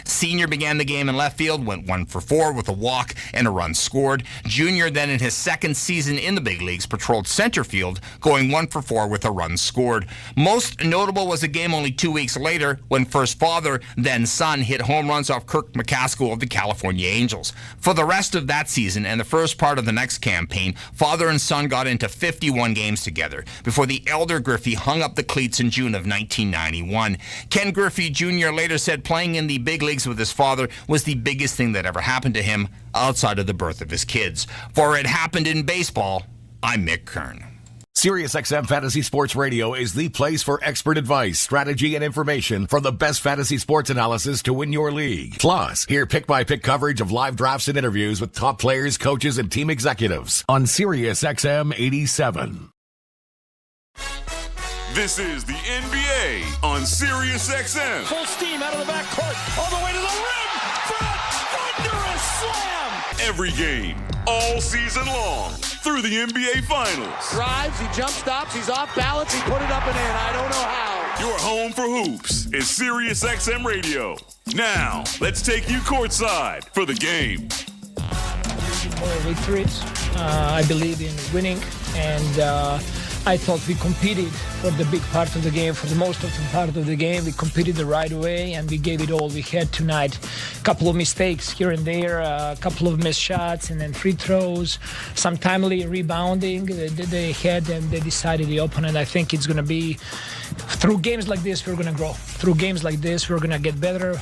Senior began the game in left field, went 1 for 4 with a walk and a run scored. Junior, then in his second season in the big leagues, patrolled center field, going 1 for 4 with a run scored. Most notable was a game only 2 weeks later when first father, then son, hit home runs off Kirk McCaskill of the California Angels. For the rest of that season and the first part of the next campaign, father and son got into 51 games together before the elder Griffey hung up the cleats in June of 1991. Ken Griffey Jr. later said playing in the big leagues with his father was the biggest thing that ever happened to him outside of the birth of his kids. For it happened in baseball, I'm Mick Kern. SiriusXM Fantasy Sports Radio is the place for expert advice, strategy, and information from the best fantasy sports analysis to win your league. Plus, hear pick-by-pick coverage of live drafts and interviews with top players, coaches, and team executives on SiriusXM 87. This is the NBA on SiriusXM. Full steam out of the backcourt, all the way to the rim for a thunderous slam. Every game, all season long, through the NBA Finals. Drives, he jump stops, he's off balance, he put it up and in. I don't know how. Your home for hoops is SiriusXM Radio. Now, let's take you courtside for the game. More victories. I believe in winning, and I thought we competed for the big part of the game, for the most of the part of the game. We competed the right way, and we gave it all we had tonight. A couple of mistakes here and there, a couple of missed shots, and then free throws, some timely rebounding they had, and they decided the opponent. I think it's going to be, through games like this, we're going to grow. Through games like this, we're going to get better.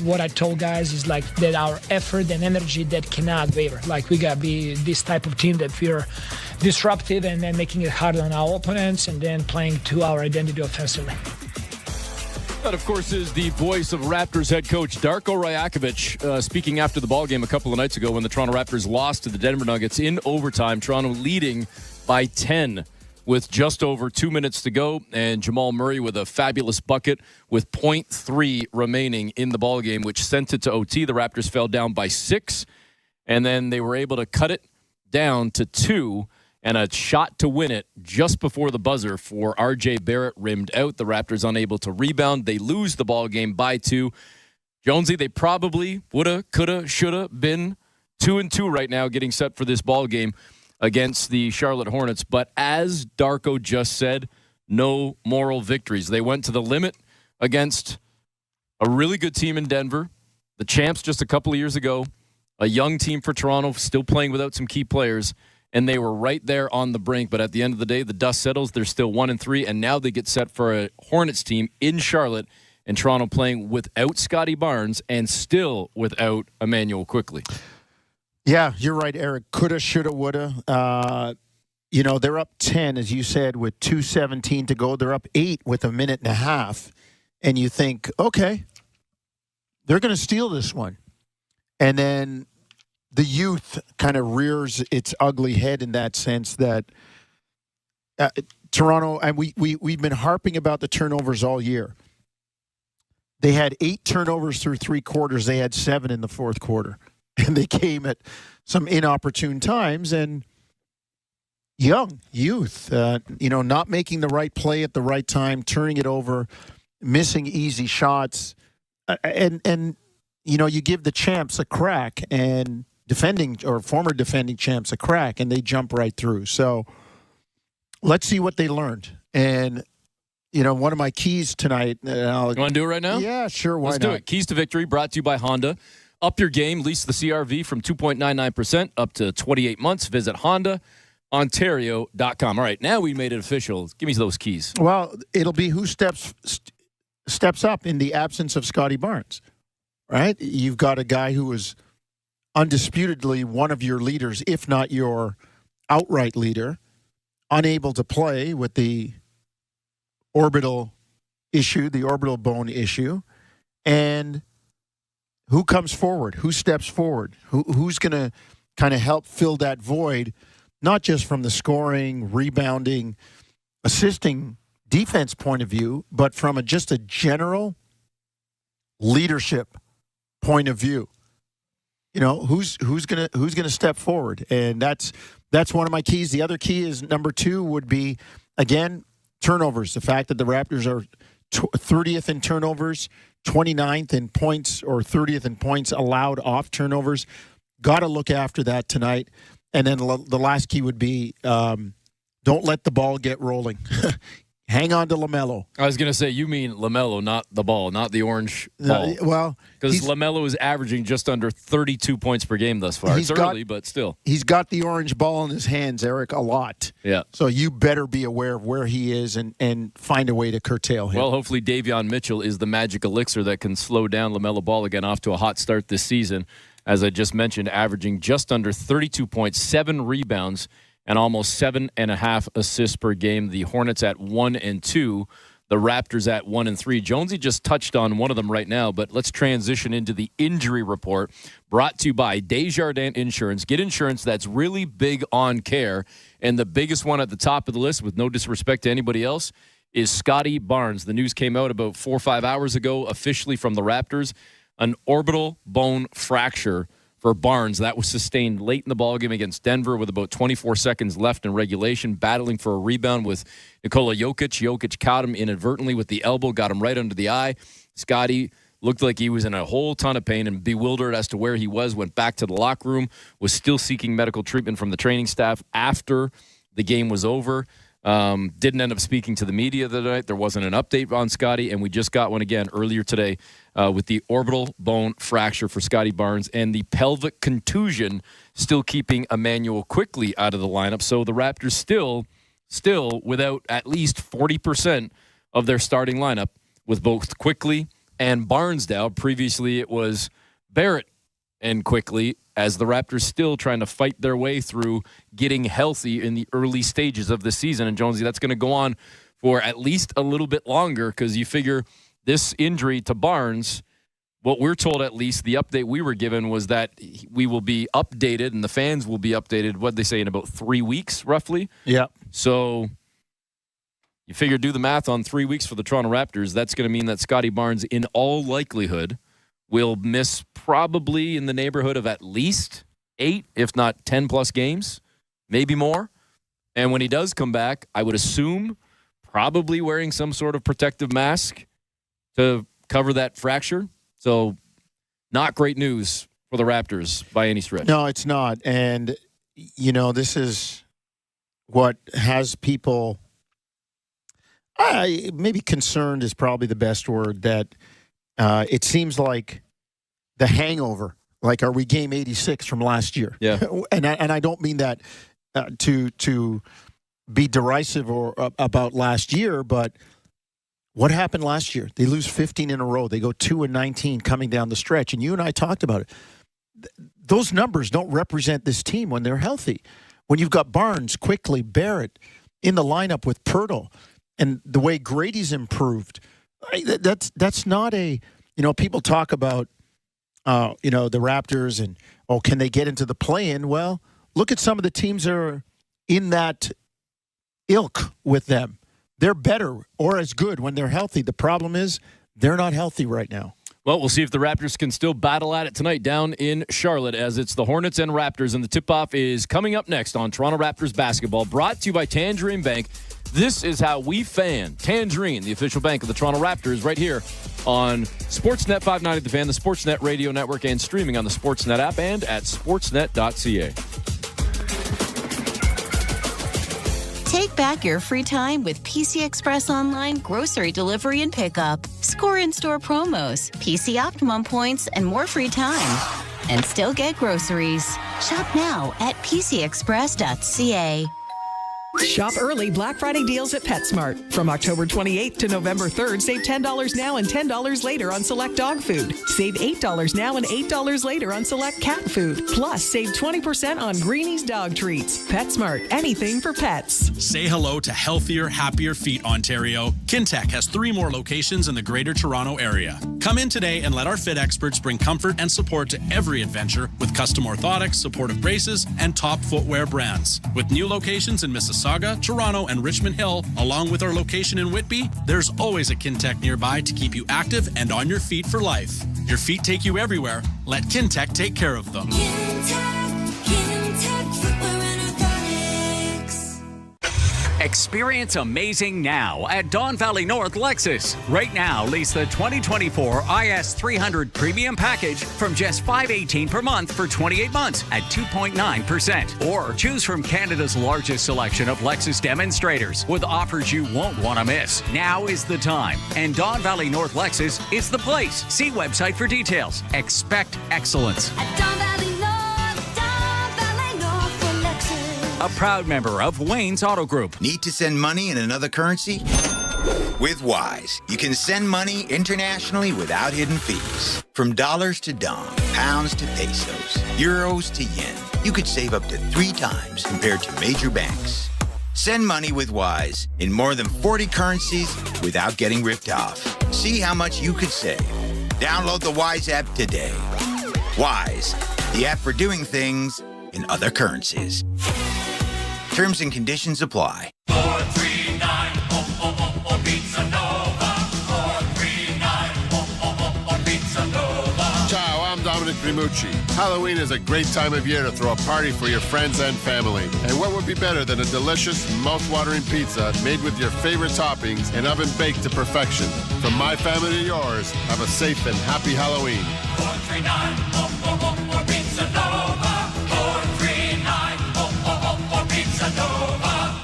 What I told guys is like that our effort and energy that cannot waver. Like we got to be this type of team that we're disruptive and then making it hard on our opponents and then playing to our identity offensively. That, of course, is the voice of Raptors head coach Darko Rakovich speaking after the ballgame a couple of nights ago when the Toronto Raptors lost to the Denver Nuggets in overtime. Toronto leading by 10 with just over 2 minutes to go, and Jamal Murray with a fabulous bucket with .3 remaining in the ballgame, which sent it to OT. The Raptors fell down by 6, and then they were able to cut it down to 2. And a shot to win it just before the buzzer for R.J. Barrett rimmed out. The Raptors unable to rebound. They lose the ball game by 2. Jonesy, they probably woulda, coulda, shoulda been 2-2 right now, getting set for this ball game against the Charlotte Hornets. But as Darko just said, no moral victories. They went to the limit against a really good team in Denver, the champs just a couple of years ago, a young team for Toronto, still playing without some key players. And they were right there on the brink. But at the end of the day, the dust settles. They're still 1-3, and now they get set for a Hornets team in Charlotte, and Toronto playing without Scotty Barnes and still without Emmanuel Quickley. Yeah, you're right, Eric. Coulda, shoulda, woulda. They're up 10, as you said, with 2:17 to go. They're up 8 with a minute and a half. And you think, okay, they're going to steal this one. And then the youth kind of rears its ugly head in that sense that Toronto, and we've been harping about the turnovers all year. They had 8 turnovers through 3 quarters. They had 7 in the fourth quarter. And they came at some inopportune times. And youth, not making the right play at the right time, turning it over, missing easy shots. And you give the champs a crack and former defending champs a crack, and they jump right through. So let's see what they learned. And, one of my keys tonight. You want to do it right now? Yeah, sure. Why Let's not? do it. Keys to victory brought to you by Honda. Up your game. Lease the CRV from 2.99% up to 28 months. Visit HondaOntario.com. All right, now we made it official. Give me those keys. Well, it'll be who steps up in the absence of Scotty Barnes, right? You've got a guy who is undisputedly one of your leaders, if not your outright leader, unable to play with the orbital bone issue. And who comes forward? Who steps forward? Who's going to kind of help fill that void, not just from the scoring, rebounding, assisting defense point of view, but from just a general leadership point of view? Who's gonna step forward? And that's one of my keys. The other key is number 2 would be, again, turnovers. The fact that the Raptors are 30th in turnovers, 29th in points or 30th in points allowed off turnovers. Got to look after that tonight. And then the last key would be don't let the ball get rolling. Hang on to LaMelo. I was going to say, you mean LaMelo, not the ball, not the orange ball. Well, because LaMelo is averaging just under 32 points per game thus far. It's early, but still. He's got the orange ball in his hands, Eric, a lot. Yeah. So you better be aware of where he is and find a way to curtail him. Well, hopefully Davion Mitchell is the magic elixir that can slow down LaMelo Ball again, off to a hot start this season. As I just mentioned, averaging just under 32 points, 7 rebounds, and almost 7.5 assists per game. The Hornets at 1-2, the Raptors at 1-3. Jonesy just touched on one of them right now, but let's transition into the injury report brought to you by Desjardins Insurance. Get insurance that's really big on care, and the biggest one at the top of the list, with no disrespect to anybody else, is Scotty Barnes. The news came out about 4 or 5 hours ago, officially from the Raptors. An orbital bone fracture for Barnes. That was sustained late in the ballgame against Denver with about 24 seconds left in regulation, battling for a rebound with Nikola Jokic. Jokic caught him inadvertently with the elbow, got him right under the eye. Scotty looked like he was in a whole ton of pain and bewildered as to where he was, went back to the locker room, was still seeking medical treatment from the training staff after the game was over. Didn't end up speaking to the media the night. There wasn't an update on Scotty, and we just got one again earlier today with the orbital bone fracture for Scotty Barnes and the pelvic contusion still keeping Emmanuel Quickley out of the lineup. So the Raptors still without at least 40% of their starting lineup with both Quickley and Barnes now. Previously it was Barrett and Quickley, as the Raptors still trying to fight their way through getting healthy in the early stages of the season. And Jonesy, that's going to go on for at least a little bit longer, because you figure this injury to Barnes, what we're told, at least the update we were given, was that we will be updated and the fans will be updated, what they say, in about 3 weeks, roughly. Yeah. So you figure, do the math on 3 weeks for the Toronto Raptors. That's going to mean that Scotty Barnes, in all likelihood, will miss probably in the neighborhood of at least 8, if not 10-plus games, maybe more. And when he does come back, I would assume probably wearing some sort of protective mask to cover that fracture. So not great news for the Raptors by any stretch. No, it's not. And, you know, this is what has people, maybe concerned is probably the best word, that it seems like the hangover. Like, are we game 86 from last year? Yeah. And I don't mean that to be derisive or about last year, but what happened last year? They lose 15 in a row. They go 2-19 coming down the stretch. And you and I talked about it. Those numbers don't represent this team when they're healthy. When you've got Barnes, Quickley, Barrett in the lineup with Pirtle, and the way Grady's improved, that's not a, you know, people talk about, you know, the Raptors and, can they get into the play-in? Well, look at some of the teams that are in that ilk with them. They're better or as good when they're healthy. The problem is they're not healthy right now. Well, we'll see if the Raptors can still battle at it tonight down in Charlotte, as it's the Hornets and Raptors, and the tip-off is coming up next on Toronto Raptors basketball, brought to you by Tangerine Bank. This is how we fan Tangerine, the official bank of the Toronto Raptors, right here on Sportsnet 590 The Fan, the Sportsnet Radio Network, and streaming on the Sportsnet app and at sportsnet.ca. Take back your free time with PC Express Online grocery delivery and pickup. Score in-store promos, PC Optimum points, and more free time. And still get groceries. Shop now at pcexpress.ca. Shop early Black Friday deals at PetSmart. From October 28th to November 3rd, save $10 now and $10 later on select dog food. Save $8 now and $8 later on select cat food. Plus, save 20% on Greenie's dog treats. PetSmart, anything for pets. Say hello to Healthier, Happier Feet, Ontario. Kintec has 3 more locations in the Greater Toronto Area. Come in today and let our fit experts bring comfort and support to every adventure with custom orthotics, supportive braces, and top footwear brands. With new locations in Mississauga, Toronto, and Richmond Hill, along with our location in Whitby, there's always a Kintec nearby to keep you active and on your feet for life. Your feet take you everywhere. Let Kintec take care of them. Kintec Footwear and Orthotics. Experience amazing now at Don Valley North Lexus. Right now, lease the 2024 IS 300 Premium Package from just $518 per month for 28 months at 2.9%. Or choose from Canada's largest selection of Lexus demonstrators with offers you won't want to miss. Now is the time, and Don Valley North Lexus is the place. See website for details. Expect excellence. At Don Valley North for Lexus. A proud member of Wayne's Auto Group. Need to send money in another currency? With Wise, you can send money internationally without hidden fees. From dollars to dong, pounds to pesos, euros to yen, you could save up to 3 times compared to major banks. Send money with Wise in more than 40 currencies without getting ripped off. See how much you could save. Download the Wise app today. Wise, the app for doing things in other currencies. Terms and conditions apply. 439 Pizza Nova. 439 Pizza Nova. Ciao, I'm Dominic Primucci. Halloween is a great time of year to throw a party for your friends and family. And what would be better than a delicious, mouth-watering pizza made with your favorite toppings and oven-baked to perfection? From my family to yours, have a safe and happy Halloween. 439 Pizza Nova. 439 Pizza Nova.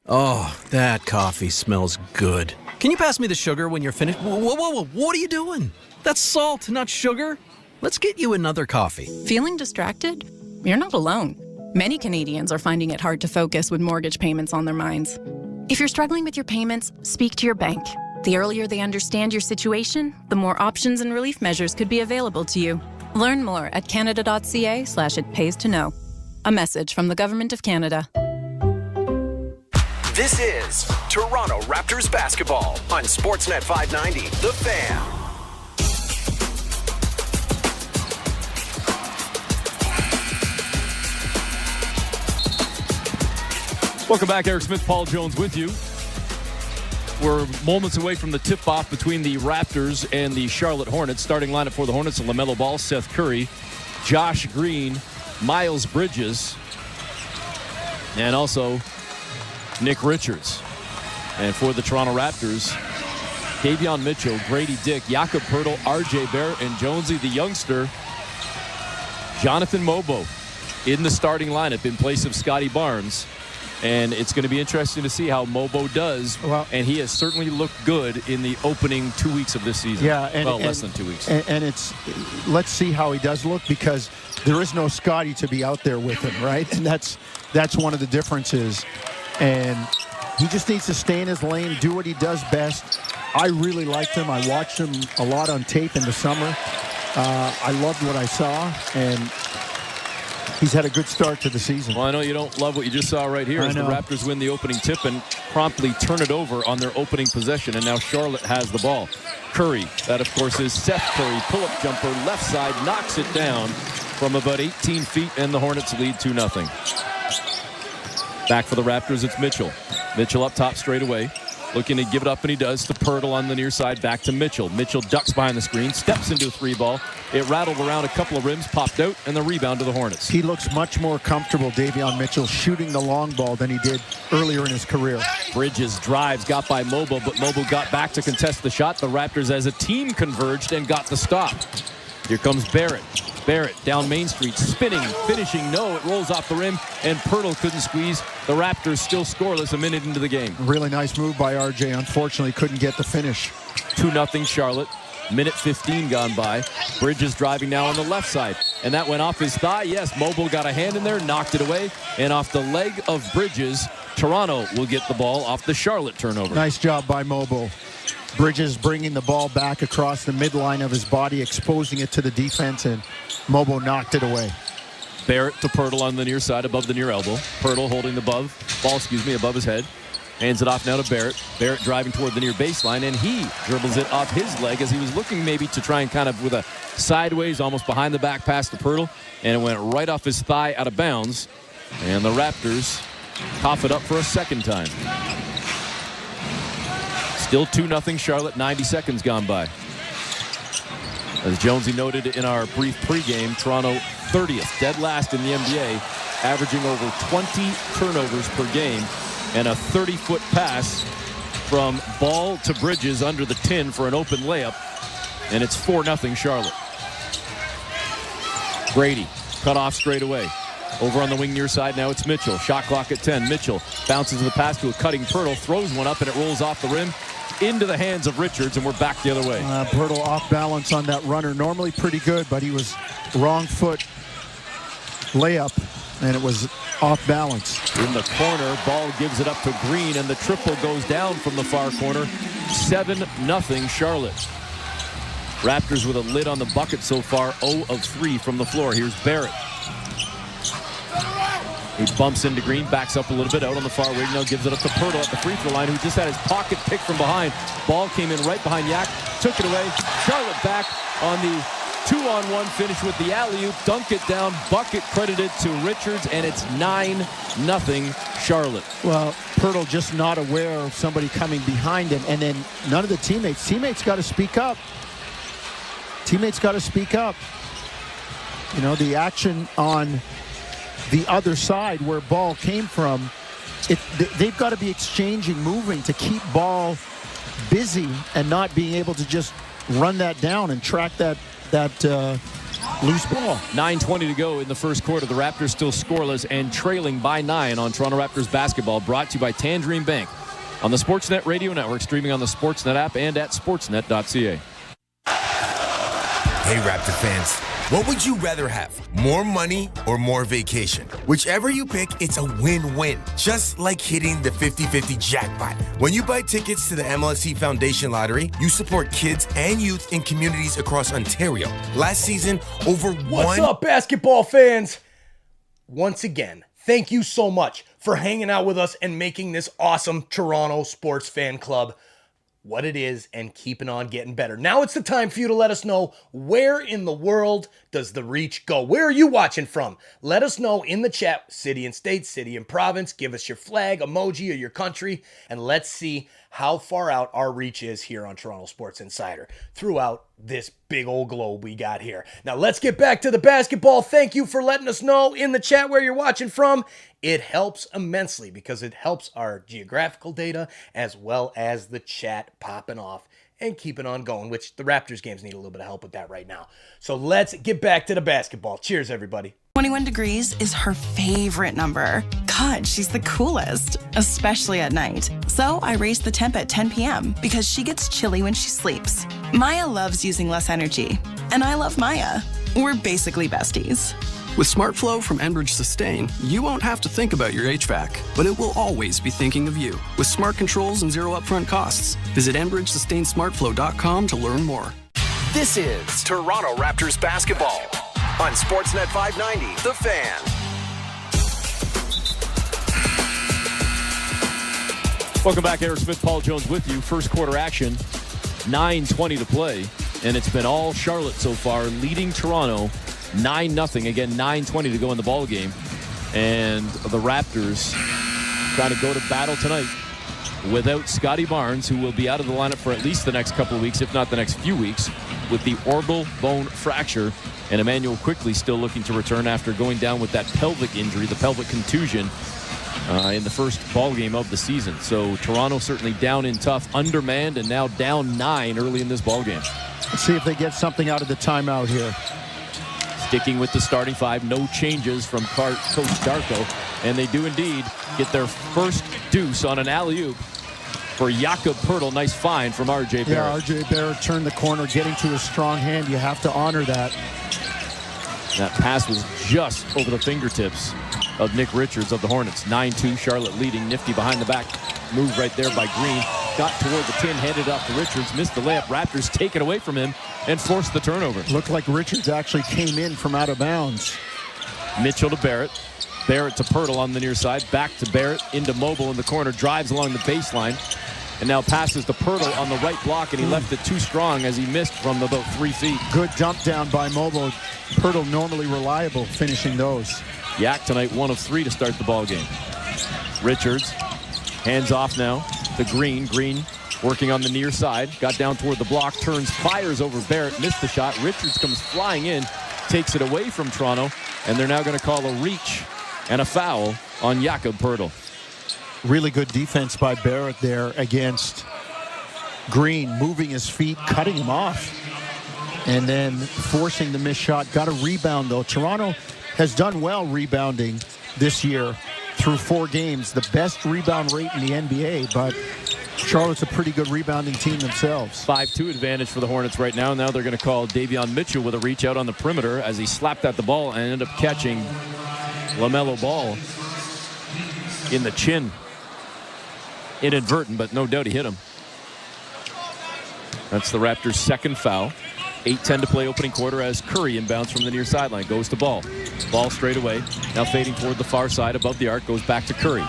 Oh, that coffee smells good. Can you pass me the sugar when you're finished? Whoa, what are you doing? That's salt, not sugar. Let's get you another coffee. Feeling distracted? You're not alone. Many Canadians are finding it hard to focus with mortgage payments on their minds. If you're struggling with your payments, speak to your bank. The earlier they understand your situation, the more options and relief measures could be available to you. Learn more at canada.ca/itpaystoKnow. A message from the Government of Canada. This is Toronto Raptors basketball on Sportsnet 590, The Fan. Welcome back. Eric Smith, Paul Jones with you. We're moments away from the tip-off between the Raptors and the Charlotte Hornets. Starting lineup for the Hornets: LaMelo Ball, Seth Curry, Josh Green, Miles Bridges, and also Nick Richards. And for the Toronto Raptors, Davion Mitchell, Grady Dick, Jakob Poeltl, R.J. Barrett, and Jonesy, the youngster, Jonathan Mobo in the starting lineup in place of Scotty Barnes. And it's going to be interesting to see how Mobo does. Well, and he has certainly looked good in the opening 2 weeks of this season. Yeah, less than 2 weeks. And it's, let's see how he does look, because there is no Scotty to be out there with him, right? And that's one of the differences. And he just needs to stay in his lane, do what he does best. I really liked him. I watched him a lot on tape in the summer. I loved what I saw, and he's had a good start to the season. Well, I know you don't love what you just saw right here as the Raptors win the opening tip and promptly turn it over on their opening possession, and now Charlotte has the ball. Curry, that of course is Seth Curry, pull-up jumper, left side, knocks it down from about 18 feet, and the Hornets lead 2-0. Back for the Raptors, it's Mitchell. Mitchell up top straight away. Looking to give it up, and he does, to Poeltl on the near side, back to Mitchell. Mitchell ducks behind the screen, steps into a 3-ball. It rattled around a couple of rims, popped out, and the rebound to the Hornets. He looks much more comfortable, Davion Mitchell, shooting the long ball than he did earlier in his career. Bridges drives, got by Mobo, but Mobo got back to contest the shot. The Raptors as a team converged and got the stop. Here comes Barrett. Barrett down Main Street, spinning, finishing, no, it rolls off the rim, and Poeltl couldn't squeeze. The Raptors still scoreless a minute into the game. Really nice move by RJ. Unfortunately, couldn't get the finish. 2-0 Charlotte. Minute 15 gone by. Bridges driving now on the left side, and that went off his thigh. Yes, Mobile got a hand in there, knocked it away, and off the leg of Bridges, Toronto will get the ball off the Charlotte turnover. Nice job by Mobile. Bridges bringing the ball back across the midline of his body, exposing it to the defense, and Mobo knocked it away. Barrett to Poeltl on the near side, above the near elbow. Poeltl holding the ball, above his head. Hands it off now to Barrett. Barrett driving toward the near baseline, and he dribbles it off his leg as he was looking maybe to try and kind of with a sideways, almost behind the back pass to Poeltl, and it went right off his thigh out of bounds. And the Raptors cough it up for a second time. Still 2-0 Charlotte, 90 seconds gone by. As Jonesy noted in our brief pregame, Toronto 30th, dead last in the NBA, averaging over 20 turnovers per game. and a 30-foot pass from Ball to Bridges under the tin for an open layup, and it's 4-0 Charlotte. Brady cut off straight away. Over on the wing near side, now it's Mitchell. Shot clock at 10. Mitchell bounces the pass to a cutting Pirtle, throws one up, and it rolls off the rim into the hands of Richards, and we're back the other way. Pirtle off balance on that runner. Normally pretty good, but he was wrong foot layup, and it was off balance. In the corner, Ball gives it up to Green, and the triple goes down from the far corner. 7-0 Charlotte. Raptors with a lid on the bucket so far, 0 of 3 from the floor. Here's Barrett. He bumps into Green, backs up a little bit out on the far wing. Now gives it up to Pirtle at the free throw line, who just had his pocket picked from behind. Ball came in right behind Yak, took it away. Charlotte back on the 2-on-1 finish with the alley-oop. Dunk it down, bucket credited to Richards, and it's 9-0 Charlotte. Well, Pirtle just not aware of somebody coming behind him, and then none of the teammates. Teammates got to speak up. Teammates got to speak up. You know, the action on the other side where Ball came from, they've got to be exchanging, moving to keep Ball busy and not being able to just run that down and track that loose ball. 9:20 to go in the first quarter. The Raptors still scoreless and trailing by 9 on Toronto Raptors basketball. Brought to you by Tangerine Bank on the Sportsnet Radio Network, streaming on the Sportsnet app and at sportsnet.ca. Hey, Raptor fans, what would you rather have? More money or more vacation? Whichever you pick, it's a win-win. Just like hitting the 50-50 jackpot. When you buy tickets to the MLSE Foundation Lottery, you support kids and youth in communities across Ontario. Last season, over What's up, basketball fans? Once again, thank you so much for hanging out with us and making this awesome Toronto sports fan club what it is and keeping on getting better. Now it's the time for you to let us know, where in the world does the reach go? Where are you watching from? Let us know in the chat, city and state, city and province. Give us your flag, emoji, or your country, and let's see how far out our reach is here on Toronto Sports Insider throughout this big old globe we got here. Now let's get back to the basketball. Thank you for letting us know in the chat where you're watching from. It helps immensely because it helps our geographical data as well as the chat popping off and keeping on going, which the Raptors games need a little bit of help with that right now. So let's get back to the basketball. Cheers, everybody. 21 degrees is her favorite number. God, she's the coolest, especially at night. So I raised the temp at 10 p.m. because she gets chilly when she sleeps. Maya loves using less energy, and I love Maya. We're basically besties. With SmartFlow from Enbridge Sustain, you won't have to think about your HVAC, but it will always be thinking of you. With smart controls and zero upfront costs. Visit EnbridgeSustainSmartFlow.com to learn more. This is Toronto Raptors basketball on Sportsnet 590, The Fan. Welcome back. Eric Smith, Paul Jones with you. First quarter action, 9:20 to play, and it's been all Charlotte so far, leading Toronto 9-0. Again, 9:20 to go in the ball game, and the Raptors trying to go to battle tonight without Scotty Barnes, who will be out of the lineup for at least the next couple of weeks, if not the next few weeks, with the orbital bone fracture, and Emmanuel Quickly still looking to return after going down with that pelvic injury, the pelvic contusion, in the first ball game of the season. So Toronto certainly down in tough, undermanned, and now down 9 early in this ball game. Let's see if they get something out of the timeout here. Sticking with the starting five, no changes from Coach Darko, and they do indeed get their first deuce on an alley-oop for Jakob Pirtle. Nice find from R.J. Barrett. Yeah, R.J. Barrett turned the corner, getting to a strong hand. You have to honor that. That pass was just over the fingertips of Nick Richards of the Hornets. 9-2, Charlotte leading. Nifty behind the back move right there by Green. Got toward the tin, handed off to Richards, missed the layup. Raptors take it away from him and force the turnover. Looked like Richards actually came in from out of bounds. Mitchell to Barrett. Barrett to Pirtle on the near side. Back to Barrett, into Mobile in the corner. Drives along the baseline. And now passes to Pirtle on the right block, and he left it too strong as he missed from about 3 feet. Good dump down by Mobile. Pirtle normally reliable finishing those. Yak tonight 1 of 3 to start the ball game. Richards hands off now to Green. Green working on the near side. Got down toward the block, turns, fires over Barrett, missed the shot. Richards comes flying in, takes it away from Toronto, and they're now going to call a reach and a foul on Jakob Pirtle. Really good defense by Barrett there against Green, moving his feet, cutting him off, and then forcing the missed shot. Got a rebound, though. Toronto has done well rebounding this year through 4 games, the best rebound rate in the NBA, but Charlotte's a pretty good rebounding team themselves. 5-2 advantage for the Hornets right now. Now they're going to call Davion Mitchell with a reach out on the perimeter as he slapped at the ball and ended up catching LaMelo Ball in the chin. Inadvertent, but no doubt he hit him. That's the Raptors' second foul. 8:10 to play opening quarter as Curry inbounds from the near sideline. Goes to Ball. Ball straight away. Now fading toward the far side above the arc. Goes back to Curry.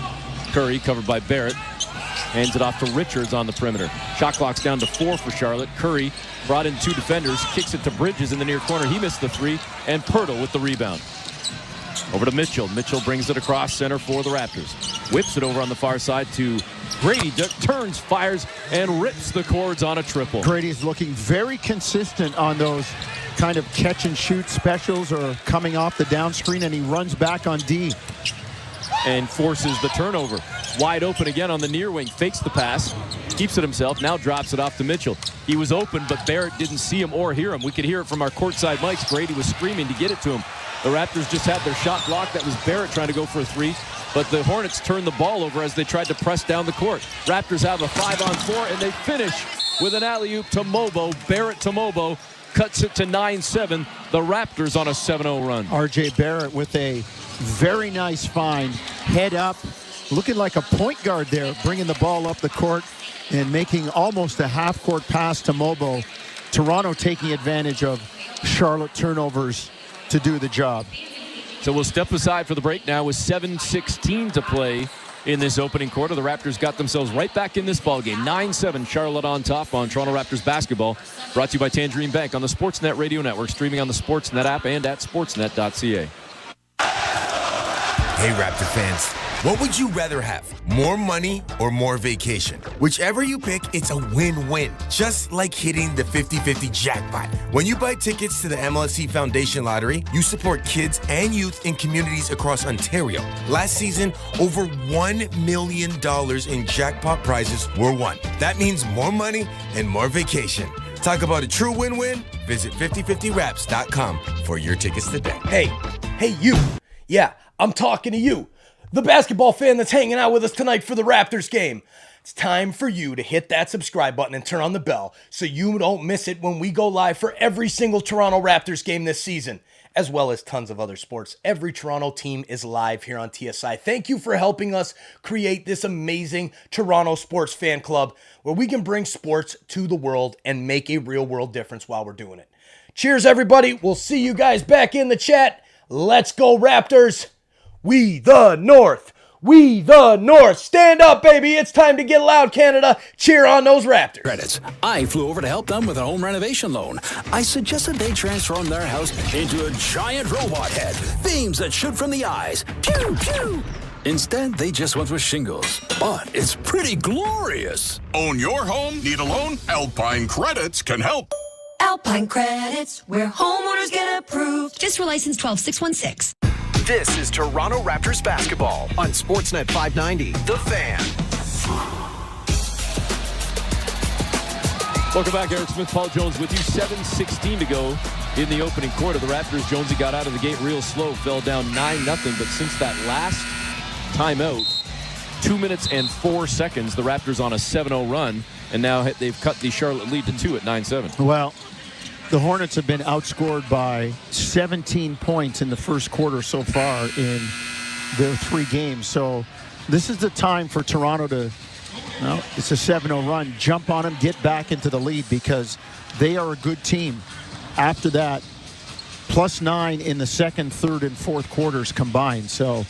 Curry covered by Barrett. Hands it off to Richards on the perimeter. Shot clock's down to 4 for Charlotte. Curry brought in 2 defenders. Kicks it to Bridges in the near corner. He missed the 3. And Pirtle with the rebound. Over to Mitchell. Mitchell brings it across center for the Raptors. Whips it over on the far side to Grady. Turns, fires, and rips the cords on a triple. Grady's looking very consistent on those kind of catch-and-shoot specials or coming off the down screen, and he runs back on D. And forces the turnover. Wide open again on the near wing. Fakes the pass. Keeps it himself. Now drops it off to Mitchell. He was open, but Barrett didn't see him or hear him. We could hear it from our courtside mics. Grady was screaming to get it to him. The Raptors just had their shot blocked. That was Barrett trying to go for a 3. But the Hornets turned the ball over as they tried to press down the court. Raptors have a 5-on-4, and they finish with an alley-oop to Mobo. Barrett to Mobo cuts it to 9-7. The Raptors on a 7-0 run. R.J. Barrett with a very nice find. Head up, looking like a point guard there, bringing the ball up the court and making almost a half-court pass to Mobo. Toronto taking advantage of Charlotte turnovers to do the job. So we'll step aside for the break now with 7:16 to play in this opening quarter. The Raptors got themselves right back in this ballgame. 9-7, Charlotte on top on Toronto Raptors basketball. Brought to you by Tangerine Bank on the Sportsnet Radio Network, streaming on the Sportsnet app and at sportsnet.ca. Hey, Raptor fans. What would you rather have? More money or more vacation? Whichever you pick, it's a win-win. Just like hitting the 50-50 jackpot. When you buy tickets to the MLSE Foundation Lottery, you support kids and youth in communities across Ontario. Last season, over $1 million in jackpot prizes were won. That means more money and more vacation. Talk about a true win-win? Visit 5050raps.com for your tickets today. Hey, you. Yeah, I'm talking to you, the basketball fan that's hanging out with us tonight for the Raptors game. It's time for you to hit that subscribe button and turn on the bell so you don't miss it when we go live for every single Toronto Raptors game this season, as well as tons of other sports. Every Toronto team is live here on TSI. Thank you for helping us create this amazing Toronto sports fan club where we can bring sports to the world and make a real world difference while we're doing it. Cheers, everybody. We'll see you guys back in the chat. Let's go, Raptors. We the North. We the North. Stand up, baby. It's time to get loud, Canada. Cheer on those Raptors. Credits. I flew over to help them with a home renovation loan. I suggested they transform their house into a giant robot head. Beams that shoot from the eyes. Pew, pew. Instead, they just went with shingles. But it's pretty glorious. Own your home? Need a loan? Alpine Credits can help. Alpine Credits, where homeowners get approved. Just for license 12616. This is Toronto Raptors basketball on Sportsnet 590, The Fan. Welcome back, Eric Smith, Paul Jones with you. 7:16 to go in the opening quarter. The Raptors, Jonesy got out of the gate real slow, fell down 9-0. But since that last timeout, 2 minutes and 4 seconds, the Raptors on a 7-0 run. And now they've cut the Charlotte lead to 2 at 9-7. Well, the Hornets have been outscored by 17 points in the first quarter so far in their 3 games. So this is the time for Toronto to, well, it's a 7-0 run, jump on them, get back into the lead because they are a good team. After that, +9 in the second, third, and fourth quarters combined. So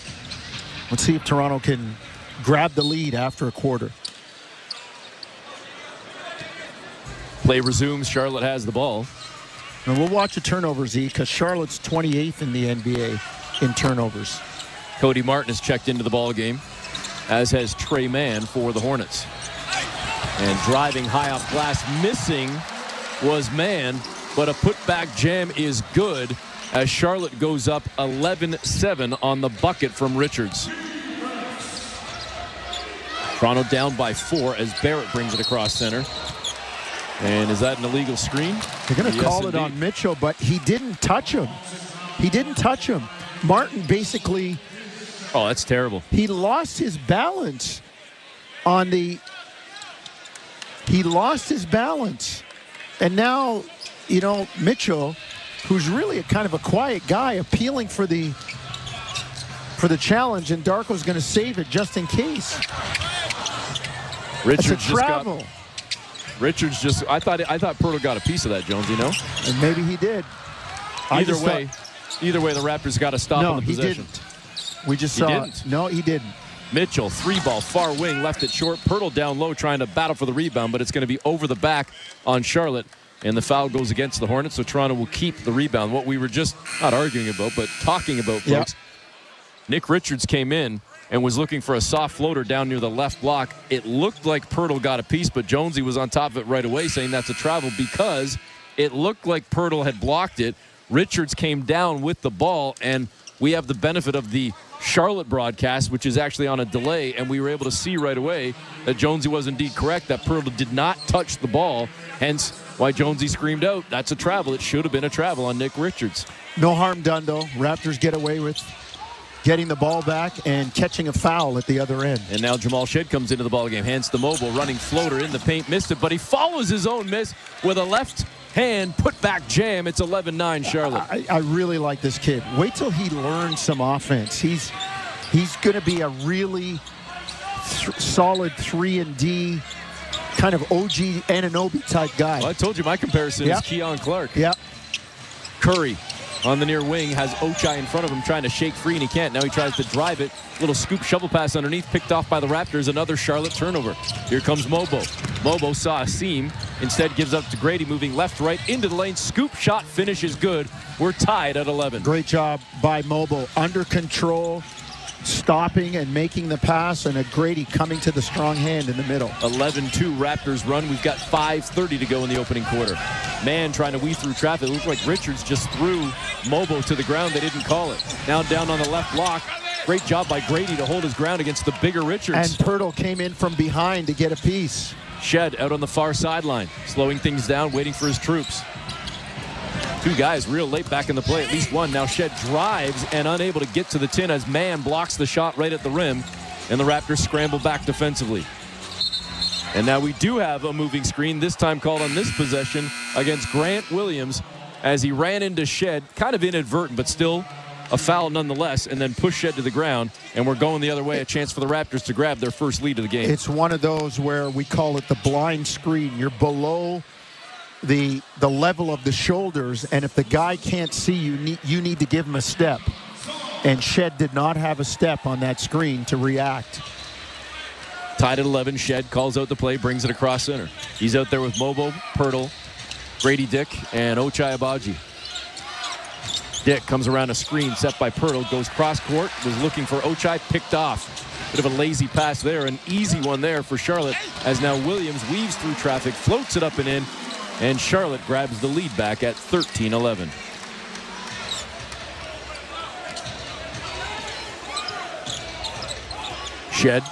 let's see if Toronto can grab the lead after a quarter. Play resumes. Charlotte has the ball. And we'll watch the turnovers, Z, because Charlotte's 28th in the NBA in turnovers. Cody Martin has checked into the ball game, as has Trey Mann for the Hornets. And driving high off glass, missing was Mann, but a putback jam is good as Charlotte goes up 11-7 on the bucket from Richards. Toronto down by 4 as Barrett brings it across center. And is that an illegal screen? They're going to call it on Mitchell, but he didn't touch him. He didn't touch him. Martin basically... Oh, that's terrible. He lost his balance on the... He lost his balance. And now, you know, Mitchell, who's really a kind of a quiet guy, appealing for the challenge, and Darko's going to save it just in case. Richards it's a travel. Richards just, I thought Pirtle got a piece of that, Jones, you know? And maybe he did. Either way, the Raptors got to stop on the possession. He didn't. We just saw it. No, he didn't. Mitchell, 3-ball, far wing, left it short. Pirtle down low trying to battle for the rebound, but it's going to be over the back on Charlotte. And the foul goes against the Hornets, so Toronto will keep the rebound. What we were just not arguing about, but talking about, folks. Yep. Nick Richards came in and was looking for a soft floater down near the left block. It looked like Pirtle got a piece, but Jonesy was on top of it right away, saying that's a travel because it looked like Pirtle had blocked it. Richards came down with the ball, and we have the benefit of the Charlotte broadcast, which is actually on a delay, and we were able to see right away that Jonesy was indeed correct, that Pirtle did not touch the ball, hence why Jonesy screamed out, that's a travel. It should have been a travel on Nick Richards. No harm done, though. Raptors get away with getting the ball back and catching a foul at the other end. And now Jamal Shead comes into the ballgame, hands to Mobile, running floater in the paint, missed it, but he follows his own miss with a left hand put back jam. It's 11-9 Charlotte. I really like this kid. Wait till he learns some offense. He's going to be a really solid 3-and-D kind of OG Anunoby type guy. Well, I told you my comparison is Keon Clark. Yep. Curry on the near wing has Ochai in front of him trying to shake free, and he can't. Now he tries to drive it. Little scoop shovel pass underneath, picked off by the Raptors. Another Charlotte turnover. Here comes Mobo. Mobo saw a seam. Instead gives up to Grady, moving left, right into the lane. Scoop shot, finish is good. We're tied at 11. Great job by Mobo. Under control, stopping and making the pass, and a Grady coming to the strong hand in the middle. 11-2 Raptors run. We've got 5:30 to go in the opening quarter. Man trying to weave through traffic. It looked like Richards just threw Mobo to the ground. They didn't call it. Now down on the left block. Great job by Grady to hold his ground against the bigger Richards. And Pirtle came in from behind to get a piece. Shed out on the far sideline, slowing things down, waiting for his troops. Two guys real late back in the play, at least one. Now Shed drives and unable to get to the tin as Mann blocks the shot right at the rim, and the Raptors scramble back defensively. And now we do have a moving screen, this time called on this possession against Grant Williams as he ran into Shed, kind of inadvertent, but still a foul nonetheless, and then pushed Shed to the ground, and we're going the other way, a chance for the Raptors to grab their first lead of the game. It's one of those where we call it the blind screen. You're below the level of the shoulders, and if the guy can't see you need to give him a step. And Shed did not have a step on that screen to react. Tied at 11, Shed calls out the play, brings it across center. He's out there with Mobo, Pirtle, Grady Dick, and Ochai Agbaji. Dick comes around a screen set by Pirtle, goes cross court, was looking for Ochai, picked off. Bit of a lazy pass there, an easy one there for Charlotte, as now Williams weaves through traffic, floats it up and in, and Charlotte grabs the lead back at 13-11. Shed,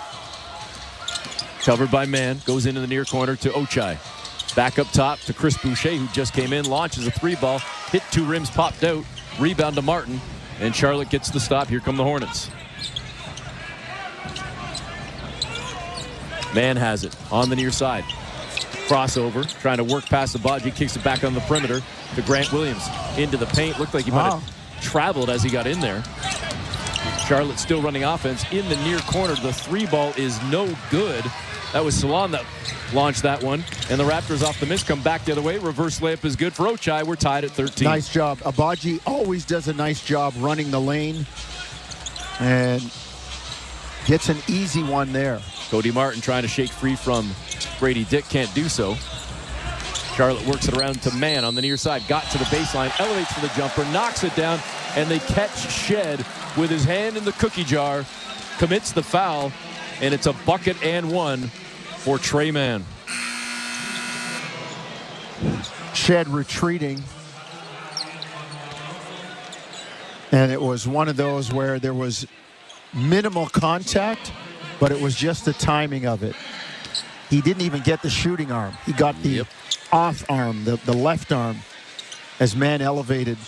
covered by Mann, goes into the near corner to Ochai. Back up top to Chris Boucher, who just came in, launches a 3-ball, hit 2 rims, popped out, rebound to Martin, and Charlotte gets the stop. Here come the Hornets. Mann has it on the near side. Crossover, trying to work past the Agbaji, kicks it back on the perimeter to Grant Williams. Into the paint, looked like he might have traveled as he got in there. Charlotte still running offense in the near corner. The 3-ball is no good. That was Salon that launched that one. And the Raptors off the miss come back the other way. Reverse layup is good for Ochai. We're tied at 13. Nice job. Agbaji always does a nice job running the lane and gets an easy one there. Cody Martin trying to shake free from Grady Dick, can't do so. Charlotte works it around to Mann on the near side. Got to the baseline, elevates for the jumper, knocks it down, and they catch Shed with his hand in the cookie jar, commits the foul, and it's a bucket and one for Trey Mann. Shed retreating. And it was one of those where there was minimal contact, but it was just the timing of it. He didn't even get the shooting arm. He got the off arm, the left arm, as Mann elevated.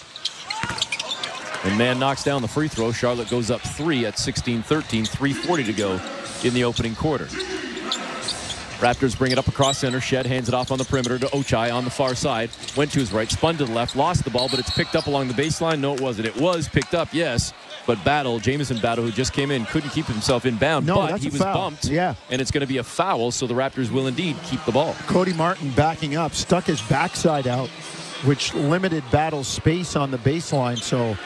And Mann knocks down the free throw. Charlotte goes up 3 at 16-13, 3:40 to go in the opening quarter. Raptors bring it up across center. Shed hands it off on the perimeter to Ochai on the far side. Went to his right, spun to the left, lost the ball, but it's picked up along the baseline. No, it wasn't. It was picked up, yes, but Jamison Battle, who just came in, couldn't keep himself inbound. No, but that's he a was foul. bumped, Yeah. and it's going to be a foul, so the Raptors will indeed keep the ball. Cody Martin backing up, stuck his backside out, which limited Battle's space on the baseline. So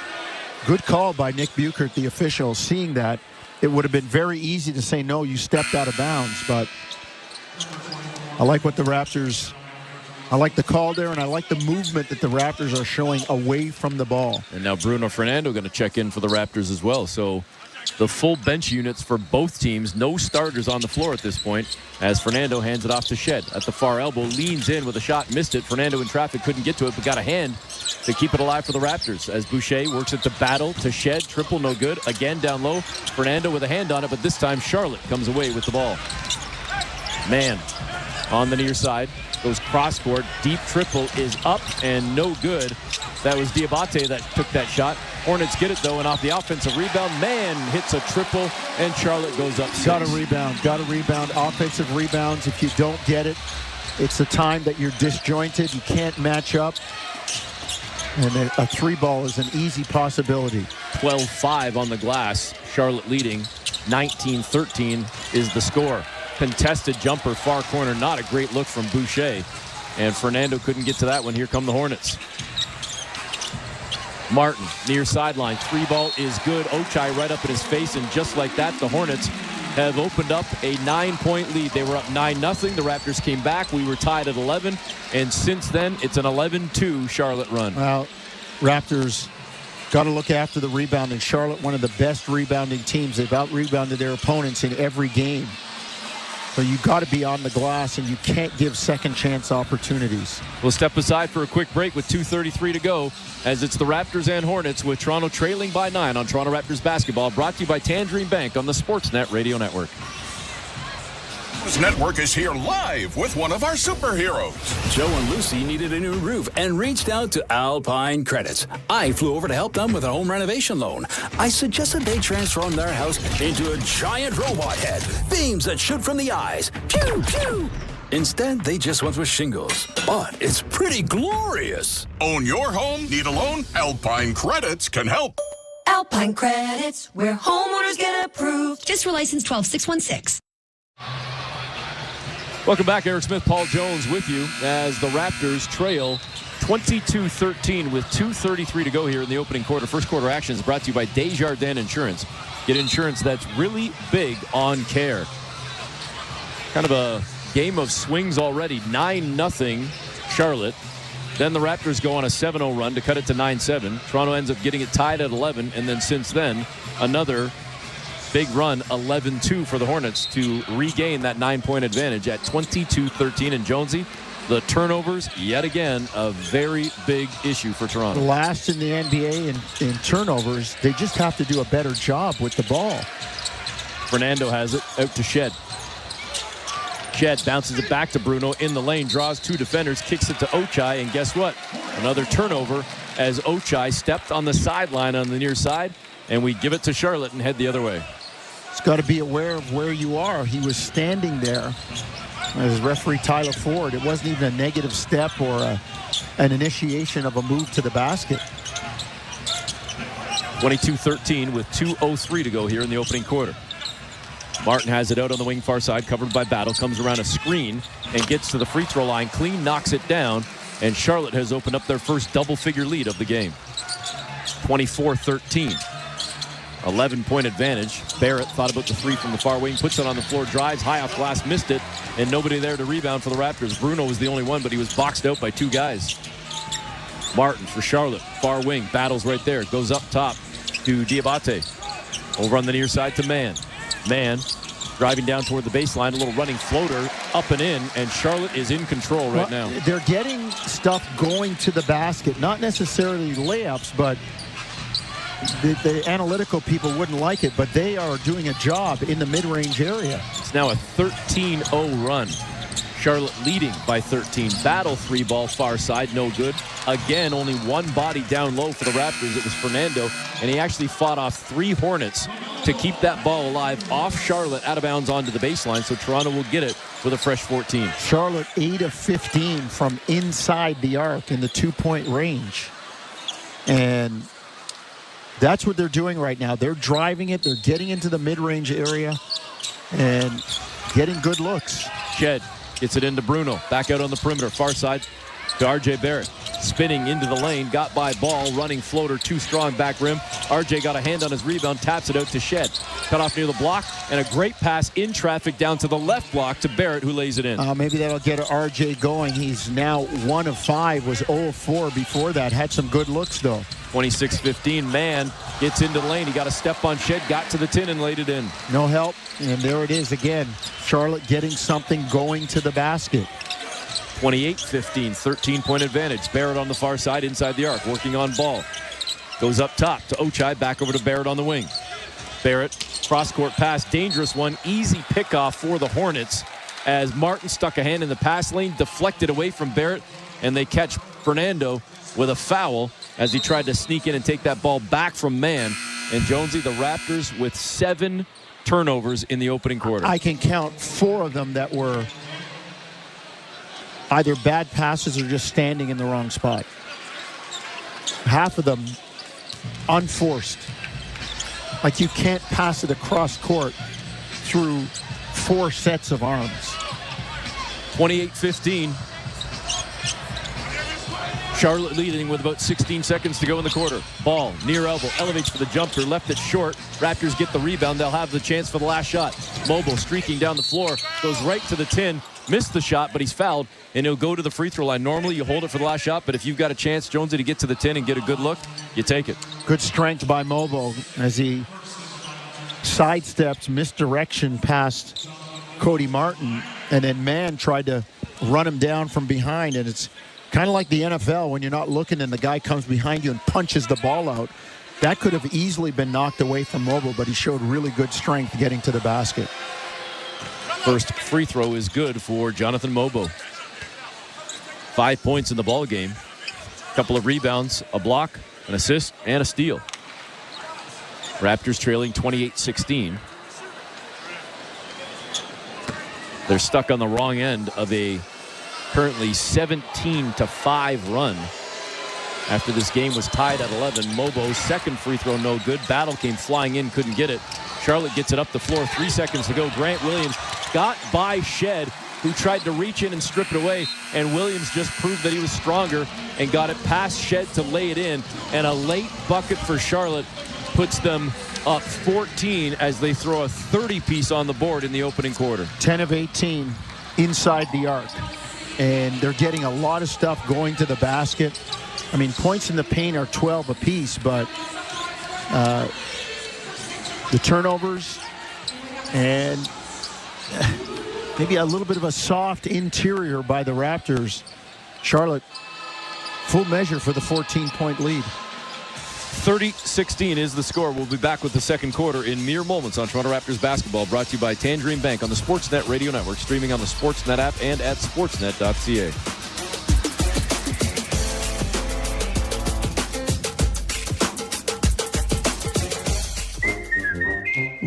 good call by Nick Buchert, the official, seeing that. It would have been very easy to say, no, you stepped out of bounds, but I like what the Raptors, I like the call there, and I like the movement that the Raptors are showing away from the ball. And now Bruno Fernando going to check in for the Raptors as well. So the full bench units for both teams, no starters on the floor at this point, as Fernando hands it off to Shed at the far elbow, leans in with a shot, missed it. Fernando in traffic couldn't get to it, but got a hand to keep it alive for the Raptors as Boucher works it to Battle to Shed. Triple no good. Again down low. Fernando with a hand on it, but this time Charlotte comes away with the ball. Mann on the near side. Goes cross-court. Deep triple is up and no good. That was Diabate that took that shot. Hornets get it, though, and off the offensive rebound, Mann hits a triple, and Charlotte goes up 6. Got to rebound. Offensive rebounds. If you don't get it, it's the time that you're disjointed. You can't match up. And a three ball is an easy possibility. 12-5 on the glass. Charlotte leading. 19-13 is the score. Contested jumper, far corner. Not a great look from Boucher. And Fernando couldn't get to that one. Here come the Hornets. Martin, near sideline. 3-ball is good. Ochai right up in his face. And just like that, the Hornets have opened up a 9-point lead. They were up 9-0. The Raptors came back. We were tied at 11. And since then, it's an 11-2 Charlotte run. Well, Raptors got to look after the rebound. And Charlotte, one of the best rebounding teams. They've out-rebounded their opponents in every game. So you got to be on the glass, and you can't give second chance opportunities. We'll step aside for a quick break with 2:33 to go, as it's the Raptors and Hornets with Toronto trailing by 9 on Toronto Raptors basketball, brought to you by Tangerine Bank on the Sportsnet Radio Network. This network is here live with one of our superheroes. Joe and Lucy needed a new roof and reached out to Alpine Credits. I flew over to help them with a home renovation loan. I suggested they transform their house into a giant robot head. Beams that shoot from the eyes. Pew, pew. Instead, they just went with shingles. But it's pretty glorious. Own your home? Need a loan? Alpine Credits can help. Alpine Credits, where homeowners get approved. Fisker license 12616. Welcome back. Eric Smith, Paul Jones with you as the Raptors trail 22-13 with 2:33 to go here in the opening quarter. First quarter action is brought to you by Desjardins Insurance. Get insurance that's really big on care. Kind of a game of swings already. 9-0 Charlotte. Then the Raptors go on a 7-0 run to cut it to 9-7. Toronto ends up getting it tied at 11, and then since then, another big run, 11-2 for the Hornets to regain that 9-point advantage at 22-13. And Jonesy, the turnovers, yet again, a very big issue for Toronto. Last in the NBA in turnovers. They just have to do a better job with the ball. Fernando has it out to Shed. Shed bounces it back to Bruno in the lane, draws 2 defenders, kicks it to Ochai, and guess what? Another turnover as Ochai stepped on the sideline on the near side, and we give it to Charlotte and head the other way. It's got to be aware of where you are. He was standing there as referee Tyler Ford. It wasn't even a negative step or an initiation of a move to the basket. 22-13 with 2:03 to go here in the opening quarter. Martin has it out on the wing far side, covered by Battle, comes around a screen and gets to the free throw line. Clean knocks it down, and Charlotte has opened up their first double-figure lead of the game. 24-13. 11-point advantage. Barrett thought about the three from the far wing, puts it on the floor, drives high off glass, missed it, and nobody there to rebound for the Raptors. Bruno was the only one, but he was boxed out by 2 guys. Martin for Charlotte, far wing, battles right there, goes up top to Diabate. Over on the near side to Mann. Mann driving down toward the baseline, a little running floater, up and in, and Charlotte is in control right now. They're getting stuff going to the basket, not necessarily layups, but the analytical people wouldn't like it, but they are doing a job in the mid-range area. It's now a 13-0 run. Charlotte leading by 13. Battle 3-ball far side, no good. Again, only one body down low for the Raptors. It was Fernando, and he actually fought off 3 Hornets to keep that ball alive off Charlotte, out of bounds onto the baseline, so Toronto will get it with a fresh 14. Charlotte 8 of 15 from inside the arc in the 2-point range. And that's what they're doing right now. They're driving it. They're getting into the mid-range area and getting good looks. Shed gets it into Bruno. Back out on the perimeter. Far side to RJ Barrett. Spinning into the lane. Got by ball. Running floater. Too strong back rim. RJ got a hand on his rebound. Taps it out to Shed. Cut off near the block. And a great pass in traffic down to the left block to Barrett, who lays it in. Maybe that'll get RJ going. He's now 1 of 5. Was 0 of 4 before that. Had some good looks, though. 26-15. Man gets into the lane. He got a step on Shed. Got to the tin and laid it in. No help. And there it is again. Charlotte getting something going to the basket. 28-15, 13-point advantage. Barrett on the far side, inside the arc, working on ball. Goes up top to Ochai, back over to Barrett on the wing. Barrett, cross-court pass, dangerous one, easy pickoff for the Hornets as Martin stuck a hand in the pass lane, deflected away from Barrett, and they catch Fernando with a foul as he tried to sneak in and take that ball back from man. And Jonesy, the Raptors with 7 turnovers in the opening quarter. I can count 4 of them that were either bad passes or just standing in the wrong spot. Half of them unforced. Like you can't pass it across court through 4 sets of arms. 28-15. Charlotte leading with about 16 seconds to go in the quarter. Ball near elbow, elevates for the jumper, left it short. Raptors get the rebound. They'll have the chance for the last shot. Mobile streaking down the floor, goes right to the tin. Missed the shot, but he's fouled, and he'll go to the free throw line. Normally, you hold it for the last shot, but if you've got a chance, Jonesy, to get to the tin and get a good look, you take it. Good strength by Mobile as he sidesteps misdirection past Cody Martin, and then Man tried to run him down from behind, and it's kind of like the NFL when you're not looking and the guy comes behind you and punches the ball out. That could have easily been knocked away from Mobile, but he showed really good strength getting to the basket. First free throw is good for Jonathan Mobo. 5 points in the ball game. A couple of rebounds, a block, an assist, and a steal. Raptors trailing 28-16. They're stuck on the wrong end of a currently 17-5 run. After this game was tied at 11, Mobo's second free throw no good. Battle came flying in, couldn't get it. Charlotte gets it up the floor, 3 seconds to go. Grant Williams got by Shed, who tried to reach in and strip it away, and Williams just proved that he was stronger and got it past Shed to lay it in. And a late bucket for Charlotte puts them up 14 as they throw a 30-piece on the board in the opening quarter. 10 of 18 inside the arc. And they're getting a lot of stuff going to the basket. I mean, points in the paint are 12 apiece, but the turnovers and maybe a little bit of a soft interior by the Raptors. Charlotte, full measure for the 14-point lead. 30-16 is the score. We'll be back with the second quarter in mere moments on Toronto Raptors basketball, brought to you by Tangerine Bank on the Sportsnet Radio Network, streaming on the Sportsnet app and at sportsnet.ca.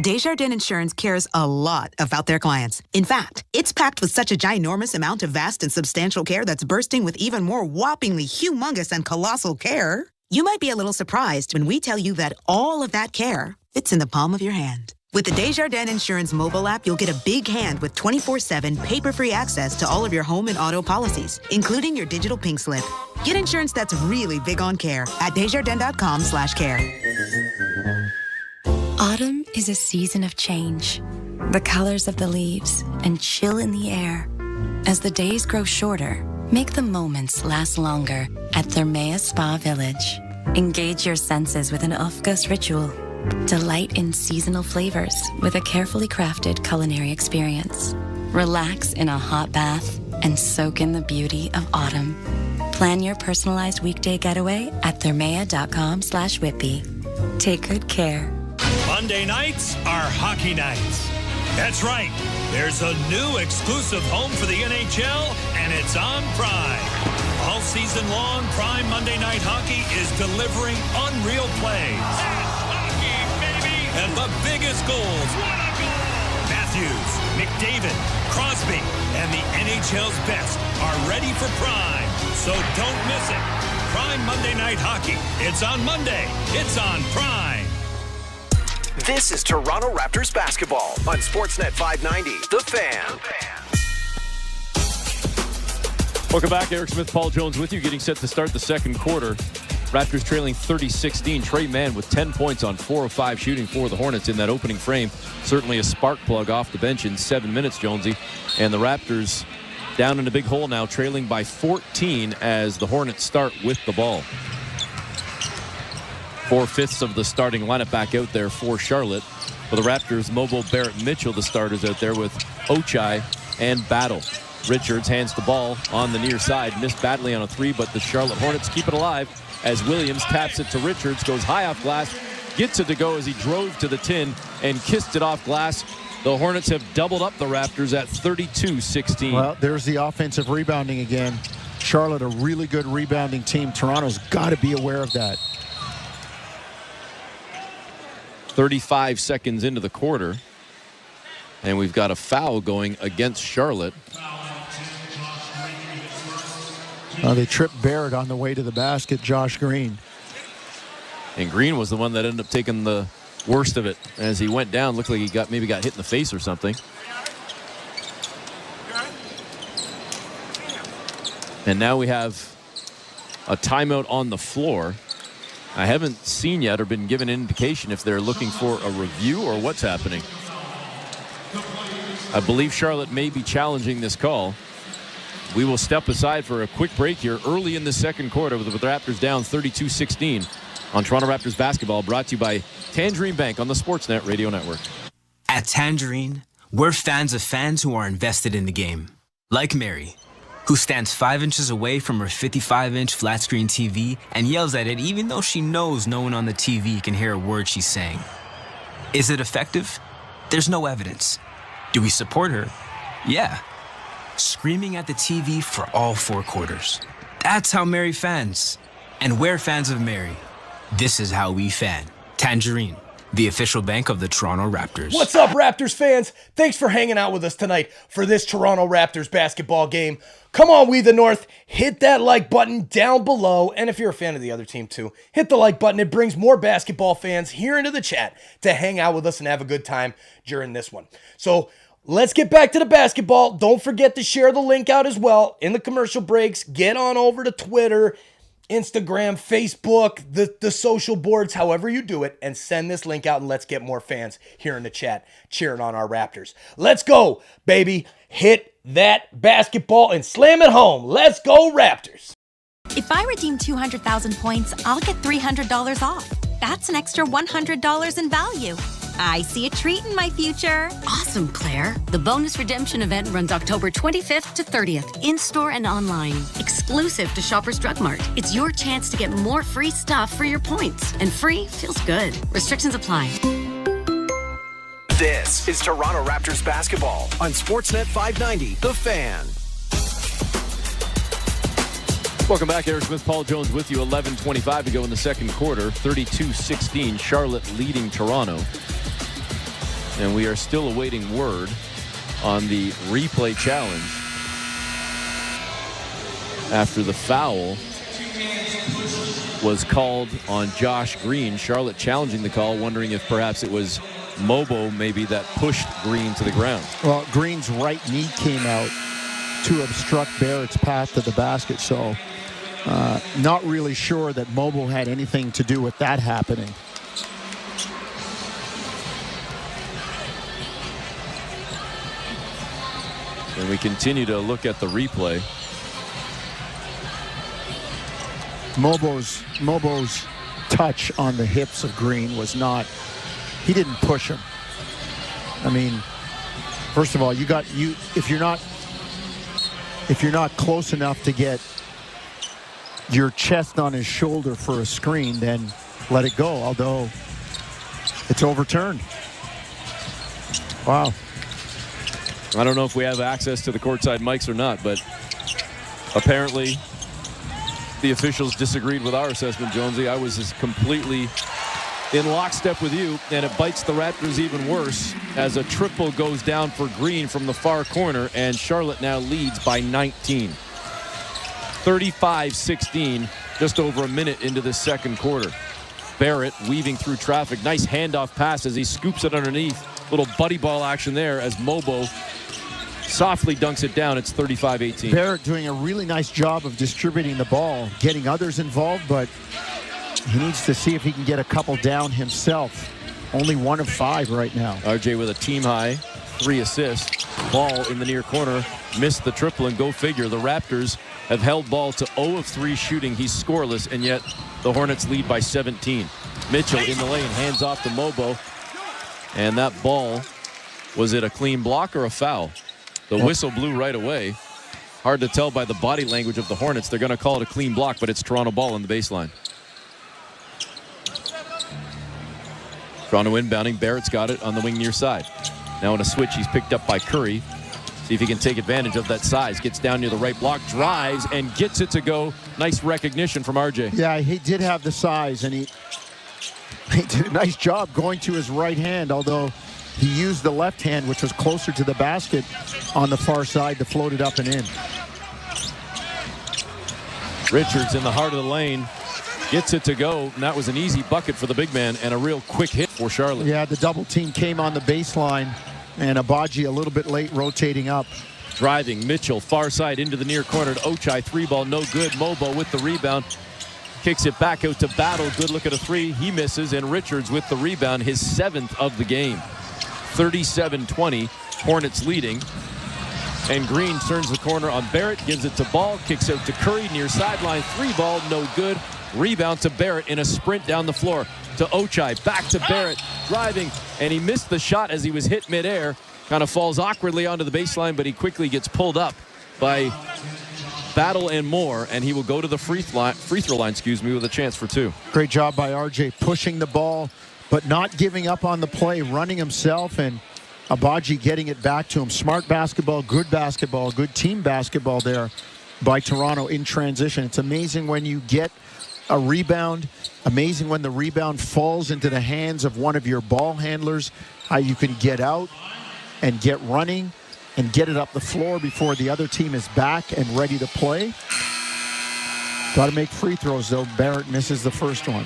Desjardins Insurance cares a lot about their clients. In fact, it's packed with such a ginormous amount of vast and substantial care that's bursting with even more whoppingly humongous and colossal care. You might be a little surprised when we tell you that all of that care fits in the palm of your hand. With the Desjardins Insurance mobile app, you'll get a big hand with 24/7 paper-free access to all of your home and auto policies, including your digital pink slip. Get insurance that's really big on care at Desjardins.com/care. Autumn is a season of change. The colors of the leaves and chill in the air. As the days grow shorter, make the moments last longer at Thermea Spa Village. Engage your senses with an Ofgust ritual. Delight in seasonal flavors with a carefully crafted culinary experience. Relax in a hot bath and soak in the beauty of autumn. Plan your personalized weekday getaway at Thermea.com/Whitby. take good care. Monday nights are hockey nights. That's right. There's a new exclusive home for the NHL, and it's on Prime. All season long, Prime Monday Night Hockey is delivering unreal plays. That's hockey, baby! And the biggest goals. What a goal! Matthews, McDavid, Crosby, and the NHL's best are ready for Prime. So don't miss it. Prime Monday Night Hockey. It's on Monday. It's on Prime. This is Toronto Raptors basketball on Sportsnet 590, The Fan. Welcome back. Eric Smith, Paul Jones with you, getting set to start the second quarter. Raptors trailing 30-16. Trey Mann with 10 points on 4 of 5 shooting for the Hornets in that opening frame. Certainly a spark plug off the bench in 7 minutes, Jonesy. And the Raptors down in a big hole now, trailing by 14 as the Hornets start with the ball. 4/5 of the starting lineup back out there for Charlotte. For the Raptors, Mobo, Barrett, Mitchell, the starters out there with Ochai and Battle. Richards hands the ball on the near side, missed badly on a 3, but the Charlotte Hornets keep it alive as Williams taps it to Richards, goes high off glass, gets it to go as he drove to the tin and kissed it off glass. The Hornets have doubled up the Raptors at 32-16. Well, there's the offensive rebounding again. Charlotte, a really good rebounding team. Toronto's got to be aware of that. 35 seconds into the quarter, and we've got a foul going against Charlotte. They tripped Barrett on the way to the basket, Josh Green. And Green was the one that ended up taking the worst of it as he went down. Looked like he maybe got hit in the face or something. And now we have a timeout on the floor. I haven't seen yet or been given an indication if they're looking for a review or what's happening. I believe Charlotte may be challenging this call. We will step aside for a quick break here early in the second quarter with the Raptors down 32-16 on Toronto Raptors basketball, brought to you by Tangerine Bank on the Sportsnet Radio Network. At Tangerine, we're fans of fans who are invested in the game. Like Mary, who stands 5 inches away from her 55-inch flat-screen TV and yells at it even though she knows no one on the TV can hear a word she's saying. Is it effective? There's no evidence. Do we support her? Yeah. Screaming at the TV for all 4 quarters. That's how Mary fans. And we're fans of Mary. This is how we fan. Tangerine, the official bank of the Toronto Raptors. What's up, Raptors fans? Thanks for hanging out with us tonight for this Toronto Raptors basketball game. Come on, We the North. Hit that like button down below. And if you're a fan of the other team too, hit the like button. It brings more basketball fans here into the chat to hang out with us and have a good time during this one. So let's get back to the basketball. Don't forget to share the link out as well in the commercial breaks. Get on over to Twitter, Instagram, Facebook, the social boards, however you do it, and send this link out, and let's get more fans here in the chat cheering on our Raptors. Let's go, baby. Hit that basketball and slam it home. Let's go, Raptors. If I redeem 200,000 points, I'll get $300 off. That's an extra $100 in value. I see a treat in my future. Awesome, Claire. The bonus redemption event runs October 25th to 30th, in-store and online. Exclusive to Shoppers Drug Mart. It's your chance to get more free stuff for your points. And free feels good. Restrictions apply. This is Toronto Raptors basketball on Sportsnet 590, The Fan. Welcome back. Eric Smith, Paul Jones with you. 11:25 to go in the second quarter. 32-16. Charlotte leading Toronto. And we are still awaiting word on the replay challenge after the foul was called on Josh Green. Charlotte challenging the call, wondering if perhaps it was Mobo maybe that pushed Green to the ground. Well, Green's right knee came out to obstruct Barrett's path to the basket, so not really sure that Mobo had anything to do with that happening. And we continue to look at the replay. Mobo's touch on the hips of Green was not, he didn't push him. I mean, first of all, if you're not close enough to get your chest on his shoulder for a screen, then let it go. Although It's overturned. Wow. I don't know if we have access to the courtside mics or not, but apparently the officials disagreed with our assessment, Jonesy. I was just completely in lockstep with you, and it bites the Raptors even worse as a triple goes down for Green from the far corner, and Charlotte now leads by 19. 35-16, just over a minute into the second quarter. Barrett weaving through traffic. Nice handoff pass as he scoops it underneath. Little buddy ball action there as Mobo softly dunks it down. It's 35-18. Barrett doing a really nice job of distributing the ball, getting others involved, but he needs to see if he can get a couple down himself. Only 1 of 5 right now. RJ with a team high 3 assists. Ball in the near corner. Missed the triple, and go figure. The Raptors have held Ball to 0 of 3 shooting. He's scoreless, and yet the Hornets lead by 17. Mitchell in the lane, hands off to Mobo. And that ball, was it a clean block or a foul? The whistle blew right away. Hard to tell by the body language of the Hornets. They're going to call it a clean block, but it's Toronto ball on the baseline. Toronto inbounding. Barrett's got it on the wing near side. Now in a switch, he's picked up by Curry. See if he can take advantage of that size. Gets down near the right block, drives, and gets it to go. Nice recognition from RJ. Yeah, he did have the size, and he did a nice job going to his right hand, although he used the left hand, which was closer to the basket on the far side, to float it up and in. Richards in the heart of the lane. Gets it to go, and that was an easy bucket for the big man and a real quick hit for Charlotte. Yeah, the double team came on the baseline, and Abaji a little bit late rotating up. Driving, Mitchell, far side into the near corner to Ochai. 3-ball, no good. Mobo with the rebound. Kicks it back out to Battle. Good look at a 3. He misses, and Richards with the rebound, his 7th of the game. 37-20, Hornets leading. And Green turns the corner on Barrett, gives it to Ball, kicks out to Curry, near sideline. 3-ball, no good. Rebound to Barrett in a sprint down the floor to Ochai. Back to Barrett, driving, and he missed the shot as he was hit midair. Kind of falls awkwardly onto the baseline, but he quickly gets pulled up by Battle and Moore, and he will go to the free throw line, with a chance for 2. Great job by RJ pushing the ball, but not giving up on the play, running himself, and Abaji getting it back to him. Smart basketball, good team basketball there by Toronto in transition. It's amazing when you get a rebound, amazing when the rebound falls into the hands of one of your ball handlers, how you can get out and get running and get it up the floor before the other team is back and ready to play. Got to make free throws, though. Barrett misses the first one.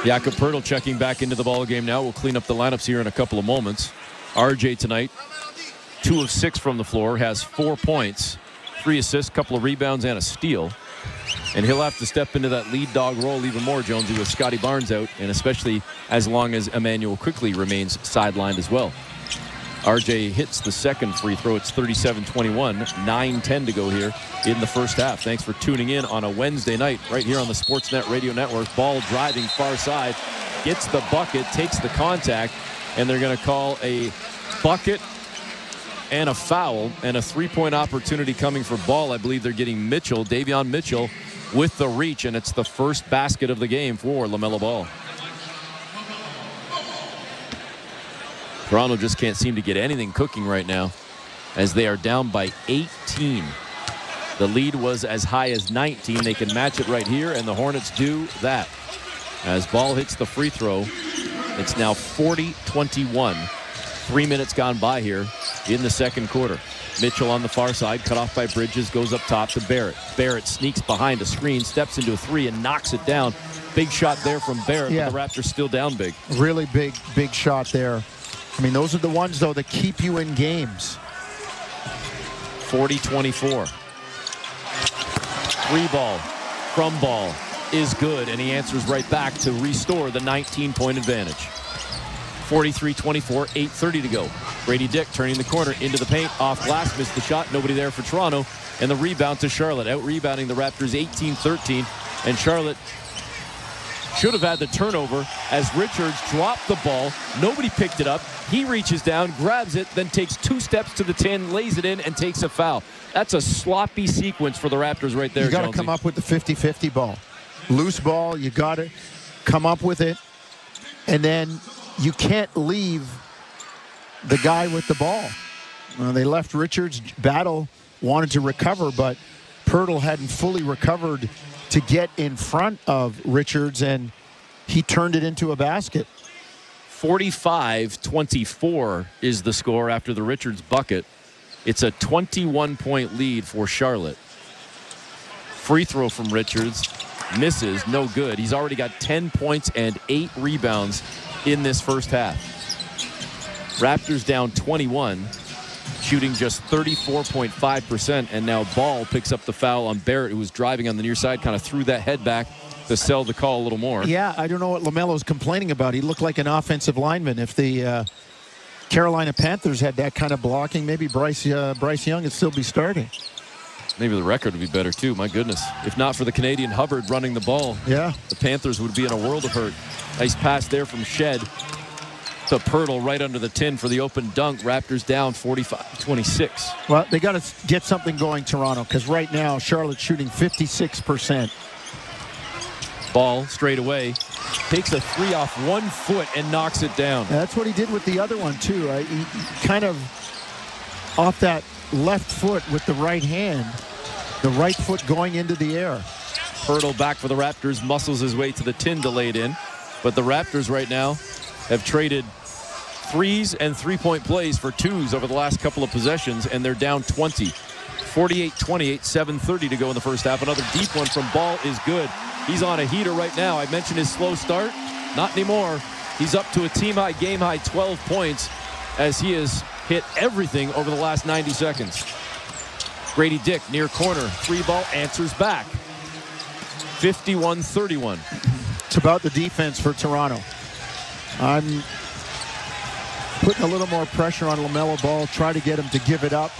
Jakob Poeltl checking back into the ball game now. We'll clean up the lineups here in a couple of moments. RJ tonight, 2 of 6 from the floor, has 4 points, 3 assists, couple of rebounds, and a steal. And he'll have to step into that lead dog role even more, Jonesy, with Scotty Barnes out, and especially as long as Emmanuel quickly remains sidelined as well. RJ hits the second free throw. It's 37-21, 9:10 to go here in the first half. Thanks for tuning in on a Wednesday night right here on the Sportsnet Radio Network. Ball driving far side, gets the bucket, takes the contact, and they're going to call a bucket and a foul, and a 3-point opportunity coming for Ball. I believe they're getting Mitchell, Davion Mitchell, with the reach, and it's the first basket of the game for LaMelo Ball. Toronto just can't seem to get anything cooking right now as they are down by 18. The lead was as high as 19. They can match it right here, and the Hornets do that. As Ball hits the free throw, it's now 40-21. 3 minutes gone by here in the second quarter. Mitchell on the far side, cut off by Bridges, goes up top to Barrett. Barrett sneaks behind a screen, steps into a 3, and knocks it down. Big shot there from Barrett, but the Raptors still down big. Really big shot there. I mean, those are the ones, though, that keep you in games. 40-24. 3-ball from Ball is good, and he answers right back to restore the 19-point advantage. 43-24, 8:30 to go. Brady Dick turning the corner into the paint, off glass, missed the shot, nobody there for Toronto, and the rebound to Charlotte, out-rebounding the Raptors 18-13, and Charlotte should have had the turnover as Richards dropped the ball. Nobody picked it up. He reaches down, grabs it, then takes 2 steps to the 10, lays it in, and takes a foul. That's a sloppy sequence for the Raptors right there, You got to Jonesy. come up with the 50-50 ball. loose ball, you got to come up with it, and then you can't leave the guy with the ball. They left Richards. Battle wanted to recover, but Pirtle hadn't fully recovered to get in front of Richards, and he turned it into a basket. 45-24 is the score after the Richards bucket. It's a 21-point lead for Charlotte. Free throw from Richards. Misses. No good. He's already got 10 points and 8 rebounds in this first half. Raptors down 21, shooting just 34.5%, and now Ball picks up the foul on Barrett, who was driving on the near side, kind of threw that head back to sell the call a little more. Yeah, I don't know what LaMelo's complaining about. He looked like an offensive lineman. If the Carolina Panthers had that kind of blocking, maybe Bryce Young would still be starting. Maybe the record would be better, too. My goodness. If not for the Canadian Hubbard running the ball, yeah, the Panthers would be in a world of hurt. Nice pass there from Shed to Pirtle right under the tin for the open dunk. Raptors down 45-26. Well, they got to get something going, Toronto, because right now Charlotte's shooting 56%. Ball straight away. Takes a three off 1 foot and knocks it down. That's what he did with the other one, too. He kind of off that left foot with the right hand. The right foot going into the air. Pirtle back for the Raptors. Muscles his way to the tin to lay it in. But the Raptors right now have traded threes and three-point plays for twos over the last couple of possessions, and they're down 20. 48-28, 7:30 to go in the first half. Another deep one from Ball is good. He's on a heater right now. I mentioned his slow start. Not anymore. He's up to a team-high, game-high 12 points as he has hit everything over the last 90 seconds. Grady Dick, near corner. Three ball, answers back. 51-31. It's about the defense for Toronto. I'm putting a little more pressure on LaMelo Ball, try to get him to give it up.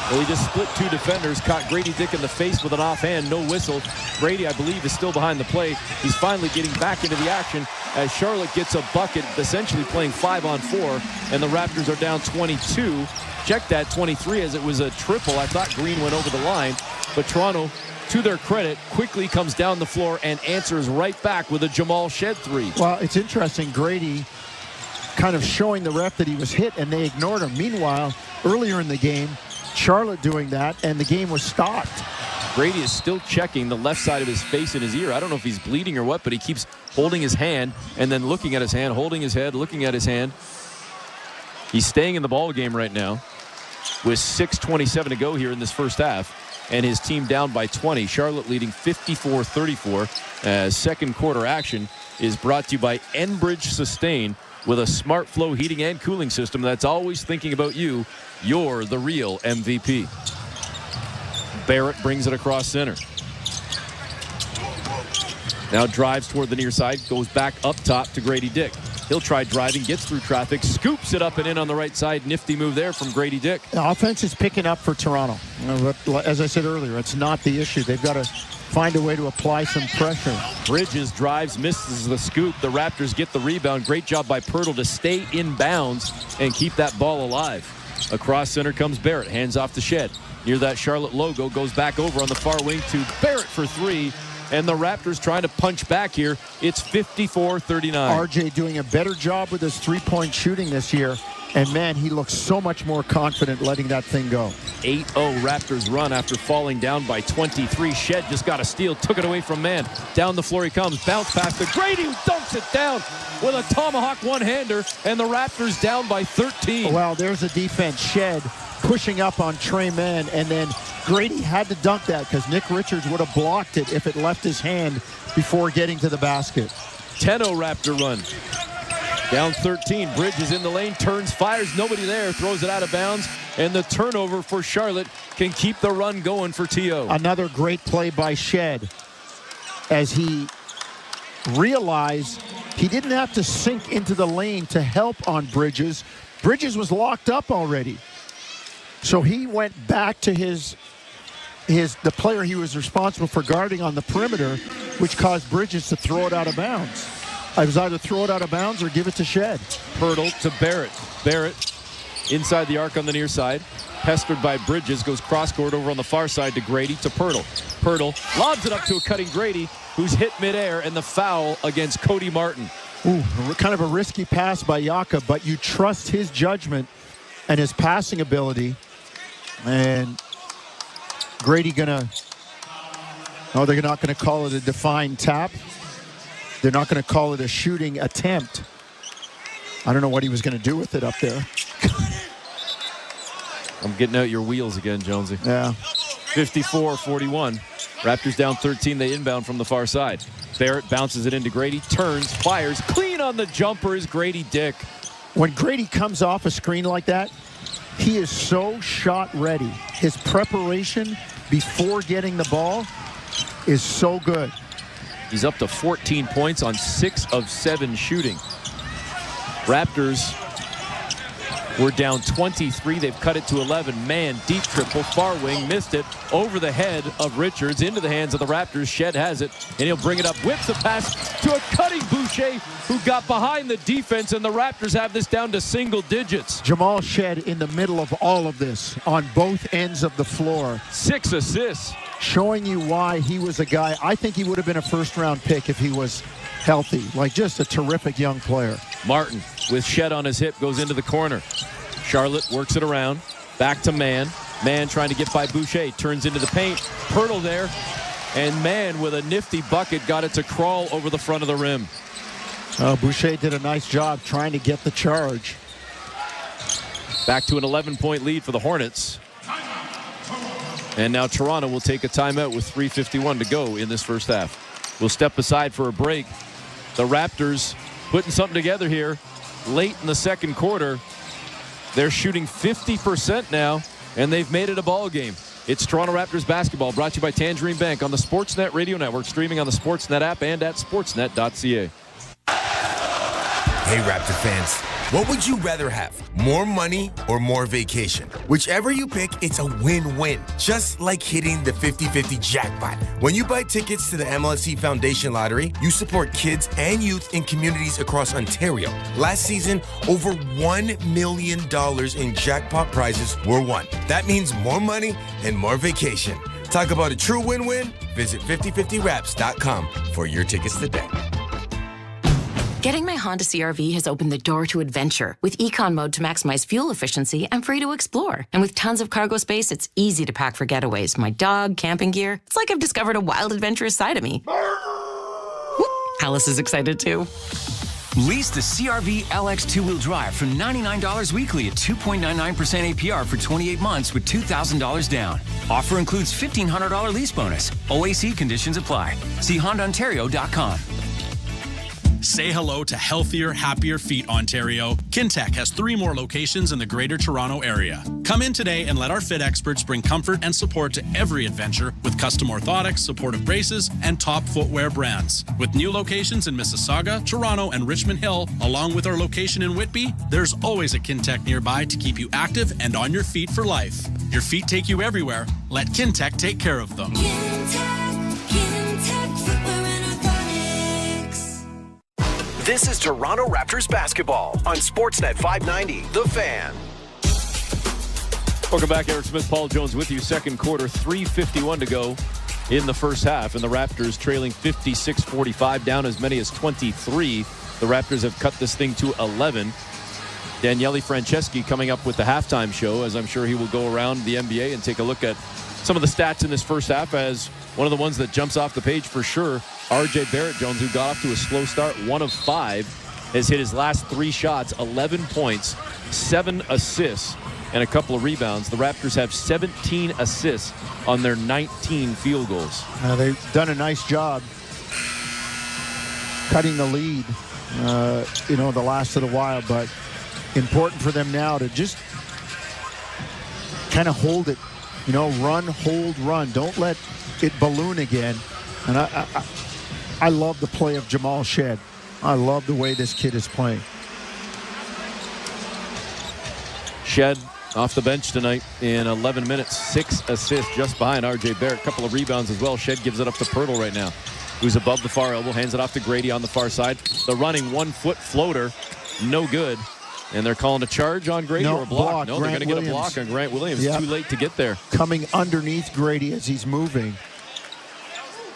Well, he just split two defenders, caught Grady Dick in the face with an offhand, no whistle. Brady, I believe, is still behind the play. He's finally getting back into the action as Charlotte gets a bucket, essentially playing 5-on-4, and the Raptors are down 22. Check that, 23, as it was a triple. I thought Green went over the line, but Toronto, to their credit, quickly comes down the floor and answers right back with a Jamal Shed three. Well, it's interesting. Grady kind of showing the ref that he was hit, and they ignored him. Meanwhile, earlier in the game, Charlotte doing that, and the game was stopped. Grady is still checking the left side of his face and his ear. I don't know if he's bleeding or what, but he keeps holding his hand and then looking at his hand, holding his head, looking at his hand. He's staying in the ball game right now with 6:27 to go here in this first half, and his team down by 20. Charlotte leading 54-34. Second quarter action is brought to you by Enbridge Sustain. With a smart flow heating and cooling system that's always thinking about you, you're the real MVP. Barrett brings it across center. Now drives toward the near side, goes back up top to Grady Dick. He'll try driving, gets through traffic, scoops it up and in on the right side. Nifty move there from Grady Dick. The offense is picking up for Toronto. But as I said earlier, it's not the issue. They've got to find a way to apply some pressure. Bridges drives, misses the scoop. The Raptors get the rebound. Great job by Pirtle to stay in bounds and keep that ball alive. Across center comes Barrett, hands off to Shed. Near that Charlotte logo, goes back over on the far wing to Barrett for three. And the Raptors trying to punch back here. It's 54-39. RJ doing a better job with his three-point shooting this year. And, man, he looks so much more confident letting that thing go. 8-0 Raptors run after falling down by 23. Shed just got a steal, took it away from man. Down the floor he comes, bounce pass to Grady, who dunks it down with a tomahawk one-hander, and the Raptors down by 13. Well, there's a defense. Shed pushing up on Trey Mann, and then Grady had to dunk that because Nick Richards would have blocked it if it left his hand before getting to the basket. 10-0 Raptor run. Down 13, Bridges in the lane, turns, fires, nobody there, throws it out of bounds, and the turnover for Charlotte can keep the run going for T.O. Another great play by Shed as he realized he didn't have to sink into the lane to help on Bridges. Bridges was locked up already. So he went back to the player he was responsible for guarding on the perimeter, which caused Bridges to throw it out of bounds. I was either throw it out of bounds or give it to Shed. Pirtle to Barrett. Barrett inside the arc on the near side. pestered by Bridges, goes cross-court over on the far side to Grady to Pirtle. Pirtle lobs it up to a cutting Grady, who's hit midair, and the foul against Cody Martin. Ooh, kind of a risky pass by Yaka, but you trust his judgment and his passing ability. And Grady gonna... Oh, they're not going to call it a defined tap. They're not going to call it a shooting attempt. I don't know what he was going to do with it up there. I'm getting out your wheels again, Jonesy. Yeah. 54-41. Raptors down 13. They inbound from the far side. Barrett bounces it into Grady, turns, fires. Clean on the jumper is Grady Dick. When Grady comes off a screen like that, he is so shot ready. His preparation before getting the ball is so good. He's up to 14 points on 6 of 7 shooting. Raptors were down 23. They've cut it to 11. Man, deep triple, far wing, missed it. Over the head of Richards, into the hands of the Raptors. Shed has it, and he'll bring it up. Whips a pass to a cutting Boucher, who got behind the defense, and the Raptors have this down to single digits. Jamal Shed in the middle of all of this on both ends of the floor. 6 assists. Showing you why he was a guy. I think he would have been a first-round pick if he was healthy. Like, just a terrific young player. Martin, with Shed on his hip, goes into the corner. Charlotte works it around. Back to Mann. Mann trying to get by Boucher. Turns into the paint. Pirtle there. And Mann, with a nifty bucket, got it to crawl over the front of the rim. Boucher did a nice job trying to get the charge. Back to an 11-point lead for the Hornets. And now Toronto will take a timeout with 3:51 to go in this first half. We'll step aside for a break. The Raptors putting something together here late in the second quarter. They're shooting 50% now, and they've made it a ball game. It's Toronto Raptors basketball, brought to you by Tangerine Bank on the Sportsnet Radio Network, streaming on the Sportsnet app and at sportsnet.ca. Hey, Raptor fans, what would you rather have? More money or more vacation? Whichever you pick, it's a win-win. Just like hitting the 50-50 jackpot. When you buy tickets to the MLSE Foundation Lottery, you support kids and youth in communities across Ontario. Last season, over $1 million in jackpot prizes were won. That means more money and more vacation. Talk about a true win-win? Visit 5050raps.com for your tickets today. Getting my Honda CR-V has opened the door to adventure. With Econ Mode to maximize fuel efficiency, I'm free to explore. And with tons of cargo space, it's easy to pack for getaways. My dog, camping gear. It's like I've discovered a wild, adventurous side of me. Whoop, Alice is excited too. Lease the CR-V LX two-wheel drive for $99 weekly at 2.99% APR for 28 months with $2,000 down. Offer includes $1,500 lease bonus. OAC conditions apply. See HondaOntario.com. Say hello to healthier, happier feet, Ontario. Kintec has 3 more locations in the Greater Toronto Area. Come in today and let our fit experts bring comfort and support to every adventure with custom orthotics, supportive braces, and top footwear brands. With new locations in Mississauga, Toronto, and Richmond Hill, along with our location in Whitby, there's always a Kintec nearby to keep you active and on your feet for life. Your feet take you everywhere. Let Kintec take care of them. This is Toronto Raptors basketball on Sportsnet 590, The Fan. Welcome back. Eric Smith, Paul Jones with you. Second quarter, 3:51 to go in the first half. And the Raptors trailing 56-45, down as many as 23. The Raptors have cut this thing to 11. Daniele Franceschi coming up with the halftime show, as I'm sure he will go around the NBA and take a look at some of the stats in this first half. As one of the ones that jumps off the page for sure, R.J. Barrett Jones, who got off to a slow start, 1 of 5, has hit his last 3 shots, 11 points, 7 assists, and a couple of rebounds. The Raptors have 17 assists on their 19 field goals. They've done a nice job cutting the lead, the last little while, but important for them now to just kind of hold it, run, hold, run. Don't let it balloon again. And I love the play of Jamal Shed. I love the way this kid is playing. Shed off the bench tonight in 11 minutes, 6 assists, just behind R.J. Barrett. A couple of rebounds as well. Shed gives it up to Pirtle right now, who's above the far elbow, hands it off to Grady on the far side. The running 1-foot floater, no good. And they're calling a charge on Grady or a block? No, they're going to get a block on Grant Williams. Yep. Too late to get there. Coming underneath Grady as he's moving.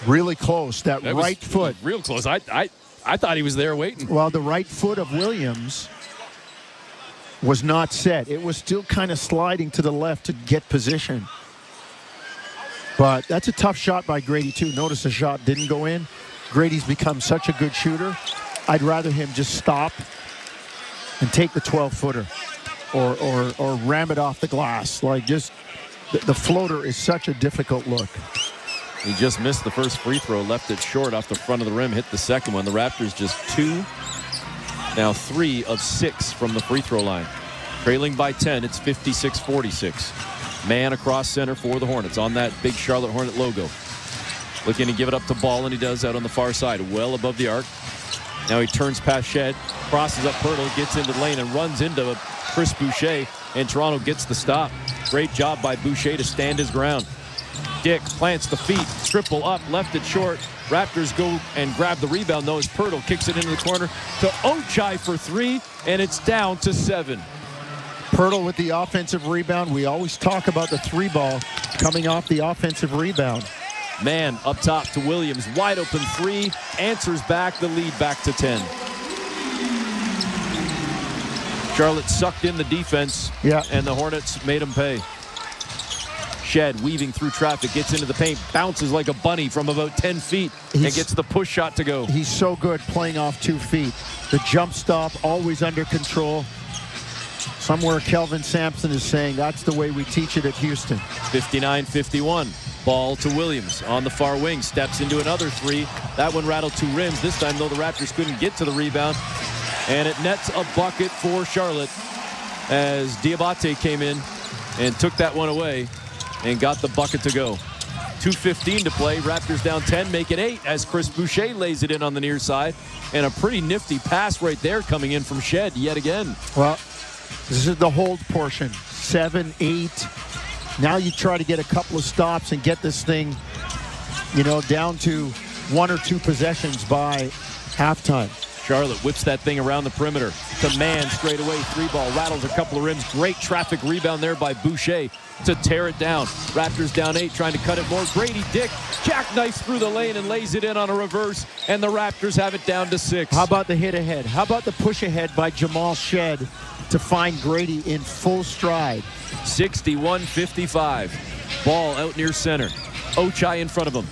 Really close. That right foot. Real close. I thought he was there waiting. Well, the right foot of Williams was not set. It was still kind of sliding to the left to get position. But that's a tough shot by Grady, too. Notice the shot didn't go in. Grady's become such a good shooter. I'd rather him just stop and take the 12-footer or ram it off the glass. Like, just the floater is such a difficult look. He just missed the first free throw, left it short off the front of the rim, hit the second one. The Raptors just 3 of 6 from the free throw line. Trailing by 10, it's 56-46. Man across center for the Hornets on that big Charlotte Hornet logo. Looking to give it up to Ball, and he does that on the far side, well above the arc. Now he turns past Shed, crosses up Pirtle, gets into the lane, and runs into Chris Boucher, and Toronto gets the stop. Great job by Boucher to stand his ground. Dick plants the feet, triple up, left it short. Raptors go and grab the rebound, though, as Pirtle kicks it into the corner to Ochai for 3, and it's down to 7. Pirtle with the offensive rebound. We always talk about the 3-ball coming off the offensive rebound. Man up top to Williams, wide open 3, answers back, the lead back to 10. Charlotte sucked in the defense, and the Hornets made them pay. Shed weaving through traffic, gets into the paint, bounces like a bunny from about 10 feet, and gets the push shot to go. He's so good playing off 2 feet. The jump stop, always under control. Somewhere Kelvin Sampson is saying that's the way we teach it at Houston. 59-51. Ball to Williams on the far wing. Steps into another 3. That one rattled 2 rims. This time, though, the Raptors couldn't get to the rebound. And it nets a bucket for Charlotte as Diabate came in and took that one away and got the bucket to go. 2:15 to play. Raptors down 10, make it 8 as Chris Boucher lays it in on the near side. And a pretty nifty pass right there coming in from Shed yet again. Well, this is the hold portion. 7, 8. Now you try to get a couple of stops and get this thing, down to 1 or 2 possessions by halftime. Charlotte whips that thing around the perimeter to Man straight away. 3-ball rattles a couple of rims. Great traffic rebound there by Boucher to tear it down. Raptors down 8, trying to cut it more. Grady Dick jackknifes through the lane and lays it in on a reverse, and the Raptors have it down to 6. How about the hit ahead? How about the push ahead by Jamal Shed to find Grady in full stride? 61-55. Ball out near center. Ochai in front of him.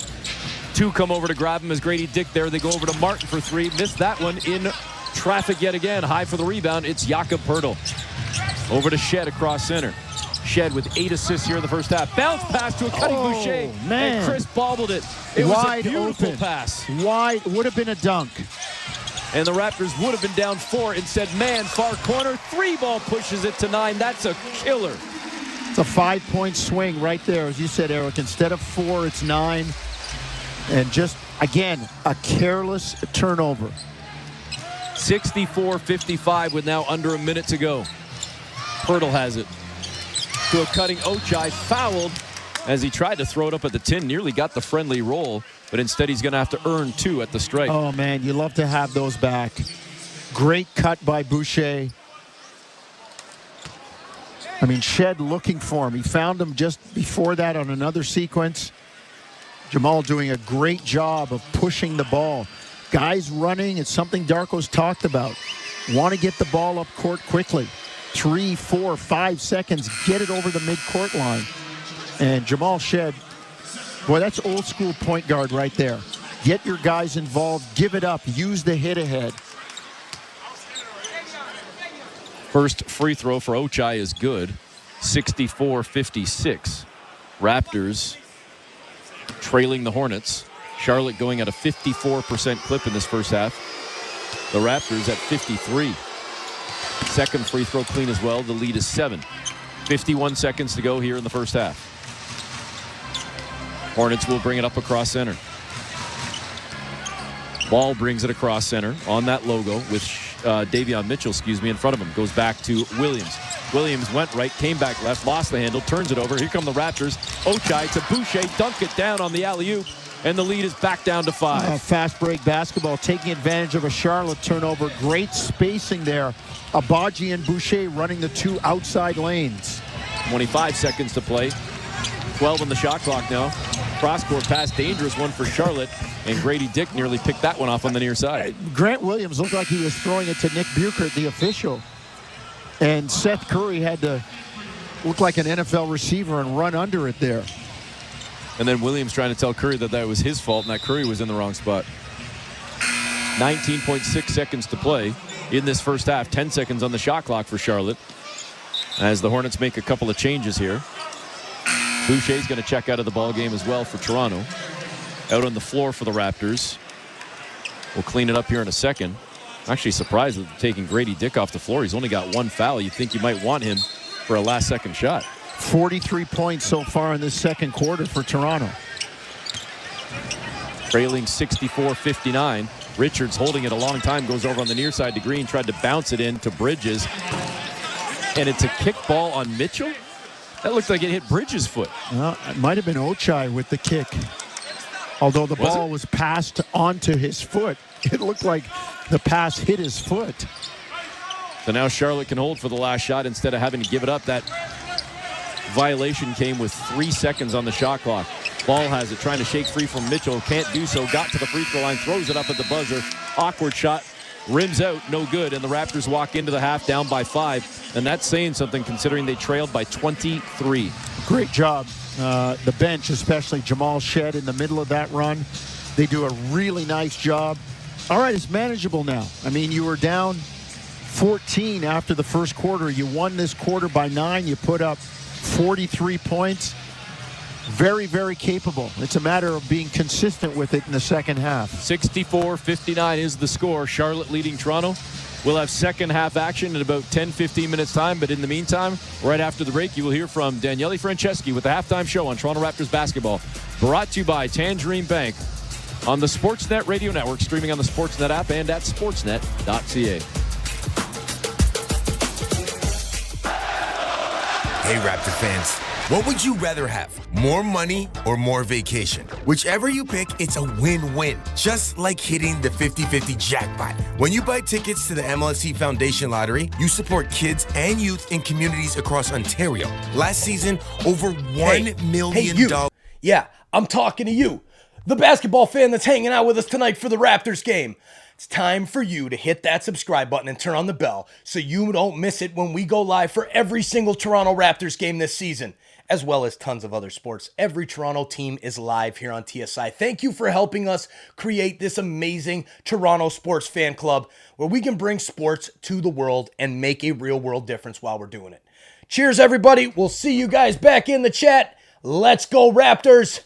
2 come over to grab him as Grady Dick there. They go over to Martin for 3. Missed that one in traffic yet again. High for the rebound. It's Jakob Pirtle. Over to Shed across center. Shed with 8 assists here in the first half. Bounce pass to a cutting Boucher. Man. And Chris bobbled it. It Wide was a beautiful open. pass. Wide. Would have been a dunk. And the Raptors would have been down 4. Instead, Man, far corner. 3-ball pushes it to 9. That's a killer. It's a 5-point swing right there. As you said, Eric, instead of 4, it's 9. And just, again, a careless turnover. 64-55 with now under a minute to go. Pirtle has it. To a cutting Ochai, fouled as he tried to throw it up at the tin. Nearly got the friendly roll, but instead he's going to have to earn 2 at the strike. Oh, man, you love to have those back. Great cut by Boucher. I mean, Shed looking for him. He found him just before that on another sequence. Jamal doing a great job of pushing the ball. Guys running, it's something Darko's talked about. Want to get the ball up court quickly. 3, 4, 5 seconds, get it over the midcourt line. And Jamal Shed, boy, that's old school point guard right there. Get your guys involved, give it up, use the hit ahead. First free throw for Ochai is good. 64-56. Raptors trailing the Hornets. Charlotte going at a 54% clip in this first half. The Raptors at 53. Second free throw clean as well. The lead is 7. 51 seconds to go here in the first half. Hornets will bring it up across center. Ball brings it across center on that logo with Davion Mitchell, in front of him. Goes back to Williams. Williams went right, came back left, lost the handle, turns it over. Here come the Raptors. Ochai to Boucher, dunk it down on the alley-oop. and the lead is back down to 5. Fast break basketball, taking advantage of a Charlotte turnover. Great spacing there. Abaji and Boucher running the 2 outside lanes. 25 seconds to play. 12 on the shot clock now. Cross-court pass, dangerous one for Charlotte, and Grady Dick nearly picked that one off on the near side. Grant Williams looked like he was throwing it to Nick Buchert, the official. And Seth Curry had to look like an NFL receiver and run under it there. And then Williams trying to tell Curry that was his fault and that Curry was in the wrong spot. 19.6 seconds to play in this first half. 10 seconds on the shot clock for Charlotte as the Hornets make a couple of changes here. Boucher's going to check out of the ball game as well for Toronto. Out on the floor for the Raptors. We'll clean it up here in a second. I'm actually surprised that they're taking Grady Dick off the floor. He's only got 1 foul. You'd think you might want him for a last-second shot. 43 points so far in this second quarter for Toronto. Trailing 64-59. Richards holding it a long time, goes over on the near side to Green, tried to bounce it in to Bridges. And it's a kick ball on Mitchell? That looked like it hit Bridges' foot. Well, it might have been Ochai with the kick. Although the ball was passed onto his foot, it looked like the pass hit his foot. So now Charlotte can hold for the last shot instead of having to give it up. That violation came with 3 seconds on the shot clock. Ball has it, trying to shake free from Mitchell. Can't do so. Got to the free throw line, throws it up at the buzzer. Awkward shot. Rims out, no good, and the Raptors walk into the half down by 5. And that's saying something considering they trailed by 23. Great job. The bench, especially Jamal Shed in the middle of that run. They do a really nice job. All right, it's manageable now. I mean, you were down 14 after the first quarter. You won this quarter by 9. You put up 43 points. Very, very capable. It's a matter of being consistent with it in the second half. 64-59 is the score. Charlotte leading Toronto. We'll have second half action in about 10-15 minutes time, but in the meantime, right after the break, you will hear from Daniele Franceschi with the halftime show on Toronto Raptors basketball, brought to you by Tangerine Bank on the Sportsnet Radio Network, streaming on the Sportsnet app and at sportsnet.ca. Hey, Raptor fans, what would you rather have? More money or more vacation? Whichever you pick, it's a win-win. Just like hitting the 50-50 jackpot. When you buy tickets to the MLSE Foundation Lottery, you support kids and youth in communities across Ontario. Last season, over $1 million. Hey, you. Yeah, I'm talking to you, the basketball fan that's hanging out with us tonight for the Raptors game. It's time for you to hit that subscribe button and turn on the bell so you don't miss it when we go live for every single Toronto Raptors game this season, as well as tons of other sports. Every Toronto team is live here on TSI. Thank you for helping us create this amazing Toronto sports fan club where we can bring sports to the world and make a real world difference while we're doing it. Cheers, everybody. We'll see you guys back in the chat. Let's go, Raptors.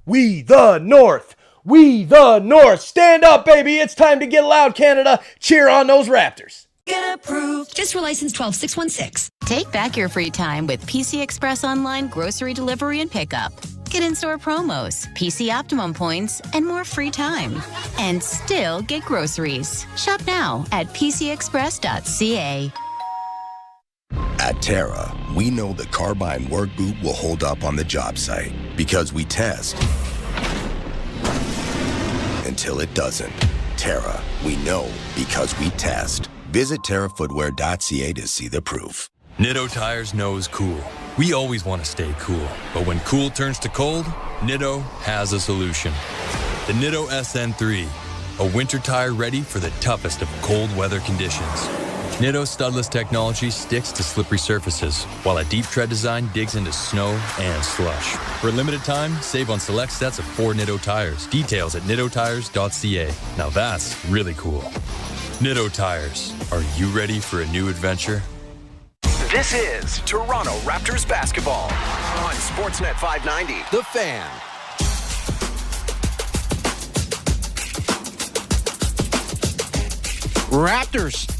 We the North. We the North. Stand up, baby. It's time to get loud, Canada. Cheer on those Raptors. Get approved. Fiscal license 12616. Take back your free time with PC Express Online grocery delivery and pickup. Get in-store promos, PC Optimum points, and more free time. And still get groceries. Shop now at pcexpress.ca. At Terra, we know the Carbine work boot will hold up on the job site because we test until it doesn't. Terra, we know because we test. Visit terrafootwear.ca to see the proof. Nitto Tires knows cool. We always want to stay cool. But when cool turns to cold, Nitto has a solution. The Nitto SN3, a winter tire ready for the toughest of cold weather conditions. Nitto studless technology sticks to slippery surfaces, while a deep tread design digs into snow and slush. For a limited time, save on select sets of 4 Nitto tires. Details at nittotires.ca. Now that's really cool. Nitto Tires. Are you ready for a new adventure? This is Toronto Raptors basketball on Sportsnet 590. The Fan. Raptors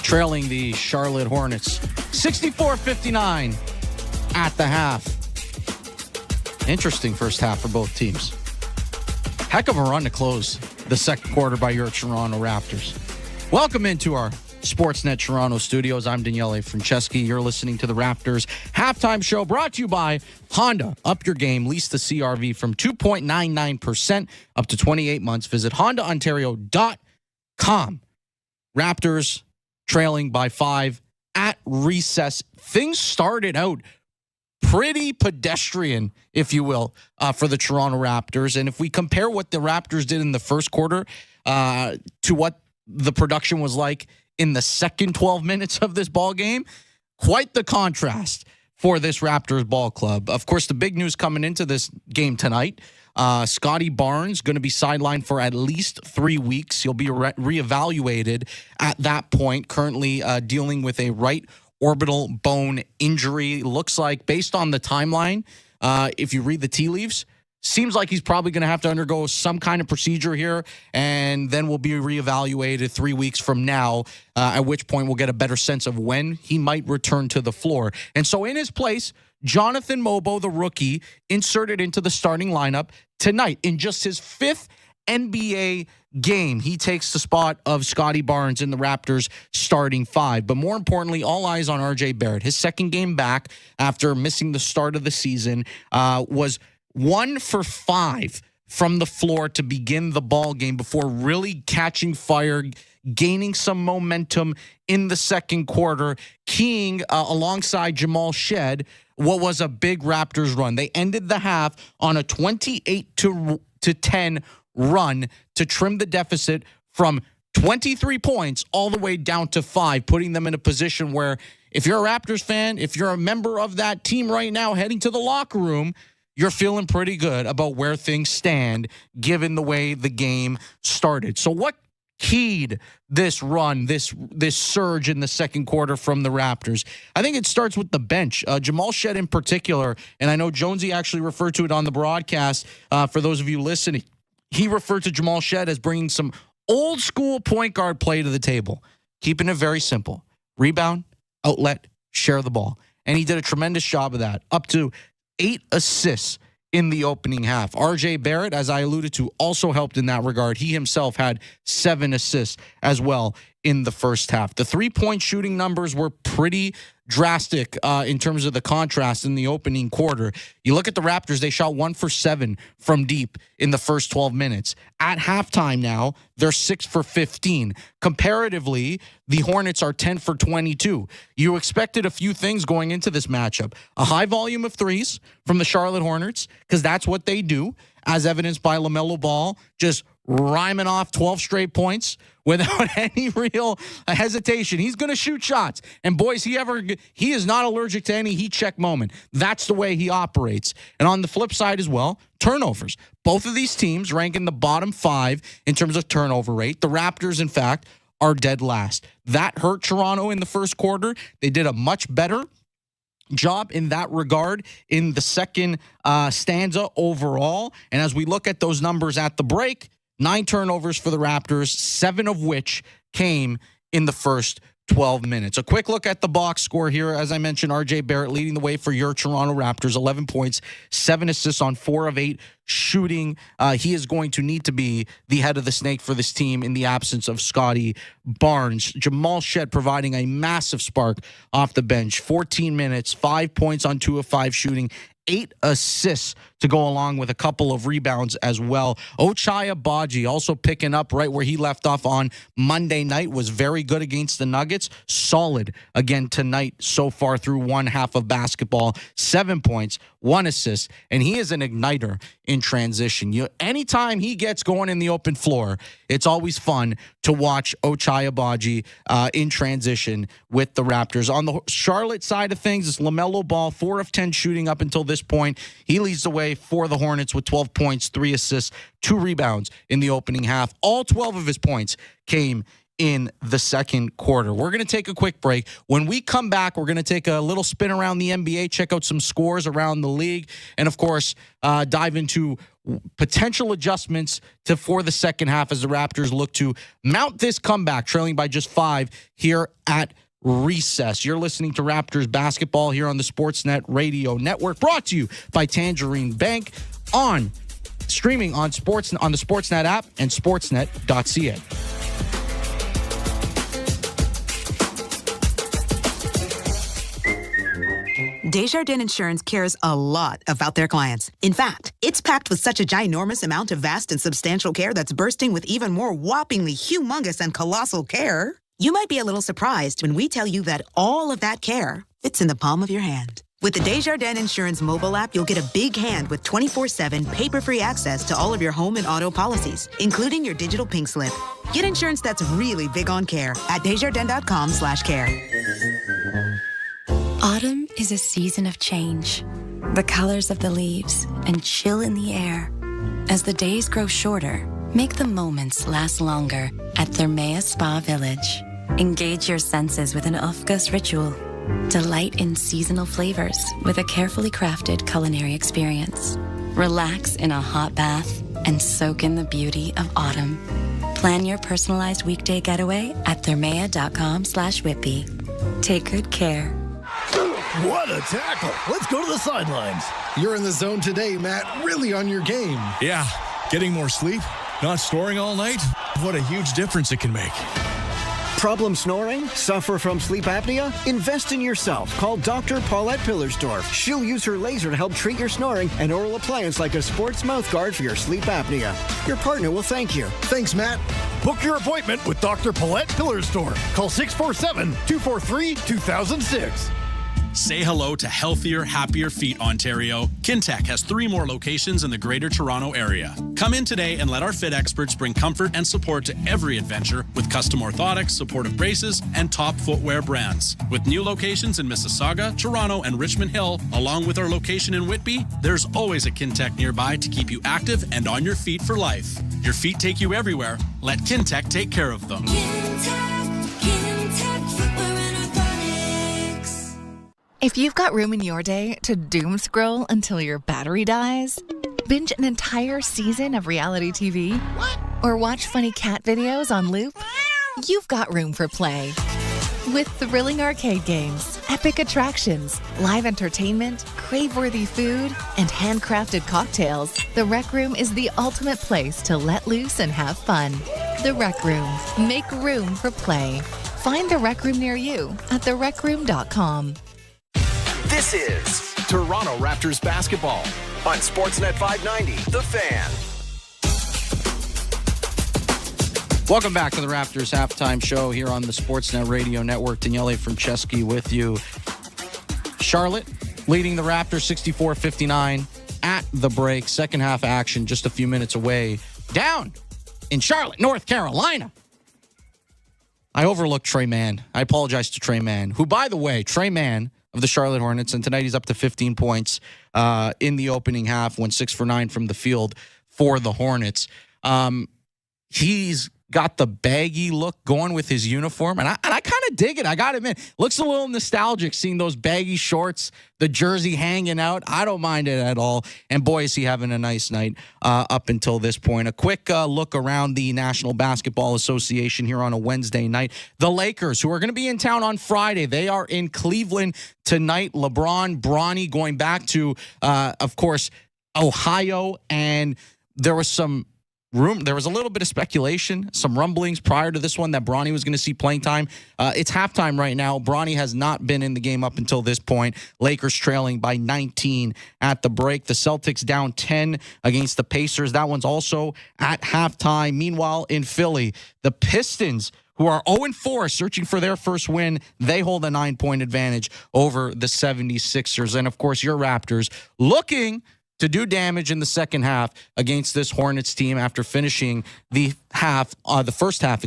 trailing the Charlotte Hornets 64-59 at the half. Interesting first half for both teams. Heck of a run to close the second quarter by your Toronto Raptors. Welcome into our Sportsnet Toronto studios. I'm Daniele Franceschi. You're listening to the Raptors halftime show brought to you by Honda. Up your game. Lease the CRV from 2.99% up to 28 months. Visit HondaOntario.com. Raptors trailing by 5 at recess. Things started out pretty pedestrian, if you will, for the Toronto Raptors. And if we compare what the Raptors did in the first quarter to what the production was like in the second 12 minutes of this ball game, quite the contrast for this Raptors ball club. Of course, the big news coming into this game tonight, Scotty Barnes going to be sidelined for at least 3 weeks. He'll be reevaluated at that point, currently dealing with a right orbital bone injury. Looks like, based on the timeline, if you read the tea leaves, seems like he's probably going to have to undergo some kind of procedure here, and then will be reevaluated 3 weeks from now, at which point we'll get a better sense of when he might return to the floor. And so in his place, Jonathan Mobo, the rookie, inserted into the starting lineup tonight in just his 5th NBA game. He takes the spot of Scotty Barnes in the Raptors starting 5. But more importantly, all eyes on RJ Barrett. His second game back after missing the start of the season was 1 for 5 from the floor to begin the ball game before really catching fire, gaining some momentum in the second quarter, keying alongside Jamal Shed what was a big Raptors run. They ended the half on a 28-10 run to trim the deficit from 23 points all the way down to 5, putting them in a position where if you're a Raptors fan, if you're a member of that team right now heading to the locker room, you're feeling pretty good about where things stand given the way the game started. So what keyed this run, this surge in the second quarter from the Raptors? I think it starts with the bench. Jamal Shed in particular, and I know Jonesy actually referred to it on the broadcast for those of you listening. He referred to Jamal Shed as bringing some old school point guard play to the table, keeping it very simple. Rebound, outlet, share the ball. And he did a tremendous job of that, up to 8 assists in the opening half. RJ Barrett, as I alluded to, also helped in that regard. He himself had 7 assists as well in the first half. The 3-point shooting numbers were pretty drastic in terms of the contrast in the opening quarter. You look at the Raptors, they shot 1 for 7 from deep in the first 12 minutes. At halftime now, they're 6 for 15. Comparatively, the Hornets are 10 for 22. You expected a few things going into this matchup. A high volume of threes from the Charlotte Hornets, because that's what they do, as evidenced by LaMelo Ball just rhyming off 12 straight points without any real hesitation. He's going to shoot shots. And boys, he is not allergic to any heat check moment. That's the way he operates. And on the flip side as well, turnovers. Both of these teams rank in the bottom 5 in terms of turnover rate. The Raptors, in fact, are dead last. That hurt Toronto in the first quarter. They did a much better job in that regard in the second stanza overall. And as we look at those numbers at the break, 9 turnovers for the Raptors, 7 of which came in the first 12 minutes. A quick look at the box score here. As I mentioned, RJ Barrett leading the way for your Toronto Raptors, 11 points, 7 assists on 4 of 8 shooting. He is going to need to be the head of the snake for this team in the absence of Scotty Barnes. Jamal Shed providing a massive spark off the bench. 14 minutes, 5 points on 2 of 5 shooting, 8 assists to go along with a couple of rebounds as well. Ochai Agbaji also picking up right where he left off on Monday night, was very good against the Nuggets. Solid again tonight so far through one half of basketball. 7 points, 1 assist, and he is an igniter in transition. Anytime he gets going in the open floor, it's always fun to watch Ochai Agbaji in transition with the Raptors. On the Charlotte side of things, it's LaMelo Ball, 4 of 10 shooting up until this point. He leads the way for the Hornets with 12 points, 3 assists, 2 rebounds in the opening half. All 12 of his points came in the second quarter. We're going to take a quick break. When we come back, we're going to take a little spin around the NBA, check out some scores around the league, and of course, dive into potential adjustments for the second half as the Raptors look to mount this comeback, trailing by just 5 here at recess. You're listening to Raptors basketball here on the Sportsnet Radio Network, brought to you by Tangerine Bank, streaming on the Sportsnet app and sportsnet.ca. Desjardins Insurance cares a lot about their clients. In fact, it's packed with such a ginormous amount of vast and substantial care that's bursting with even more whoppingly humongous and colossal care. You might be a little surprised when we tell you that all of that care fits in the palm of your hand. With the Desjardins Insurance mobile app, you'll get a big hand with 24/7 paper-free access to all of your home and auto policies, including your digital pink slip. Get insurance that's really big on care at desjardins.com/care. Autumn is a season of change. The colors of the leaves and chill in the air. As the days grow shorter, make the moments last longer at Thermea Spa Village. Engage your senses with an Ufgas ritual. Delight in seasonal flavors with a carefully crafted culinary experience. Relax in a hot bath and soak in the beauty of autumn. Plan your personalized weekday getaway at thermea.com/whitby. Take good care. What a tackle. Let's go to the sidelines. You're in the zone today, Matt. Really on your game. Yeah. Getting more sleep, not snoring all night. What a huge difference it can make. Problem snoring? Suffer from sleep apnea? Invest in yourself. Call Dr. Paulette Pillersdorf. She'll use her laser to help treat your snoring and oral appliance like a sports mouth guard for your sleep apnea. Your partner will thank you. Thanks, Matt. Book your appointment with Dr. Paulette Pillersdorf. Call 647-243-2006. Say hello to healthier, happier feet, Ontario. Kintec has 3 more locations in the Greater Toronto Area. Come in today and let our fit experts bring comfort and support to every adventure with custom orthotics, supportive braces, and top footwear brands. With new locations in Mississauga, Toronto, and Richmond Hill, along with our location in Whitby, there's always a Kintec nearby to keep you active and on your feet for life. Your feet take you everywhere. Let Kintec take care of them. If you've got room in your day to doom scroll until your battery dies, binge an entire season of reality TV, or watch funny cat videos on loop, you've got room for play. With thrilling arcade games, epic attractions, live entertainment, crave-worthy food, and handcrafted cocktails, the Rec Room is the ultimate place to let loose and have fun. The Rec Room. Make room for play. Find the Rec Room near you at therecroom.com. This is Toronto Raptors basketball on Sportsnet 590, The Fan. Welcome back to the Raptors halftime show here on the Sportsnet Radio Network. Daniele Franceschi with you. Charlotte leading the Raptors 64-59 at the break. Second half action just a few minutes away. Down in Charlotte, North Carolina. I overlooked Trey Mann. I apologize to Trey Mann, who, by the way, Trey Mann of the Charlotte Hornets, and tonight he's up to 15 points in the opening half, went 6 for 9 from the field for the Hornets. He's got the baggy look going with his uniform, and I kind of dig it. I got to admit, looks a little nostalgic seeing those baggy shorts, the jersey hanging out. I don't mind it at all, and boy, is he having a nice night up until this point. A quick look around the National Basketball Association here on a Wednesday night. The Lakers, who are going to be in town on Friday, they are in Cleveland tonight. LeBron, Bronny going back to, of course, Ohio, and there was a little bit of speculation, some rumblings prior to this one that Bronny was going to see playing time. It's halftime right now. Bronny has not been in the game up until this point. Lakers trailing by 19 at the break. The Celtics down 10 against the Pacers. That one's also at halftime. Meanwhile, in Philly, the Pistons, who are 0-4, searching for their first win, they hold a 9-point advantage over the 76ers. And, of course, your Raptors looking to do damage in the second half against this Hornets team after finishing the first half,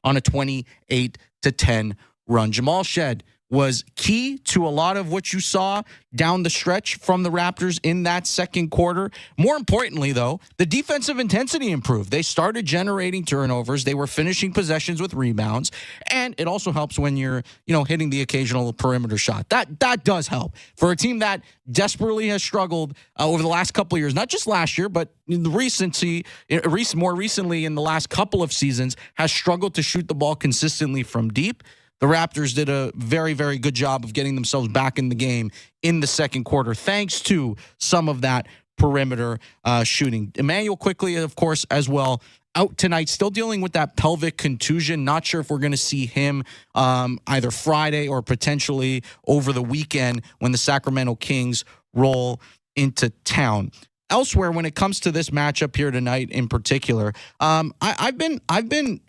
on a 28-10 run. Jamal Shed was key to a lot of what you saw down the stretch from the Raptors in that second quarter. More importantly, though, the defensive intensity improved. They started generating turnovers. They were finishing possessions with rebounds. And it also helps when you're, hitting the occasional perimeter shot. That does help. For a team that desperately has struggled over the last couple of years, not just last year, but in the more recently in the last couple of seasons, has struggled to shoot the ball consistently from deep. The Raptors did a very, very good job of getting themselves back in the game in the second quarter, thanks to some of that perimeter shooting. Emmanuel quickly, of course, as well, out tonight, still dealing with that pelvic contusion. Not sure if we're going to see him either Friday or potentially over the weekend when the Sacramento Kings roll into town. Elsewhere, when it comes to this matchup here tonight in particular, I've been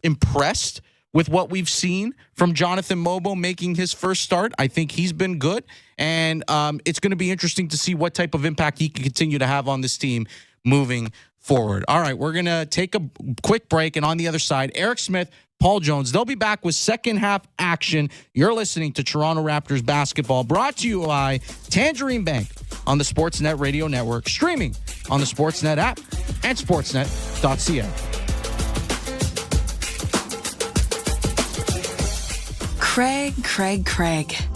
impressed with what we've seen from Jonathan Mobo making his first start. I think he's been good, and it's going to be interesting to see what type of impact he can continue to have on this team moving forward. All right, we're going to take a quick break, and on the other side, Eric Smith, Paul Jones, they'll be back with second half action. You're listening to Toronto Raptors basketball, brought to you by Tangerine Bank on the Sportsnet Radio Network, streaming on the Sportsnet app and sportsnet.ca. Craig.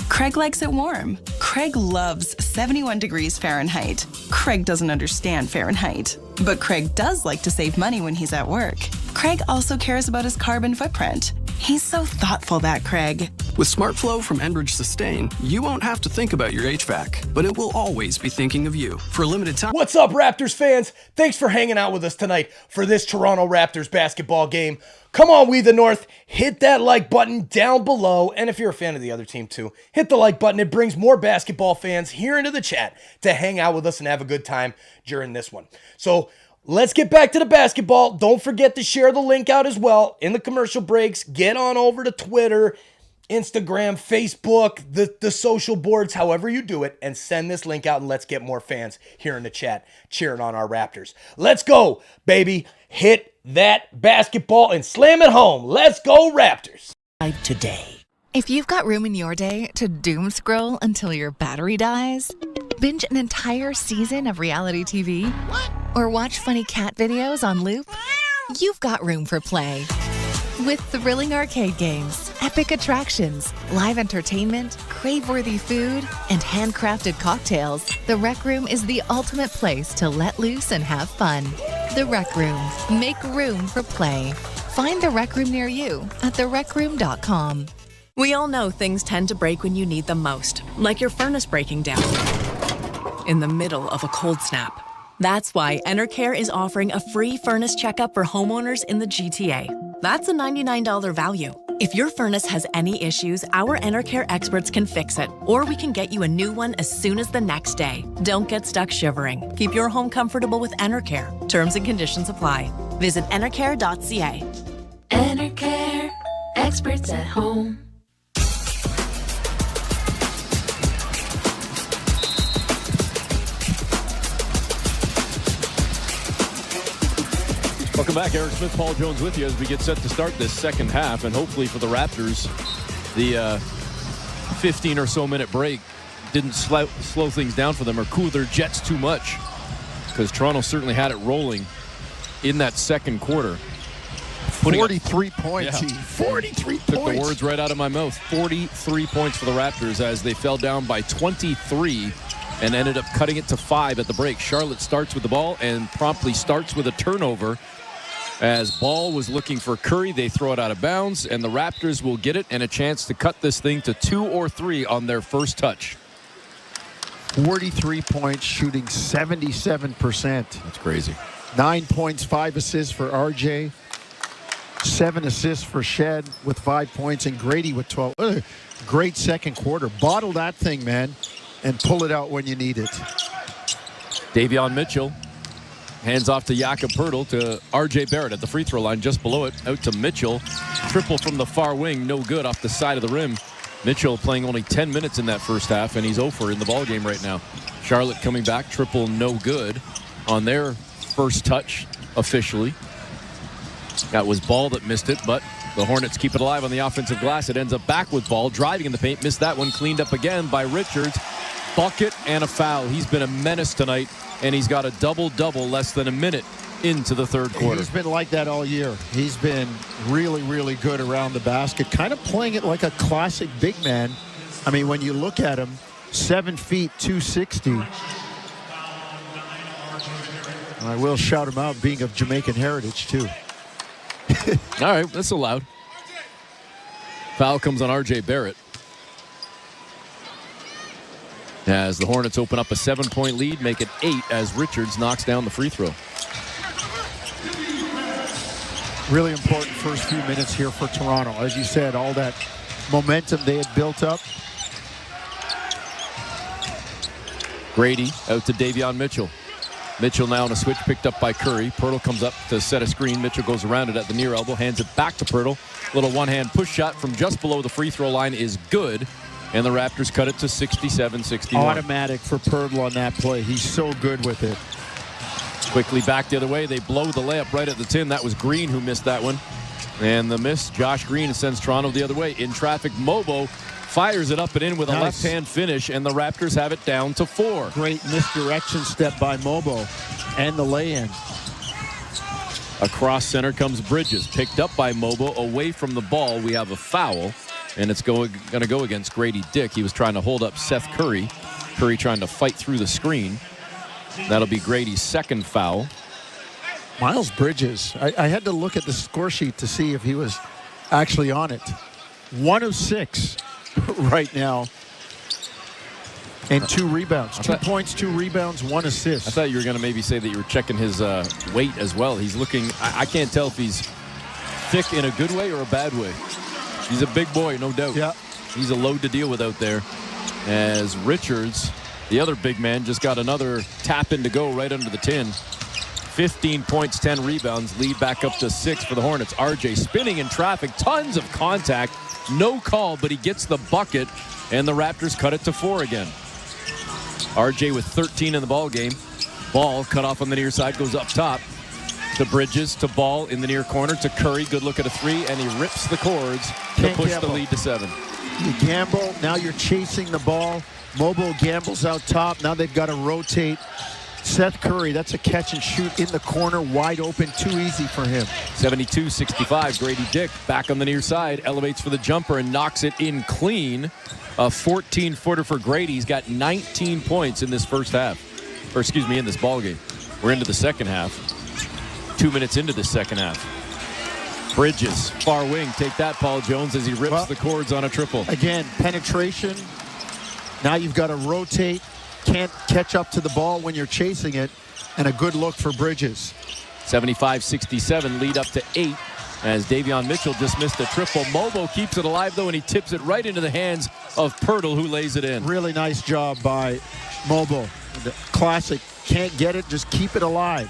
Craig likes it warm. Craig loves 71 degrees Fahrenheit. Craig doesn't understand Fahrenheit. But Craig does like to save money when he's at work. Craig also cares about his carbon footprint. He's so thoughtful, that Craig. With SmartFlow from Enbridge Sustain, you won't have to think about your HVAC, but it will always be thinking of you. For a limited time. What's up, Raptors fans? Thanks for hanging out with us tonight for this Toronto Raptors basketball game. Come on, We the North, hit that like button down below. And if you're a fan of the other team too, hit the like button. It brings more basketball fans here into the chat to hang out with us and have a good time during this one. So let's get back to the basketball. Don't forget to share the link out as well in the commercial breaks. Get on over to Twitter, Instagram, Facebook, the social boards, however you do it, and send this link out, and let's get more fans here in the chat cheering on our Raptors. Let's go, baby. Hit that basketball and slam it home. Let's go, Raptors. Today. If you've got room in your day to doom scroll until your battery dies, binge an entire season of reality TV, or watch funny cat videos on loop, you've got room for play. With thrilling arcade games, epic attractions, live entertainment, crave-worthy food, and handcrafted cocktails, the Rec Room is the ultimate place to let loose and have fun. The Rec Room. Make room for play. Find the Rec Room near you at therecroom.com. We all know things tend to break when you need them most, like your furnace breaking down in the middle of a cold snap. That's why Enercare is offering a free furnace checkup for homeowners in the GTA. That's a $99 value. If your furnace has any issues, our Enercare experts can fix it, or we can get you a new one as soon as the next day. Don't get stuck shivering. Keep your home comfortable with Enercare. Terms and conditions apply. Visit enercare.ca. Enercare, experts at home. Welcome back. Eric Smith, Paul Jones with you as we get set to start this second half. And hopefully for the Raptors, the 15 or so minute break didn't slow things down for them or cool their jets too much, because Toronto certainly had it rolling in that second quarter. 43 points. Yeah. 43 Took points. the words right out of my mouth. 43 points for the Raptors as they fell down by 23 and ended up cutting it to 5 at the break. Charlotte starts with the ball and promptly starts with a turnover. As Ball was looking for Curry, they throw it out of bounds, and the Raptors will get it and a chance to cut this thing to 2 or 3 on their first touch. 43 points, shooting 77%. That's crazy. 9 points, 5 assists for RJ. 7 assists for Shed with 5 points, and Grady with 12. Great second quarter. Bottle that thing, man, and pull it out when you need it. Davion Mitchell hands off to Jakob Poeltl to R.J. Barrett at the free throw line. Just below it, out to Mitchell. Triple from the far wing, no good off the side of the rim. Mitchell playing only 10 minutes in that first half, and he's 0 in the ballgame right now. Charlotte coming back, triple no good on their first touch officially. That was Ball that missed it, but the Hornets keep it alive on the offensive glass. It ends up back with Ball, driving in the paint, missed that one, cleaned up again by Richards. Bucket and a foul. He's been a menace tonight, and he's got a double-double less than a minute into the third quarter. He's been like that all year. He's been really, really good around the basket, kind of playing it like a classic big man. I mean, when you look at him, 7 feet, 260. I will shout him out, being of Jamaican heritage, too. All right, that's allowed. Foul comes on R.J. Barrett. As the Hornets open up a 7-point lead, make it 8 as Richards knocks down the free throw. Really important first few minutes here for Toronto. As you said, all that momentum they had built up. Grady out to Davion Mitchell. Mitchell now on a switch picked up by Curry. Pirtle comes up to set a screen. Mitchell goes around it at the near elbow, hands it back to Pirtle. Little one-hand push shot from just below the free throw line is good. And the Raptors cut it to 67-61. Automatic for Pirtle on that play. He's so good with it. Quickly back the other way. They blow the layup right at the tin. That was Green who missed that one. And the miss, Josh Green, sends Toronto the other way. In traffic, Mobo fires it up and in with a left-hand finish, and the Raptors have it down to 4. Great misdirection step by Mobo and the lay-in. Across center comes Bridges, picked up by Mobo. Away from the ball, we have a foul, and it's going to go against Grady Dick. He was trying to hold up Seth Curry. Curry trying to fight through the screen. That'll be Grady's second foul. Miles Bridges, I had to look at the score sheet to see if he was actually on it. 1 of 6 right now. And 2 rebounds. 2 points, 2 rebounds, 1 assist. I thought you were going to maybe say that you were checking his weight as well. He's looking, I can't tell if he's thick in a good way or a bad way. He's a big boy, no doubt. Yeah. He's a load to deal with out there. As Richards, the other big man, just got another tap in to go right under the tin. 15 points, 10 rebounds, lead back up to 6 for the Hornets. RJ spinning in traffic, tons of contact, no call, but he gets the bucket, and the Raptors cut it to 4 again. RJ with 13 in the ball game. Ball cut off on the near side, goes up top to Bridges, to Ball in the near corner, to Curry. Good look at a 3, and he rips the cords to push the lead to 7. You gamble, now you're chasing the ball. Mobo gambles out top. Now they've got to rotate. Seth Curry, that's a catch and shoot in the corner, wide open, too easy for him. 72-65, Grady Dick back on the near side, elevates for the jumper and knocks it in clean. A 14-footer for Grady. He's got 19 points in this first half. Or excuse me, in this ball game. We're into the second half. 2 minutes into the second half. Bridges, far wing, take that, Paul Jones, as he rips the cords on a triple. Again, penetration. Now you've got to rotate. Can't catch up to the ball when you're chasing it. And a good look for Bridges. 75-67, lead up to 8. As Davion Mitchell just missed a triple. Mobo keeps it alive, though, and he tips it right into the hands of Pirtle, who lays it in. Really nice job by Mobo. The classic, can't get it, just keep it alive.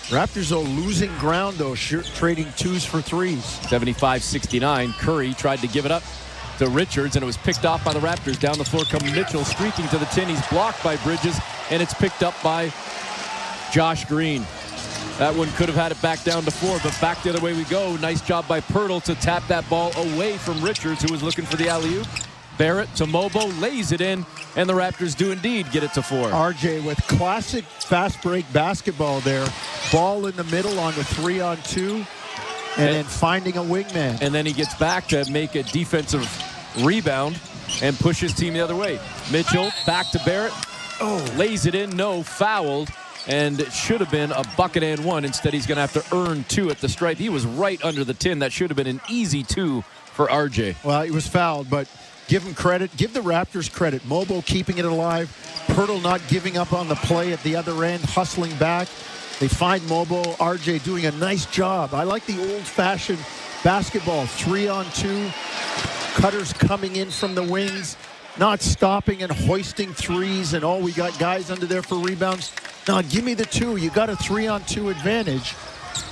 Raptors, though, losing ground, though, trading 2s for 3s. 75-69, Curry tried to give it up to Richards, and it was picked off by the Raptors. Down the floor comes Mitchell, streaking to the tin. He's blocked by Bridges, and it's picked up by Josh Green. That one could have had it back down to 4, but back the other way we go. Nice job by Pirtle to tap that ball away from Richards, who was looking for the alley-oop. Barrett to Mobo, lays it in, and the Raptors do indeed get it to 4. RJ with classic fast break basketball there. Ball in the middle on the 3-on-2, and then finding a wingman. And then he gets back to make a defensive rebound and push his team the other way. Mitchell back to Barrett. Lays it in, no, fouled. And it should have been a bucket and 1. Instead, he's going to have to earn 2 at the stripe. He was right under the tin. That should have been an easy 2 for RJ. Well, he was fouled, but give him credit. Give the Raptors credit. Mobo keeping it alive. Pirtle not giving up on the play at the other end, hustling back. They find Mobo. RJ doing a nice job. I like the old-fashioned basketball. 3-on-2. Cutters coming in from the wings. Not stopping and hoisting 3s, and we got guys under there for rebounds. No, give me the 2. You got a 3-on-2 advantage.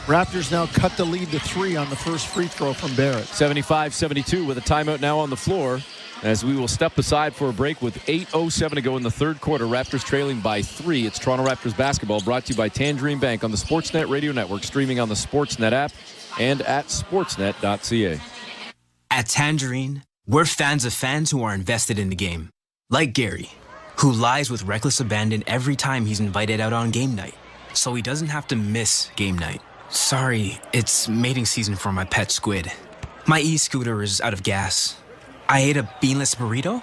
Raptors now cut the lead to 3 on the first free throw from Barrett. 75-72 with a timeout now on the floor, as we will step aside for a break with 8:07 to go in the third quarter. Raptors trailing by 3. It's Toronto Raptors basketball, brought to you by Tangerine Bank on the Sportsnet Radio Network, streaming on the Sportsnet app and at sportsnet.ca. At Tangerine, we're fans of fans who are invested in the game. Like Gary, who lies with reckless abandon every time he's invited out on game night, so he doesn't have to miss game night. Sorry, it's mating season for my pet squid. My e-scooter is out of gas. I ate a beanless burrito.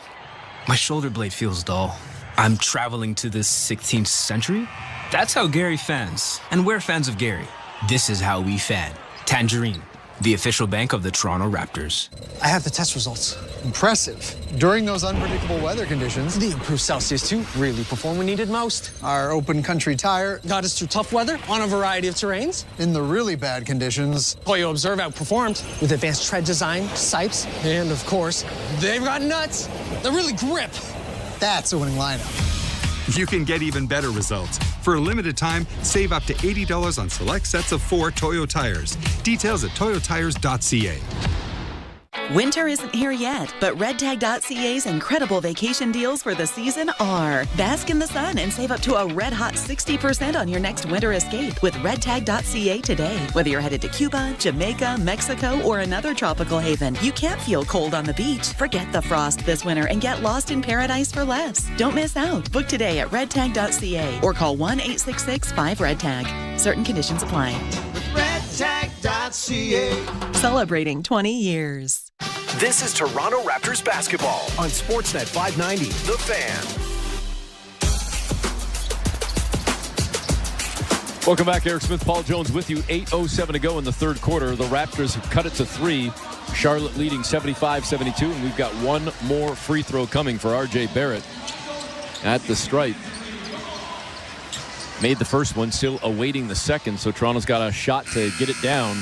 My shoulder blade feels dull. I'm traveling to the 16th century. That's how Gary fans, and we're fans of Gary. This is how we fan. Tangerine, the official bank of the Toronto Raptors. I have the test results. Impressive. During those unpredictable weather conditions, The improved Celsius 2 really performed when needed most. our open country tire, Got us through tough weather on a variety of terrains. in the really bad conditions, Toyo Observe outperformed with advanced tread design, sipes, and of course, they've got nuts that really grip. that's a winning lineup. You can get even better results. For a limited time, save up to $80 on select sets of 4 Toyo tires. Details at toyotires.ca. Winter isn't here yet, but redtag.ca's incredible vacation deals for the season are. Bask in the sun and save up to a red-hot 60% on your next winter escape with redtag.ca today. Whether you're headed to Cuba, Jamaica, Mexico, or another tropical haven, you can't feel cold on the beach. Forget the frost this winter and get lost in paradise for less. Don't miss out. Book today at redtag.ca or call 1-866-5REDTAG. Certain conditions apply. redtag.ca. Celebrating 20 years. This is Toronto Raptors basketball on Sportsnet 590. The Fan. Welcome back. Eric Smith, Paul Jones with you. 8:07 to go in the third quarter. The Raptors have cut it to 3. Charlotte leading 75-72, and we've got one more free throw coming for R.J. Barrett at the stripe. Made the first one, still awaiting the second, so Toronto's got a shot to get it down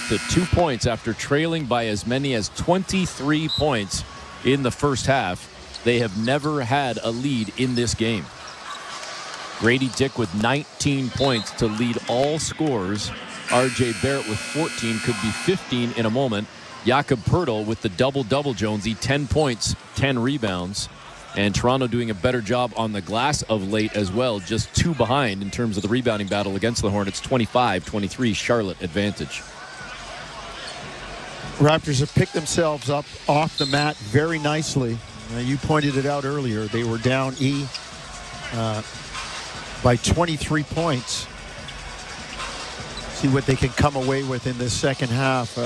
to 2 points after trailing by as many as 23 points in the first half. They have never had a lead in this game. Grady Dick with 19 points to lead all scorers. R.J. Barrett with 14, could be 15 in a moment. Jakob Poeltl with the double-double, Jonesy, 10 points, 10 rebounds. And Toronto doing a better job on the glass of late as well, just 2 behind in terms of the rebounding battle against the Hornets. 25-23 Charlotte advantage. Raptors have picked themselves up off the mat very nicely. You pointed it out earlier. They were down by 23 points. See what they can come away with in this second half.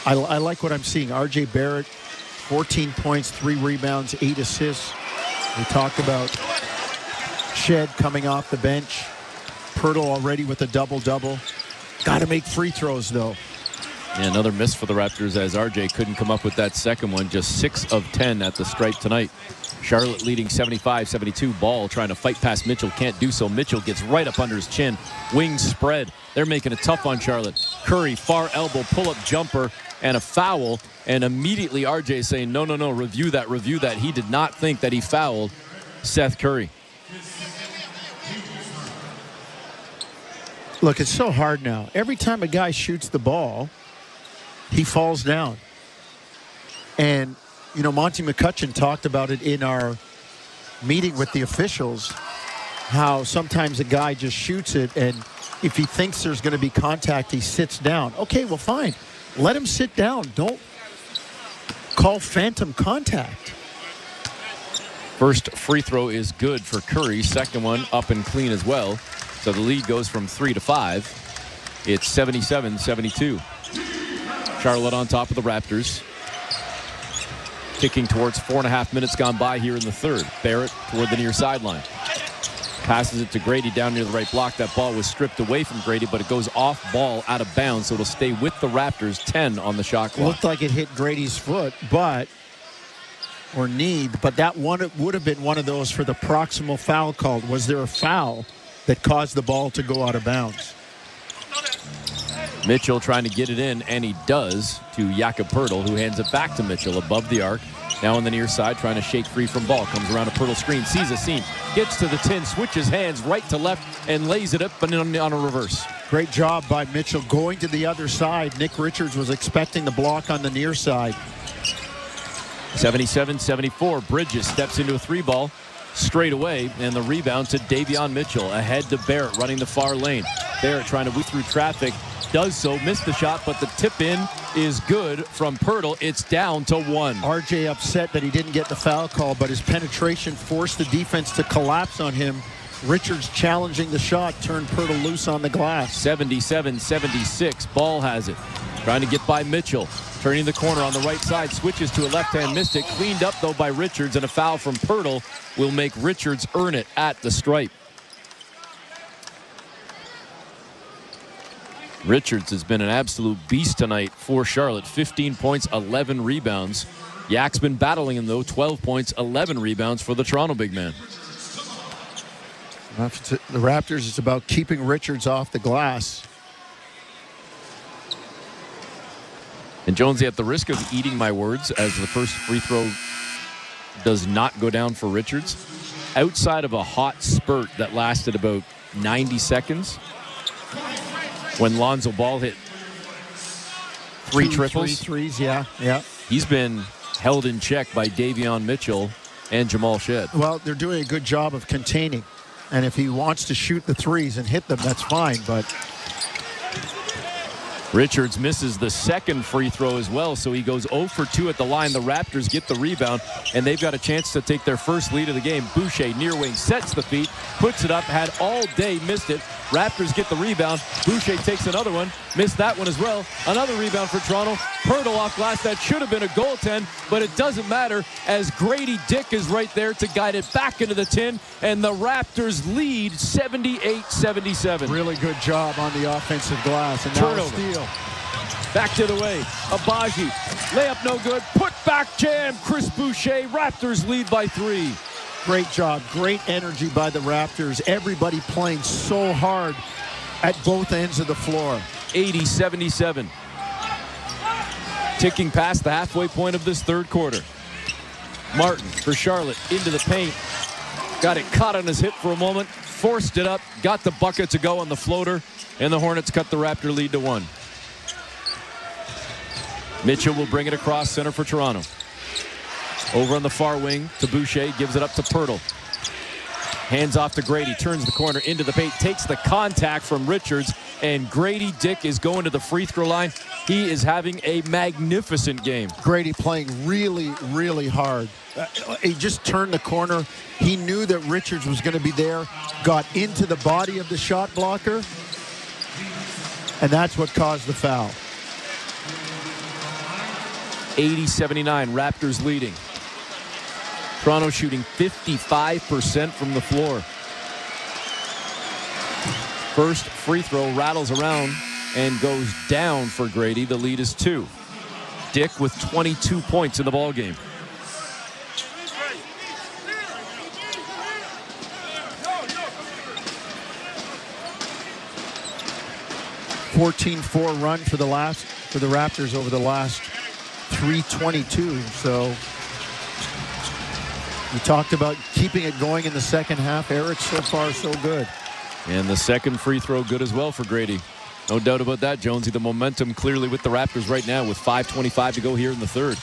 I like what I'm seeing. R.J. Barrett, 14 points, 3 rebounds, 8 assists. We talked about Shed coming off the bench. Poeltl already with a double-double. Got to make free throws, though. Yeah, another miss for the Raptors as RJ couldn't come up with that second one. Just 6 of 10 at the stripe tonight. Charlotte leading 75-72. Ball trying to fight past Mitchell. Can't do so. Mitchell gets right up under his chin. Wings spread. They're making it tough on Charlotte. Curry, far elbow, pull-up jumper, and a foul. And immediately RJ saying, no, review that. He did not think that he fouled Seth Curry. Look, it's so hard now. Every time a guy shoots the ball, he falls down. And, you know, Monty McCutcheon talked about it in our meeting with the officials, how sometimes a guy just shoots it, and if he thinks there's going to be contact, he sits down. Okay, well, fine. Let him sit down. Don't call phantom contact. First free throw is good for Curry. Second one up and clean as well. So the lead goes from 3 to 5. It's 77-72. Charlotte on top of the Raptors. Kicking towards 4.5 minutes gone by here in the third. Barrett toward the near sideline. Passes it to Grady down near the right block. That ball was stripped away from Grady, but it goes off ball out of bounds, so it'll stay with the Raptors. 10 on the shot clock. Looked like it hit Grady's foot, or knee, but that one would have been one of those for the proximal foul called. Was there a foul that caused the ball to go out of bounds? Mitchell trying to get it in, and he does, to Jakob Poeltl, who hands it back to Mitchell above the arc. Now on the near side, trying to shake free from ball. Comes around a Poeltl screen, sees a seam, gets to the 10, switches hands right to left, and lays it up but on a reverse. Great job by Mitchell going to the other side. Nick Richards was expecting the block on the near side. 77-74. Bridges steps into a 3-ball straight away, and the rebound to Davion Mitchell. Ahead to Barrett, running the far lane. Barrett trying to weave through traffic. Does so, missed the shot, but the tip in is good from Poeltl. It's down to 1. RJ upset that he didn't get the foul call, but his penetration forced the defense to collapse on him. Richards challenging the shot, turned Poeltl loose on the glass. 77-76. Ball has it. Trying to get by Mitchell. Turning the corner on the right side, switches to a left-hand mystic. Cleaned up, though, by Richards, and a foul from Poeltl will make Richards earn it at the stripe. Richards has been an absolute beast tonight for Charlotte. 15 points, 11 rebounds. Yak's been battling him, though. 12 points, 11 rebounds for the Toronto big man. The Raptors, it's about keeping Richards off the glass. And Jonesy, at the risk of eating my words, as the first free throw does not go down for Richards, outside of a hot spurt that lasted about 90 seconds, when Lonzo Ball hit three triples. 3 threes, yeah. He's been held in check by Davion Mitchell and Jamal Shead. Well, they're doing a good job of containing. And if he wants to shoot the threes and hit them, that's fine. But Richards misses the second free throw as well, so he goes 0 for 2 at the line. The Raptors get the rebound, and they've got a chance to take their first lead of the game. Boucher, near wing, sets the feet, puts it up, had all day, missed it. Raptors get the rebound. Boucher takes another one, missed that one as well. Another rebound for Toronto. Pirtle off glass. That should have been a goaltend, but it doesn't matter as Grady Dick is right there to guide it back into the tin, and the Raptors lead 78-77. Really good job on the offensive glass. And now a steal. Back to the way. Abaji. Layup no good. Put back jam. Chris Boucher. Raptors lead by 3. Great job. Great energy by the Raptors. Everybody playing so hard at both ends of the floor. 80-77. Ticking past the halfway point of this third quarter. Martin for Charlotte into the paint. Got it caught on his hip for a moment. Forced it up. Got the bucket to go on the floater. And the Hornets cut the Raptor lead to 1. Mitchell will bring it across center for Toronto. Over on the far wing to Boucher, gives it up to Pirtle. Hands off to Grady, turns the corner into the paint, takes the contact from Richards, and Grady Dick is going to the free throw line. He is having a magnificent game. Grady playing really, really hard. He just turned the corner. He knew that Richards was going to be there, got into the body of the shot blocker, and that's what caused the foul. 80-79, Raptors leading. Toronto shooting 55% from the floor. First free throw rattles around and goes down for Grady. The lead is 2. Dick with 22 points in the ballgame. $14-4 run for the Raptors over the last 3:22. So we talked about keeping it going in the second half. Eric, so far so good. And the second free throw good as well for Grady. No doubt about that, Jonesy. The momentum clearly with the Raptors right now with 5:25 to go here in the third.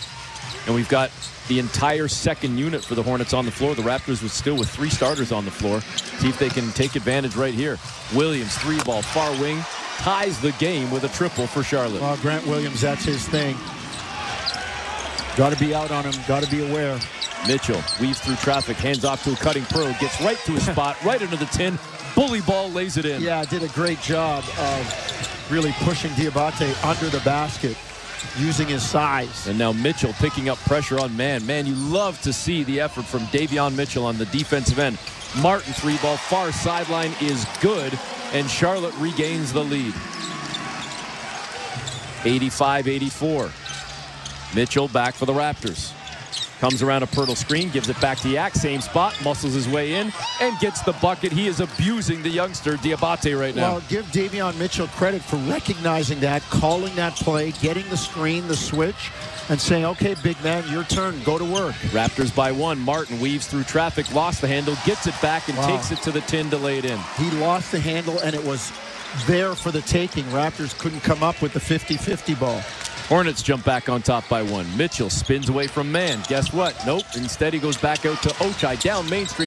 And we've got the entire second unit for the Hornets on the floor. The Raptors was still with 3 starters on the floor. See if they can take advantage right here. Williams, 3-ball, far wing, ties the game with a triple for Charlotte. Well, Grant Williams, that's his thing. Got to be out on him. Got to be aware. Mitchell weaves through traffic, hands off to a cutting pro, gets right to his spot, right into the tin. Bully ball lays it in. Yeah, did a great job of really pushing Diabate under the basket, using his size. And now Mitchell picking up pressure on man. Man, you love to see the effort from Davion Mitchell on the defensive end. Martin, 3-ball, far sideline is good, and Charlotte regains the lead. 85-84. Mitchell back for the Raptors. Comes around a Pirtle screen, gives it back to Yak, same spot, muscles his way in, and gets the bucket. He is abusing the youngster, Diabate, right now. Well, give Davion Mitchell credit for recognizing that, calling that play, getting the screen, the switch, and saying, okay, big man, your turn, go to work. Raptors by 1. Martin weaves through traffic, lost the handle, gets it back, and takes it to the tin to lay it in. He lost the handle, and it was there for the taking. Raptors couldn't come up with the 50-50 ball. Hornets jump back on top by 1. Mitchell spins away from man. Guess what? Nope. Instead, he goes back out to Ochai down Main Street.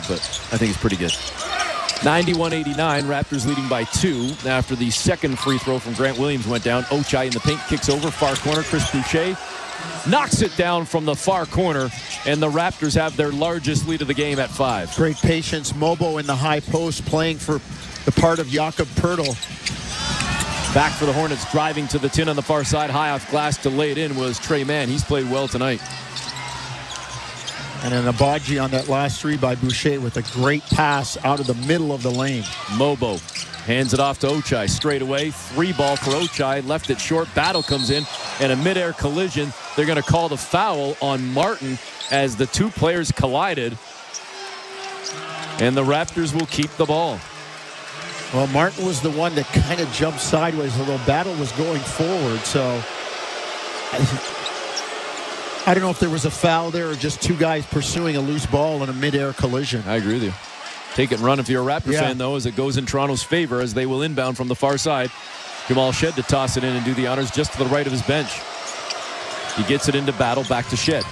But I think he's pretty good. 91-89, Raptors leading by 2 after the second free throw from Grant Williams went down. Ochai in the paint, kicks over, far corner. Chris Boucher knocks it down from the far corner, and the Raptors have their largest lead of the game at 5. Great patience. Mobo in the high post playing for the part of Jakob Poeltl. Back for the Hornets, driving to the tin on the far side. High off glass to lay it in was Trey Mann. He's played well tonight. And an Abaji on that last three by Boucher with a great pass out of the middle of the lane. Mobo hands it off to Ochai straight away. 3-ball for Ochai. Left it short. Battle comes in and a midair collision. They're going to call the foul on Martin as the two players collided. And the Raptors will keep the ball. Well, Martin was the one that kind of jumped sideways, although Battle was going forward. So I don't know if there was a foul there or just two guys pursuing a loose ball in a midair collision. I agree with you. Take it and run if you're a Raptor fan, though, as it goes in Toronto's favor as they will inbound from the far side. Jamal Shed to toss it in and do the honors just to the right of his bench. He gets it into Battle, back to Shed.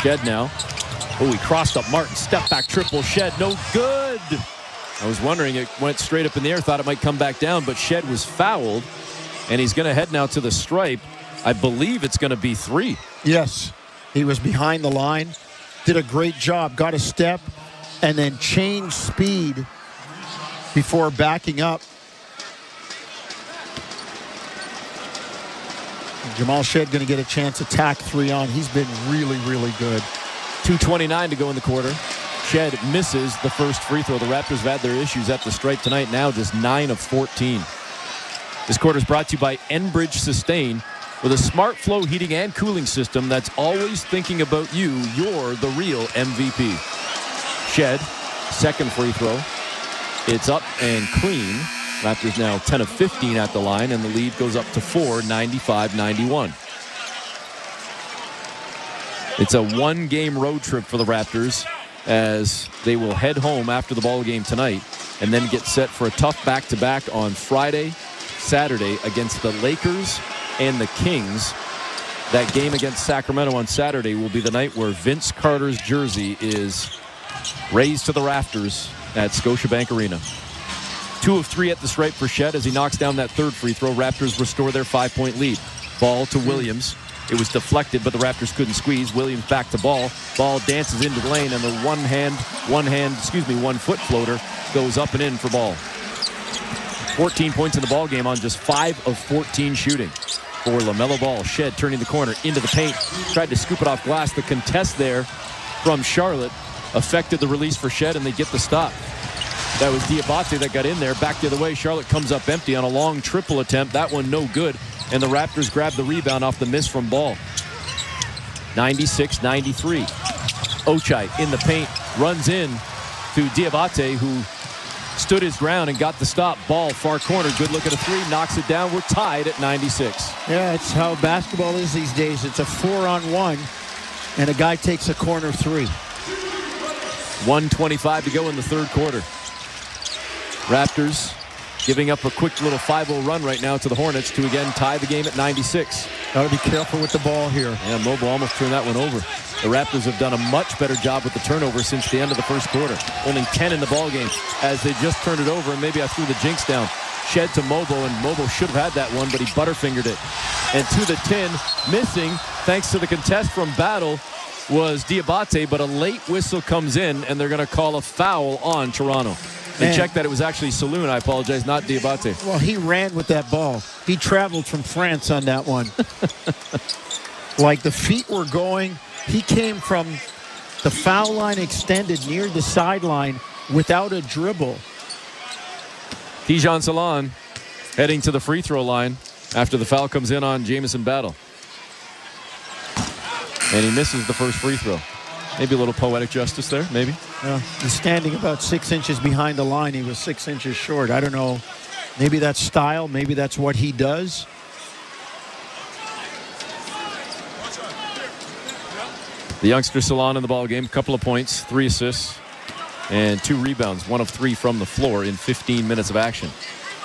Shed now. Oh, he crossed up Martin. Step back triple. Shed, no good. I was wondering, it went straight up in the air. Thought it might come back down, but Shed was fouled. And he's going to head now to the stripe. I believe it's going to be 3. Yes. He was behind the line. Did a great job. Got a step and then changed speed before backing up. Jamal Shed going to get a chance to tack 3 on. He's been really, really good. 2:29 to go in the quarter. Shed misses the first free throw. The Raptors have had their issues at the stripe tonight. Now just 9 of 14. This quarter is brought to you by Enbridge Sustain. With a smart flow heating and cooling system that's always thinking about you, you're the real MVP. Shed, second free throw. It's up and clean. Raptors now 10 of 15 at the line, and the lead goes up to 4, 95-91. It's a one-game road trip for the Raptors as they will head home after the ball game tonight and then get set for a tough back-to-back on Friday, Saturday against the Lakers and the Kings. That game against Sacramento on Saturday will be the night where Vince Carter's jersey is raised to the rafters at Scotiabank Arena. 2 of 3 at the stripe for Shed as he knocks down that third free throw. Raptors restore their 5-point lead. Ball to Williams. It was deflected, but the Raptors couldn't squeeze. Williams back to ball. Ball dances into the lane, and the one foot floater goes up and in for ball. 14 points in the ball game on just 5 of 14 shooting. For LaMelo Ball, Shed turning the corner into the paint. Tried to scoop it off glass. The contest there from Charlotte affected the release for Shed, and they get the stop. That was Diabate that got in there. Back the other way. Charlotte comes up empty on a long triple attempt. That one no good. And the Raptors grab the rebound off the miss from Ball. 96-93. Ochai in the paint. Runs in to Diabate, who stood his ground and got the stop. Ball, far corner. Good look at a 3. Knocks it down. We're tied at 96. Yeah, it's how basketball is these days. It's a 4-on-1, and a guy takes a corner 3. 1:25 to go in the third quarter. Raptors giving up a quick little 5-0 run right now to the Hornets to again tie the game at 96. Got to be careful with the ball here. Yeah, Mobile almost turned that one over. The Raptors have done a much better job with the turnover since the end of the first quarter. Only 10 in the ball game as they just turned it over, and maybe I threw the jinx down. Shed to Mobile, and Mobile should have had that one, but he butterfingered it. And to the tin, missing, thanks to the contest from Battle, was Diabate, but a late whistle comes in, and they're going to call a foul on Toronto. They checked that it was actually Saloon. I apologize, not Diabate. Well, he ran with that ball. He traveled from France on that one. Like the feet were going. He came from the foul line extended near the sideline without a dribble. Tijan Salon heading to the free throw line after the foul comes in on Jamison Battle. And he misses the first free throw. Maybe a little poetic justice there, maybe. He's standing about 6 inches behind the line. He was 6 inches short. I don't know. Maybe that's style. Maybe that's what he does. The youngster Salon in the ball game. Couple of points, 3 assists, and 2 rebounds. 1 of 3 from the floor in 15 minutes of action.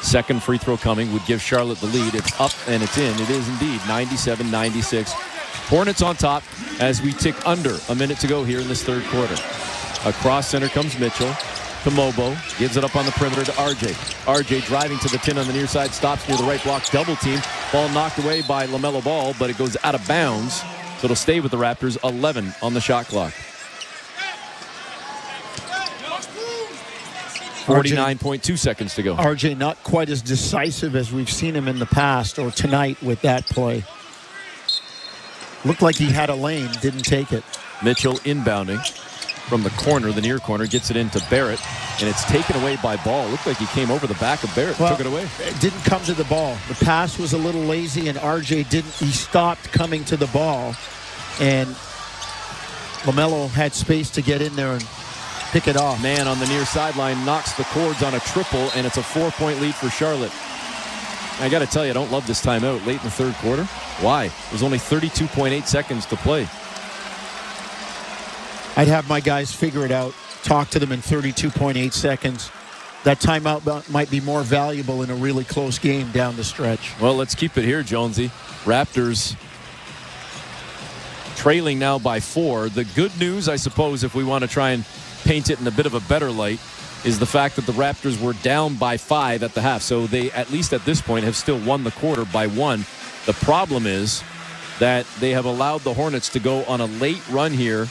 Second free throw coming would give Charlotte the lead. It's up and it's in. It is indeed 97-96. Hornets on top as we tick under a minute to go here in this third quarter. Across center comes Mitchell. to Mobo. Gives it up on the perimeter to RJ. RJ driving to the 10 on the near side. Stops near the right block. Double team. Ball knocked away by LaMelo Ball, but it goes out of bounds. So it'll stay with the Raptors. 11 on the shot clock. 49.2 seconds to go. RJ not quite as decisive as we've seen him in the past or tonight with that play. Looked like he had a lane, didn't take it. Mitchell inbounding from the corner, the near corner, gets it into Barrett, and it's taken away by Ball. Looked like he came over the back of Barrett, took it away. It didn't come to the ball. The pass was a little lazy, and RJ didn't. He stopped coming to the ball, and LaMelo had space to get in there and pick it off. Man on the near sideline knocks the cords on a triple, and it's a 4-point lead for Charlotte. I got to tell you, I don't love this timeout late in the third quarter. Why? There's only 32.8 seconds to play. I'd have my guys figure it out, talk to them in 32.8 seconds. That timeout might be more valuable in a really close game down the stretch. Well, let's keep it here, Jonesy. Raptors trailing now by 4. The good news, I suppose, if we want to try and paint it in a bit of a better light, is the fact that the Raptors were down by 5 at the half. So they, at least at this point, have still won the quarter by 1. The problem is that they have allowed the Hornets to go on a late run here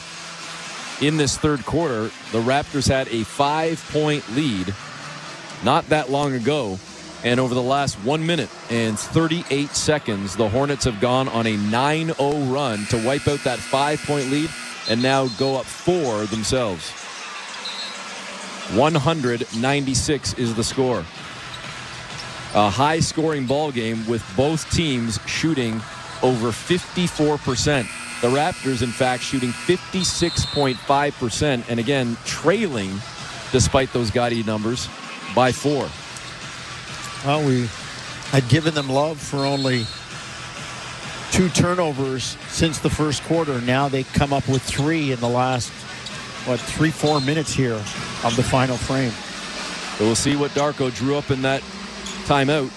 in this third quarter. The Raptors had a 5-point lead not that long ago. And over the last 1 minute and 38 seconds, the Hornets have gone on a 9-0 run to wipe out that 5-point lead and now go up 4 themselves. 196 is the score. A high-scoring ball game with both teams shooting over 54%. The Raptors, in fact, shooting 56.5%, and again, trailing, despite those gaudy numbers, by 4. Well, we had given them love for only 2 turnovers since the first quarter. Now they come up with 3 in the last, 3-4 minutes here of the final frame. So we'll see what Darko drew up in that timeout.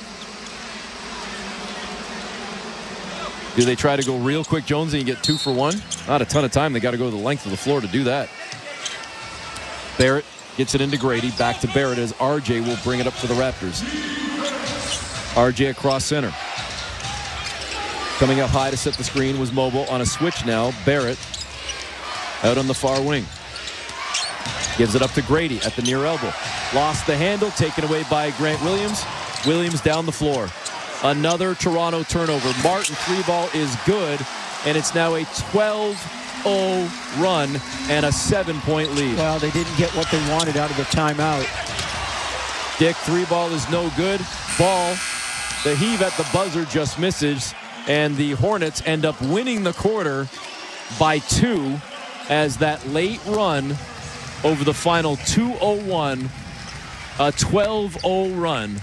Do they try to go real quick, Jonesy, and get 2 for 1? Not a ton of time. They got to go to the length of the floor to do that. Barrett gets it into Grady. Back to Barrett as RJ will bring it up for the Raptors. RJ across center. Coming up high to set the screen was Mobile on a switch now. Barrett out on the far wing. Gives it up to Grady at the near elbow. Lost the handle, taken away by Grant Williams. Williams down the floor. Another Toronto turnover. Martin 3-ball is good, and it's now a 12-0 run and a 7-point lead. Well, they didn't get what they wanted out of the timeout. Dick 3-ball is no good. Ball, the heave at the buzzer just misses, and the Hornets end up winning the quarter by 2 as that late run over the final 2:01, a 12-0 run,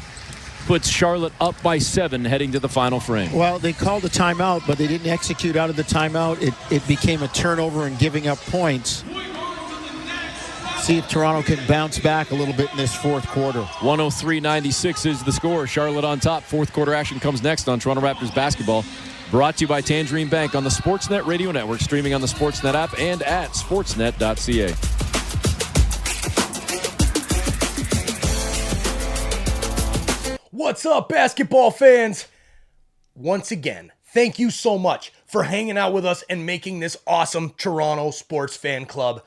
puts Charlotte up by 7 heading to the final frame. Well, they called a timeout, but they didn't execute out of the timeout. It became a turnover and giving up points. See if Toronto can bounce back a little bit in this fourth quarter. 103-96 is the score. Charlotte on top. Fourth quarter action comes next on Toronto Raptors basketball. Brought to you by Tangerine Bank on the Sportsnet Radio Network, streaming on the Sportsnet app and at sportsnet.ca. What's up, basketball fans? Once again, thank you so much for hanging out with us and making this awesome Toronto sports fan club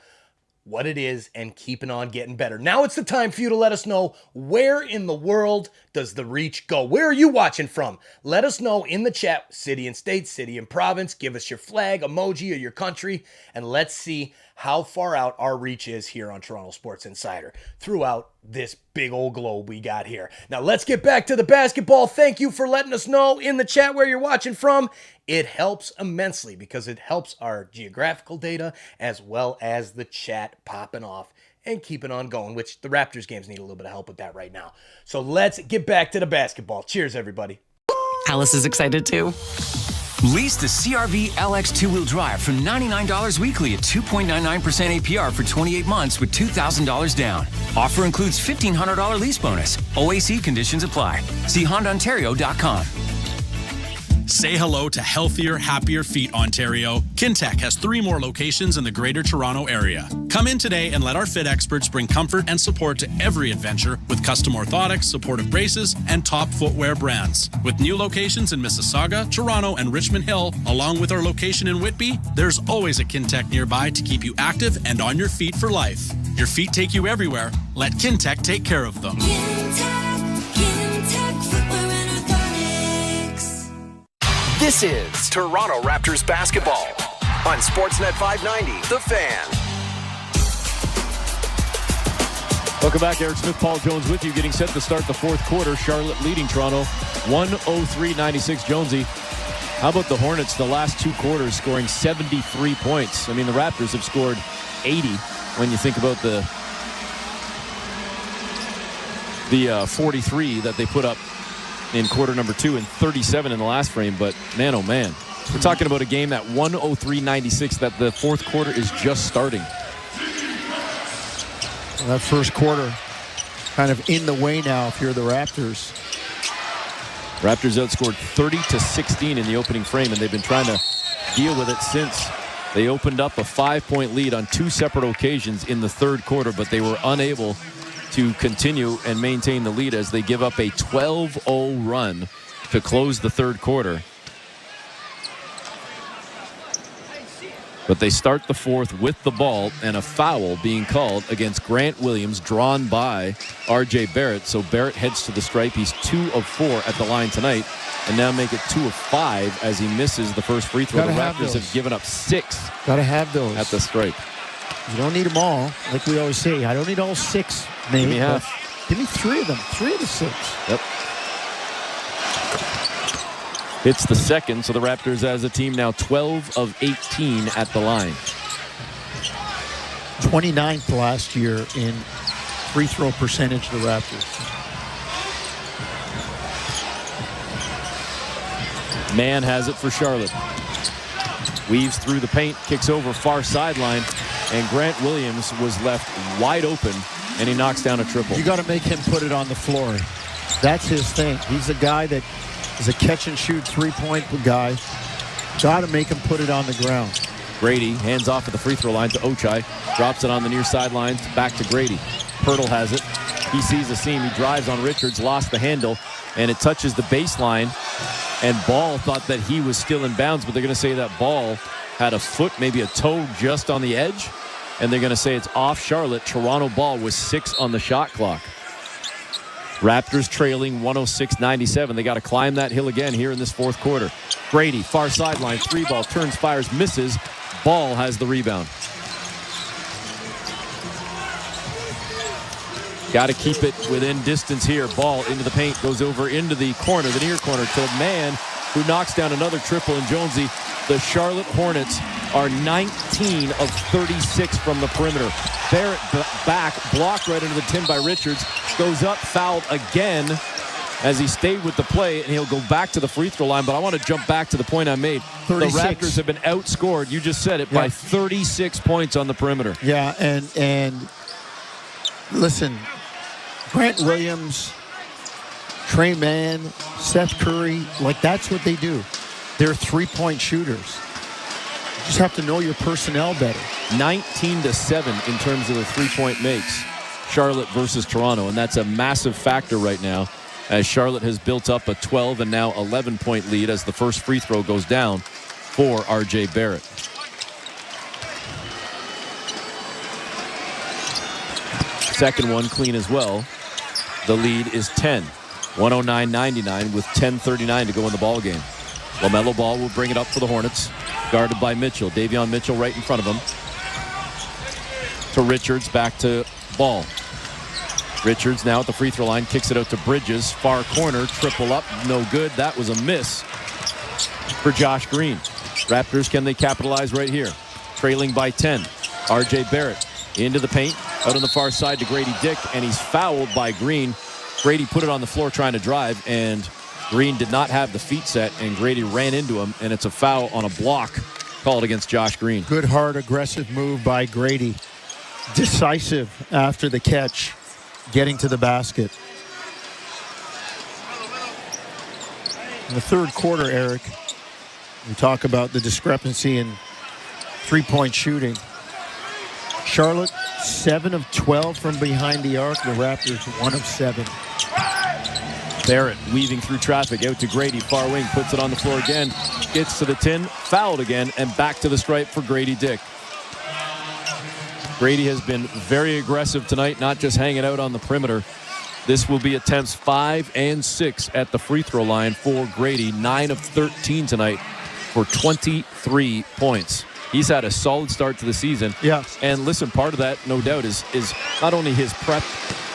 what it is and keeping on getting better. Now it's the time for you to let us know, where in the world does the reach go? Where are you watching from? Let us know in the chat, city and state, city and province. Give us your flag, emoji, or your country, and let's see how far out our reach is here on Toronto Sports Insider throughout this big old globe we got here. Now let's get back to the basketball. Thank you for letting us know in the chat where you're watching from. It helps immensely because it helps our geographical data as well as the chat popping off and keeping on going, which the Raptors games need a little bit of help with that right now. So let's get back to the basketball. Cheers, everybody. Alice is excited too. Lease the CR-V LX two-wheel drive for $99 weekly at 2.99% APR for 28 months with $2,000 down. Offer includes $1,500 lease bonus. OAC conditions apply. See HondaOntario.com. Say hello to healthier, happier feet, Ontario. Kintec has 3 more locations in the Greater Toronto area. Come in today and let our fit experts bring comfort and support to every adventure with custom orthotics, supportive braces, and top footwear brands. With new locations in Mississauga, Toronto, and Richmond Hill, along with our location in Whitby, there's always a Kintec nearby to keep you active and on your feet for life. Your feet take you everywhere. Let Kintec take care of them. This is Toronto Raptors basketball on Sportsnet 590, The Fan. Welcome back. Eric Smith, Paul Jones with you, getting set to start the fourth quarter. Charlotte leading Toronto 103-96. Jonesy, how about the Hornets the last 2 quarters scoring 73 points? I mean, the Raptors have scored 80 when you think about the 43 that they put up in quarter number 2 and 37 in the last frame. But man, oh man, we're talking about a game at 103-96 that the fourth quarter is just starting. That first quarter kind of in the way now if you're the Raptors. Raptors outscored 30-16 in the opening frame, and they've been trying to deal with it since. They opened up a 5-point lead on 2 separate occasions in the third quarter, but they were unable to continue and maintain the lead as they give up a 12-0 run to close the third quarter. But they start the fourth with the ball and a foul being called against Grant Williams, drawn by RJ Barrett. So Barrett heads to the stripe. He's 2 of 4 at the line tonight, and now make it 2 of 5 as he misses the first free throw. The Raptors have given up 6. Gotta have those at the stripe. You don't need them all. Like we always say, I don't need all 6. Maybe give me half. Give me 3 of them. 3 of the 6. Yep. It's the second, so the Raptors as a team now 12 of 18 at the line. 29th last year in free throw percentage, the Raptors. Mann has it for Charlotte. Weaves through the paint, kicks over far sideline, and Grant Williams was left wide open, and he knocks down a triple. You got to make him put it on the floor. That's his thing. He's a guy that is a catch-and-shoot three-point guy. Got to make him put it on the ground. Grady hands off at the free throw line to Ochai. Drops it on the near sidelines. Back to Grady. Pirtle has it. He sees the seam. He drives on Richards. Lost the handle. And it touches the baseline. And Ball thought that he was still in bounds, but they're going to say that Ball had a foot, maybe a toe just on the edge. And they're going to say it's off Charlotte. Toronto ball with 6 on the shot clock. Raptors trailing 106-97. They got to climb that hill again here in this fourth quarter. Grady, far sideline, 3-ball, turns, fires, misses. Ball has the rebound. Got to keep it within distance here. Ball into the paint, goes over into the corner, the near corner, to Mann, who knocks down another triple. And Jonesy, the Charlotte Hornets are 19 of 36 from the perimeter. Barrett back, blocked right into the tin by Richards. Goes up, fouled again as he stayed with the play, and he'll go back to the free throw line. But I want to jump back to the point I made. 36. The Raptors have been outscored, you just said it, by 36 points on the perimeter. Yeah, and listen, Grant Williams, Trey Mann, Seth Curry, like that's what they do. They're three-point shooters. You just have to know your personnel better. 19-7 in terms of the three-point makes. Charlotte versus Toronto, and that's a massive factor right now as Charlotte has built up a 12 and now 11-point lead as the first free throw goes down for RJ Barrett. Second one clean as well. The lead is 10. 109-99 with 10:39 to go in the ball game. LaMelo Ball will bring it up for the Hornets, guarded by Mitchell. Davion Mitchell right in front of him. To Richards, back to Ball. Richards now at the free throw line, kicks it out to Bridges. Far corner, triple up, no good. That was a miss for Josh Green. Raptors, can they capitalize right here? Trailing by 10. RJ Barrett into the paint, out on the far side to Grady Dick, and he's fouled by Green. Grady put it on the floor trying to drive, and Green did not have the feet set, and Grady ran into him, and it's a foul on a block called against Josh Green. Good, hard, aggressive move by Grady. Decisive after the catch, getting to the basket. In the third quarter, Eric, We talk about the discrepancy in three-point shooting. Charlotte, 7 of 12 from behind the arc. The Raptors, 1 of 7. Barrett weaving through traffic out to Grady, far wing, puts it on the floor again, gets to the tin, fouled again, and back to the stripe for Grady Dick. Grady has been very aggressive tonight, not just hanging out on the perimeter. This will be attempts 5 and 6 at the free throw line for Grady. 9 of 13 tonight for 23 points. He's had a solid start to the season. Yeah. And listen, part of that, no doubt, is not only his prep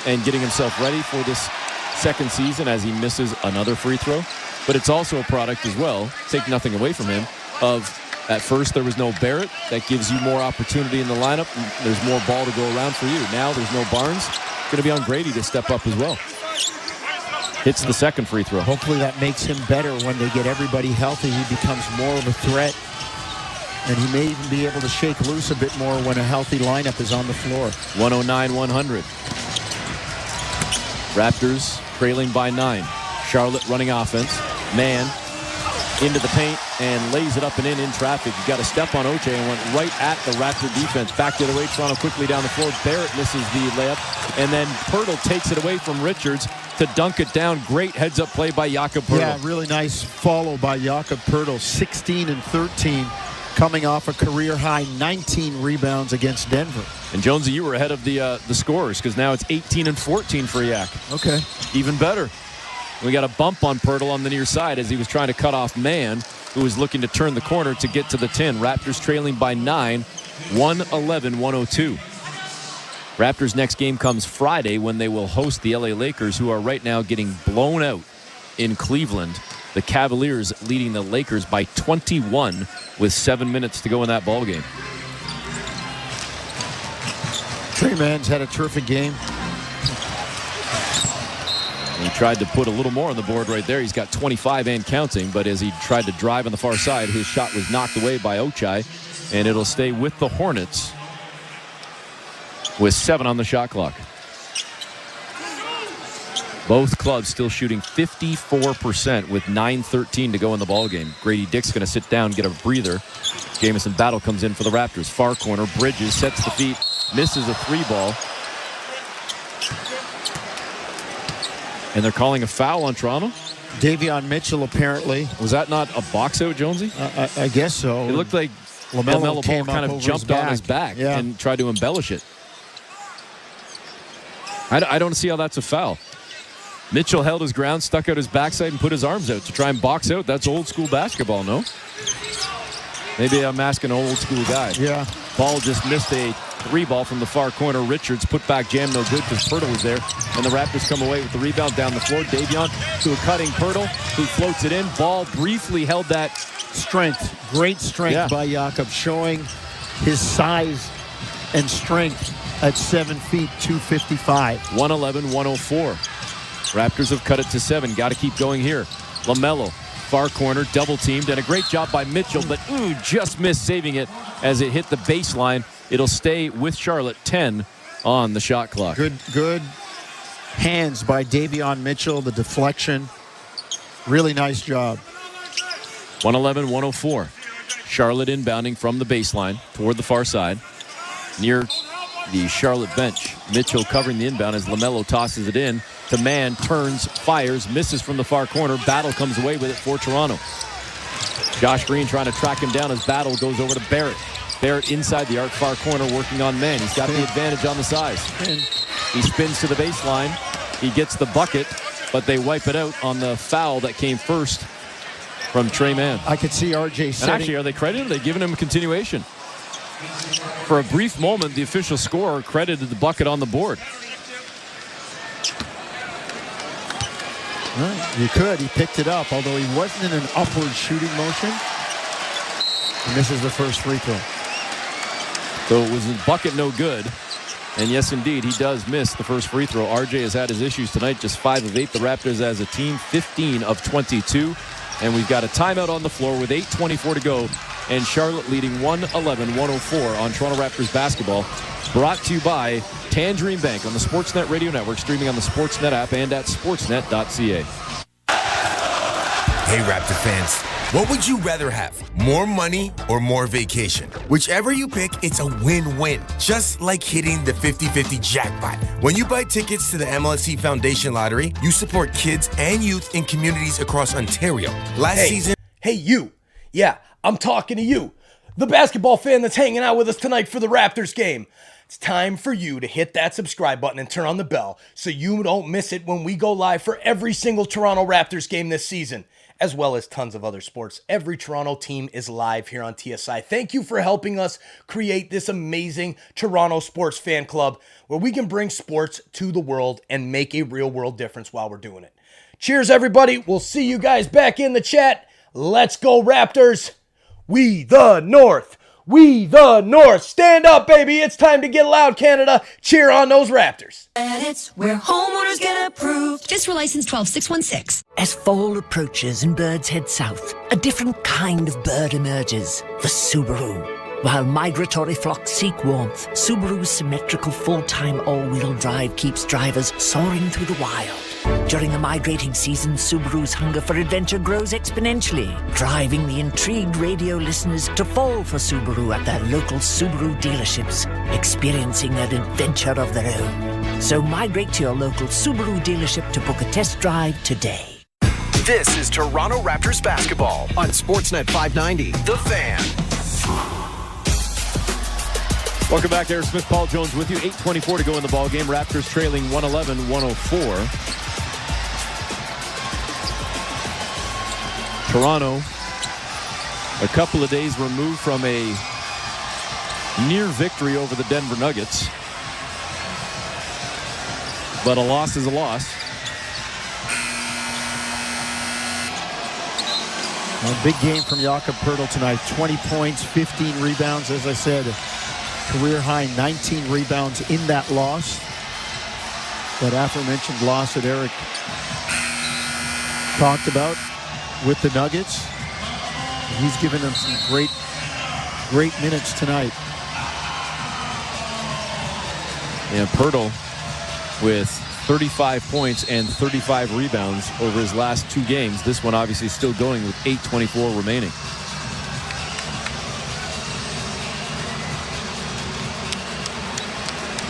and getting himself ready for this second season as he misses another free throw, but it's also a product as well, take nothing away from him, of at first there was no Barrett. That gives you more opportunity in the lineup. There's more ball to go around for you. Now there's no Barnes. It's going to be on Grady to step up as well. Hits the second free throw. Hopefully that makes him better when they get everybody healthy. He becomes more of a threat. And he may even be able to shake loose a bit more when a healthy lineup is on the floor. 109-100. Raptors trailing by 9. Charlotte running offense. Man into the paint and lays it up and in traffic. You got a step on Oche and went right at the Raptor defense. Back the other way. Toronto quickly down the floor. Barrett misses the layup. And then Pirtle takes it away from Richards to dunk it down. Great heads-up play by Jakob Pirtle. Yeah, really nice follow by Jakob Pirtle. 16 and 13. Coming off a career-high 19 rebounds against Denver. And Jonesy, you were ahead of the scores because now it's 18 and 14 for Yak. Okay. Even better. We got a bump on Pirtle on the near side as he was trying to cut off Mann, who was looking to turn the corner to get to the 10. Raptors trailing by 9, 111-102. Raptors' next game comes Friday when they will host the LA Lakers, who are right now getting blown out in Cleveland. The Cavaliers leading the Lakers by 21 with 7 minutes to go in that ball game. Trey Mann's had a terrific game. He tried to put a little more on the board right there. He's got 25 and counting, but as he tried to drive on the far side, his shot was knocked away by Ochai, and it'll stay with the Hornets with 7 on the shot clock. Both clubs still shooting 54% with 9:13 to go in the ball game. Grady Dick's going to sit down, get a breather. Jamison Battle comes in for the Raptors. Far corner, Bridges sets the feet, misses a 3-ball. And they're calling a foul on Toronto? Davion Mitchell, apparently. Was that not a box out, Jonesy? I guess so. It looked like LaMelo Ball kind of jumped on his back and tried to embellish it. I don't see how that's a foul. Mitchell held his ground, stuck out his backside, and put his arms out to try and box out. That's old school basketball, no? Maybe I'm asking an old school guy. Yeah. Ball just missed a 3-ball from the far corner. Richards put back jam, no good because Pirtle was there. And the Raptors come away with the rebound down the floor. Davion to a cutting Pirtle, who floats it in. Ball briefly held that. Strength. Great strength by Jakob, showing his size and strength at 7 feet, 255. 111-104. Raptors have cut it to 7. Got to keep going here. LaMelo, far corner, double teamed, and a great job by Mitchell, but just missed saving it as it hit the baseline. It'll stay with Charlotte. 10 on the shot clock. Good hands by Davion Mitchell. The deflection. Really nice job. 111-104. Charlotte inbounding from the baseline toward the far side. Near the Charlotte bench. Mitchell covering the inbound as LaMelo tosses it in. To Mann, turns, fires, misses from the far corner. Battle comes away with it for Toronto. Josh Green trying to track him down as Battle goes over to Barrett. Barrett inside the arc, far corner, working on Mann. He's got the advantage on the size. He spins to the baseline. He gets the bucket, but they wipe it out on the foul that came first from Trey Mann. I could see RJ setting. And actually, are they credited? Are they giving him a continuation? For a brief moment, the official scorer credited the bucket on the board. You could. He picked it up, although he wasn't in an upward shooting motion. And this is the first free throw. So it was a bucket no good. And yes, indeed, he does miss the first free throw. RJ has had his issues tonight, just 5 of 8. The Raptors as a team, 15 of 22. And we've got a timeout on the floor with 8:24 to go. And Charlotte leading 111-104 on Toronto Raptors basketball. Brought to you by Tangerine Bank on the Sportsnet Radio Network, streaming on the Sportsnet app and at sportsnet.ca. Hey, Raptor fans, what would you rather have? More money or more vacation? Whichever you pick, it's a win-win. Just like hitting the 50-50 jackpot. When you buy tickets to the MLSE Foundation Lottery, you support kids and youth in communities across Ontario. Last season... Hey, you. Yeah, I'm talking to you. The basketball fan that's hanging out with us tonight for the Raptors game. It's time for you to hit that subscribe button and turn on the bell so you don't miss it when we go live for every single Toronto Raptors game this season, as well as tons of other sports. Every Toronto team is live here on TSI. Thank you for helping us create this amazing Toronto sports fan club where we can bring sports to the world and make a real world difference while we're doing it. Cheers, everybody. We'll see you guys back in the chat. Let's go, Raptors. We the North. We the North. Stand up, baby. It's time to get loud, Canada. Cheer on those Raptors. And it's where homeowners get approved. FSRA license 12616. As fall approaches and birds head south, a different kind of bird emerges, the Subaru. While migratory flocks seek warmth, Subaru's symmetrical full-time all-wheel drive keeps drivers soaring through the wild. During the migrating season, Subaru's hunger for adventure grows exponentially, driving the intrigued radio listeners to fall for Subaru at their local Subaru dealerships, experiencing an adventure of their own. So migrate to your local Subaru dealership to book a test drive today. This is Toronto Raptors basketball on Sportsnet 590, The Fan. Welcome back, Eric Smith, Paul Jones with you. 8:24 to go in the ball game. Raptors trailing 111-104. Toronto, a couple of days removed from a near victory over the Denver Nuggets. But a loss is a loss. A big game from Jakob Poeltl tonight. 20 points, 15 rebounds, as I said. Career high 19 rebounds in that loss. That aforementioned loss that Eric talked about with the Nuggets. He's given them some great minutes tonight. And Poeltl with 35 points and 35 rebounds over his last two games. This one obviously still going with 8:24 remaining.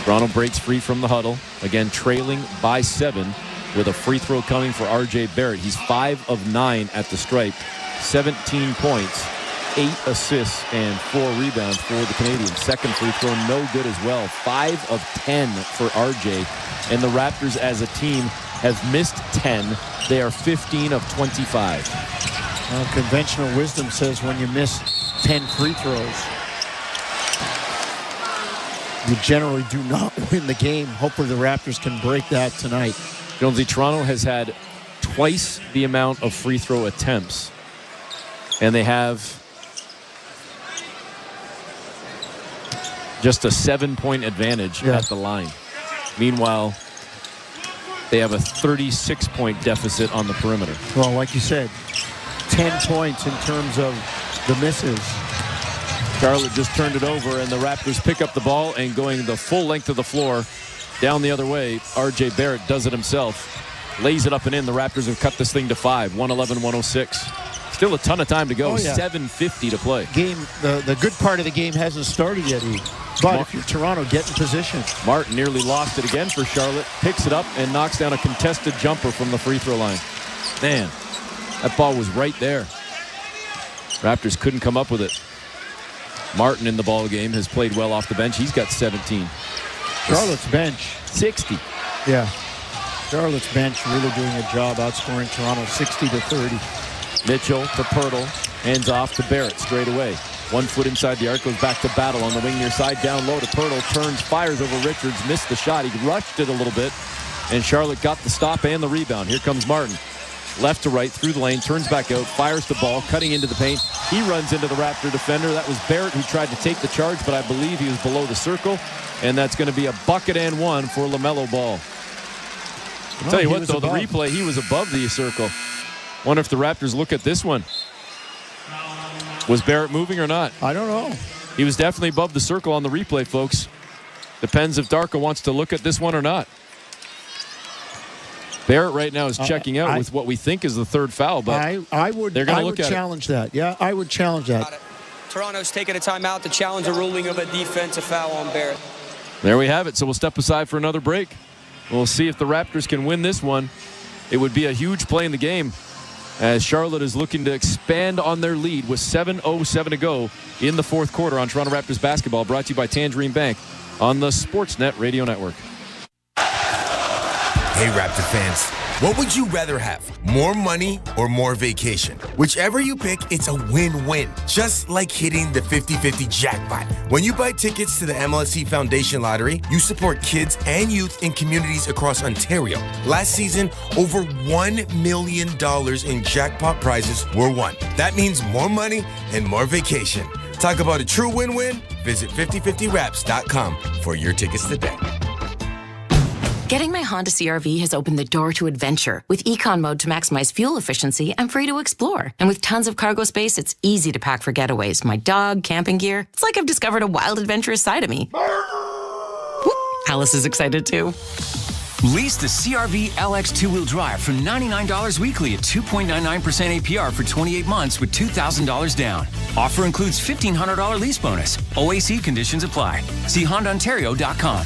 Toronto breaks free from the huddle. Again, trailing by 7 with a free throw coming for R.J. Barrett. He's 5 of 9 at the stripe. 17 points, 8 assists, and 4 rebounds for the Canadians. Second free throw, no good as well. 5 of 10 for R.J. And the Raptors as a team have missed 10. They are 15 of 25. Well, conventional wisdom says when you miss 10 free throws, you generally do not win the game. Hopefully the Raptors can break that tonight. Jonesy, Toronto has had twice the amount of free throw attempts, and they have just a 7-point advantage at the line. Meanwhile, they have a 36-point deficit on the perimeter. Well, like you said, 10 points in terms of the misses. Charlotte just turned it over, and the Raptors pick up the ball, and going the full length of the floor down the other way, R.J. Barrett does it himself. Lays it up and in. The Raptors have cut this thing to 5, 111-106. Still a ton of time to go. 7:50 to play. The good part of the game hasn't started yet, but if you're Toronto, get in position. Martin nearly lost it again for Charlotte. Picks it up and knocks down a contested jumper from the free throw line. Man, that ball was right there. Raptors couldn't come up with it. Martin in the ball game has played well off the bench. He's got 17. Charlotte's bench 60. Yeah, Charlotte's bench really doing a job outscoring Toronto 60-30. Mitchell to Poeltl, hands off to Barrett straight away. 1 foot inside the arc, goes back to Battle on the wing near side, down low to Poeltl, turns, fires over Richards, missed the shot. He rushed it a little bit, and Charlotte got the stop and the rebound. Here comes Martin. Left to right through the lane, turns back out, fires the ball, cutting into the paint. He runs into the Raptor defender. That was Barrett who tried to take the charge, but I believe he was below the circle, and that's going to be a bucket and one for LaMelo Ball. I'll tell you what, though, the replay, he was above the circle. Wonder if the Raptors look at this one. Was Barrett moving or not? I don't know. He was definitely above the circle on the replay, folks. Depends if Darko wants to look at this one or not. Barrett right now is checking out with what we think is the third foul, but I would challenge that. Yeah, I would challenge that. Toronto's taking a timeout to challenge a ruling of a defensive foul on Barrett. There we have it. So we'll step aside for another break. We'll see if the Raptors can win this one. It would be a huge play in the game as Charlotte is looking to expand on their lead with 7:07 to go in the fourth quarter on Toronto Raptors basketball, brought to you by Tangerine Bank on the Sportsnet Radio Network. Hey, Raptor fans, what would you rather have? More money or more vacation? Whichever you pick, it's a win-win. Just like hitting the 50-50 jackpot. When you buy tickets to the MLSE Foundation Lottery, you support kids and youth in communities across Ontario. Last season, over $1 million in jackpot prizes were won. That means more money and more vacation. Talk about a true win-win? Visit 5050raps.com for your tickets today. Getting my Honda CR-V has opened the door to adventure. With Econ Mode to maximize fuel efficiency, I'm free to explore. And with tons of cargo space, it's easy to pack for getaways. My dog, camping gear. It's like I've discovered a wild, adventurous side of me. Alice is excited too. Lease the CR-V LX two-wheel drive for $99 weekly at 2.99% APR for 28 months with $2,000 down. Offer includes $1,500 lease bonus. OAC conditions apply. See HondaOntario.com.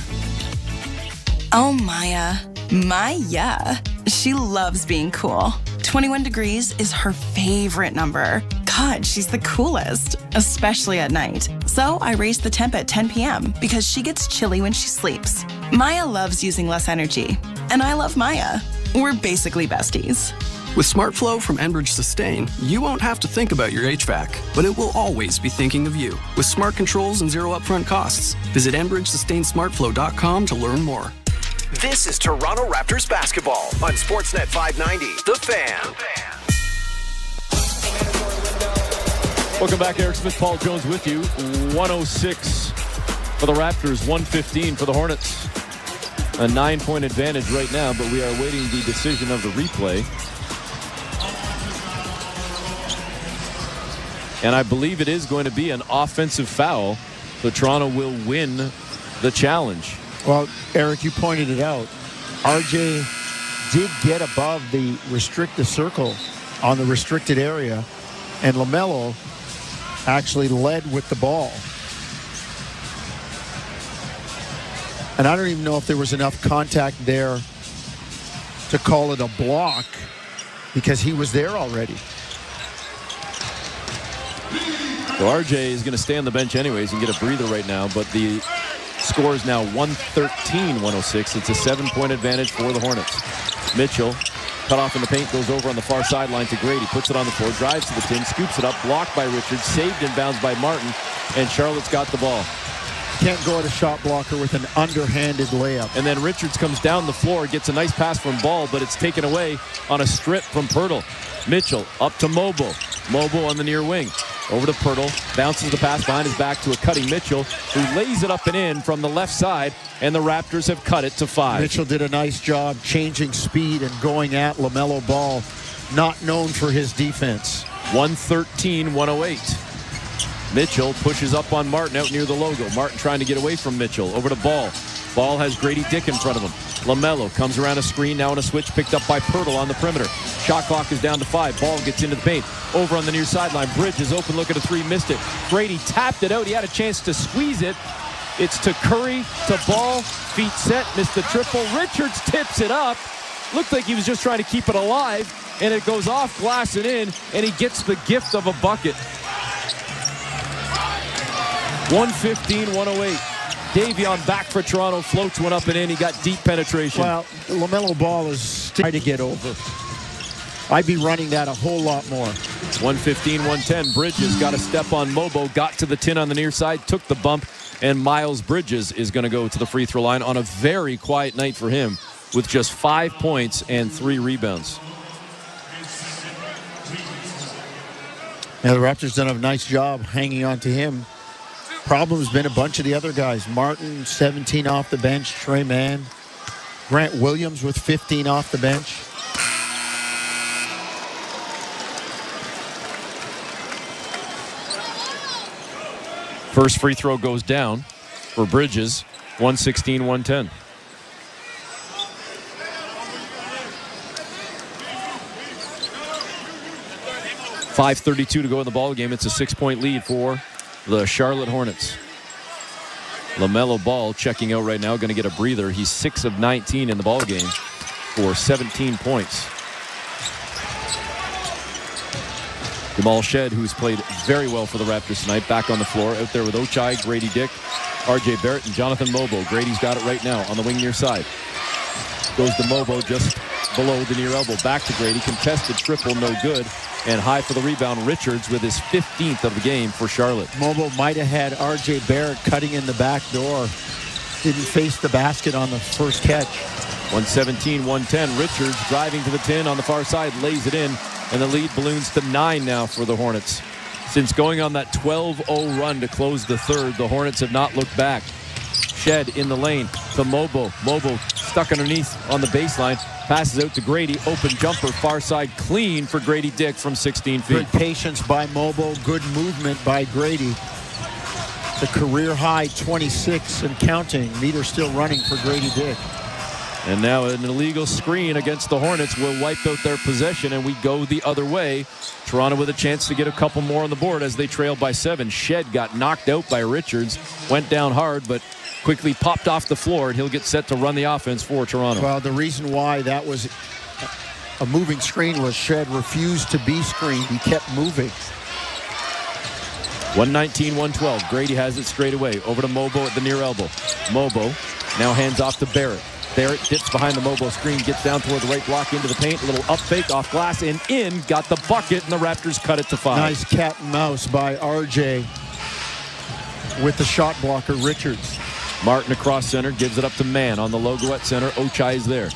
Oh, Maya. Maya. She loves being cool. 21 degrees is her favorite number. God, she's the coolest, especially at night. So I raise the temp at 10 p.m. because she gets chilly when she sleeps. Maya loves using less energy, and I love Maya. We're basically besties. With SmartFlow from Enbridge Sustain, you won't have to think about your HVAC, but it will always be thinking of you. With smart controls and zero upfront costs. Visit EnbridgeSustainSmartFlow.com to learn more. This is Toronto Raptors basketball on Sportsnet 590. The Fan. Welcome back. Eric Smith, Paul Jones with you. 106 for the Raptors, 115 for the Hornets. A 9-point advantage right now, but we are awaiting the decision of the replay. And I believe it is going to be an offensive foul, so Toronto will win the challenge. Well, Eric, you pointed it out. RJ did get above the restricted circle on the restricted area, and LaMelo actually led with the ball. And I don't even know if there was enough contact there to call it a block because he was there already. So RJ is going to stay on the bench anyways and get a breather right now, but the score is now 113-106. It's a 7-point advantage for the Hornets. Mitchell, cut off in the paint, goes over on the far sideline to Grady, puts it on the floor, drives to the tin, scoops it up, blocked by Richards, saved in bounds by Martin, and Charlotte's got the ball. Can't go at a shot blocker with an underhanded layup. And then Richards comes down the floor, gets a nice pass from Ball, but it's taken away on a strip from Pirtle. Mitchell up to Mobile. Mobile on the near wing. Over to Pirtle, bounces the pass behind his back to a cutting Mitchell, who lays it up and in from the left side, and the Raptors have cut it to 5. Mitchell did a nice job changing speed and going at LaMelo Ball, not known for his defense. 113-108. Mitchell pushes up on Martin out near the logo. Martin trying to get away from Mitchell. Over to Ball. Ball has Grady Dick in front of him. LaMelo comes around a screen, now on a switch, picked up by Pirtle on the perimeter. Shot clock is down to 5. Ball gets into the paint. Over on the near sideline. Bridges open, look at a 3, missed it. Grady tapped it out. He had a chance to squeeze it. It's to Curry, to Ball. Feet set, missed the triple. Richards tips it up. Looked like he was just trying to keep it alive, and it goes off glass and in, and he gets the gift of a bucket. 115-108. Davion back for Toronto, floats one up and in. He got deep penetration. Well, LaMelo Ball is trying to get over. I'd be running that a whole lot more. 115-110. Bridges got a step on Mobo, got to the tin on the near side, took the bump, and Miles Bridges is going to go to the free throw line on a very quiet night for him with just 5 points and 3 rebounds. Yeah, the Raptors done a nice job hanging on to him. Problem has been a bunch of the other guys. Martin, 17 off the bench. Trey Mann. Grant Williams with 15 off the bench. First free throw goes down for Bridges. 116-110. 5:32 to go in the ball game. It's a 6-point lead for the Charlotte Hornets. LaMelo Ball checking out right now, going to get a breather. He's 6 of 19 in the ball game for 17 points. Jamal Shed, who's played very well for the Raptors tonight, back on the floor, out there with Ochai, Grady Dick, RJ Barrett, and Jonathan Mobo. Grady's got it right now on the wing near side. Goes to Mobo just below the near elbow. Back to Grady. Contested triple, no good. And high for the rebound, Richards with his 15th of the game for Charlotte. Mobo might have had RJ Barrett cutting in the back door. Didn't face the basket on the first catch. 117-110. Richards driving to the 10 on the far side, lays it in. And the lead balloons to 9 now for the Hornets. Since going on that 12-0 run to close the third, the Hornets have not looked back. Shed in the lane to Mobo. Mobo stuck underneath on the baseline. Passes out to Grady. Open jumper, far side clean for Grady Dick from 16 feet. Good patience by Mobo. Good movement by Grady. The career high 26 and counting. Meter still running for Grady Dick. And now an illegal screen against the Hornets will wipe out their possession, and we go the other way. Toronto with a chance to get a couple more on the board as they trail by 7. Shed got knocked out by Richards. Went down hard, but quickly popped off the floor, and he'll get set to run the offense for Toronto. Well, the reason why that was a moving screen was Shed refused to be screened. He kept moving. 119-112. Grady has it straight away. Over to Mobo at the near elbow. Mobo now hands off to Barrett. Barrett dips behind the Mobo screen, gets down toward the right block into the paint. A little up fake off glass and in. Got the bucket, and the Raptors cut it to 5. Nice cat and mouse by RJ with the shot blocker, Richards. Martin across center, gives it up to Mann on the logo at center. Ochai is there.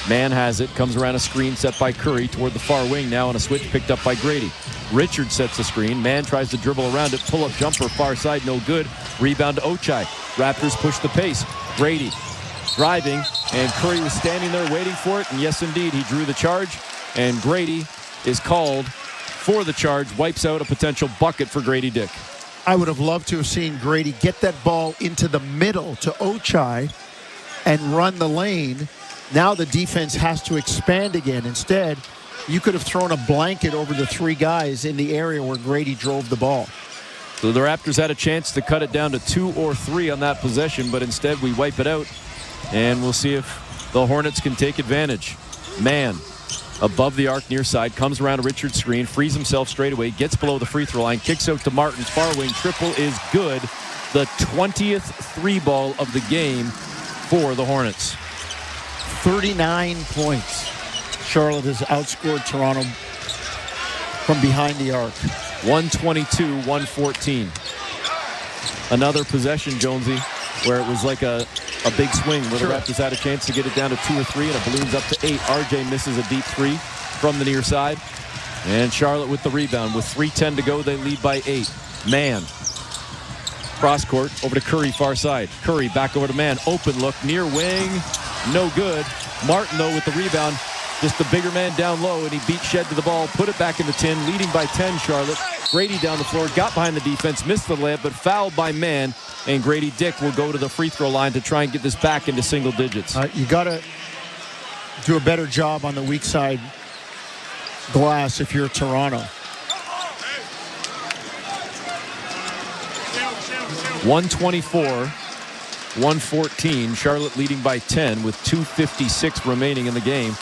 Mann has it, comes around a screen set by Curry toward the far wing now on a switch picked up by Grady. Richards sets the screen. Mann tries to dribble around it. Pull-up jumper, far side, no good. Rebound to Ochai. Raptors push the pace. Grady driving, and Curry was standing there waiting for it, and yes, indeed, he drew the charge, and Grady is called for the charge, wipes out a potential bucket for Grady Dick. I would have loved to have seen Grady get that ball into the middle to Ochai and run the lane. Now the defense has to expand again. Instead, you could have thrown a blanket over the 3 guys in the area where Grady drove the ball. So the Raptors had a chance to cut it down to 2 or 3 on that possession, but instead we wipe it out. And we'll see if the Hornets can take advantage. Mann above the arc near side, comes around a Richards screen, frees himself straight away, gets below the free throw line, kicks out to Martin's far wing. Triple is good. The 20th 3-ball of the game for the Hornets. 39 points. Charlotte has outscored Toronto from behind the arc. 122-114. Another possession, Jonesy, where it was like a big swing where the Raptors had a chance to get it down to 2 or 3, and it balloons up to 8. RJ misses a deep 3 from the near side. And Charlotte with the rebound. With 3:10 to go, they lead by 8. Mann. Cross court, over to Curry, far side. Curry back over to Mann. Open look, near wing. No good. Martin, though, with the rebound. Just the bigger man down low, and he beat Shed to the ball, put it back in the 10, leading by 10, Charlotte. Grady down the floor, got behind the defense, missed the layup, but fouled by Mann. And Grady Dick will go to the free throw line to try and get this back into single digits. You got to do a better job on the weak side glass if you're Toronto. 124-114. Charlotte leading by 10 with 2:56 remaining in the game.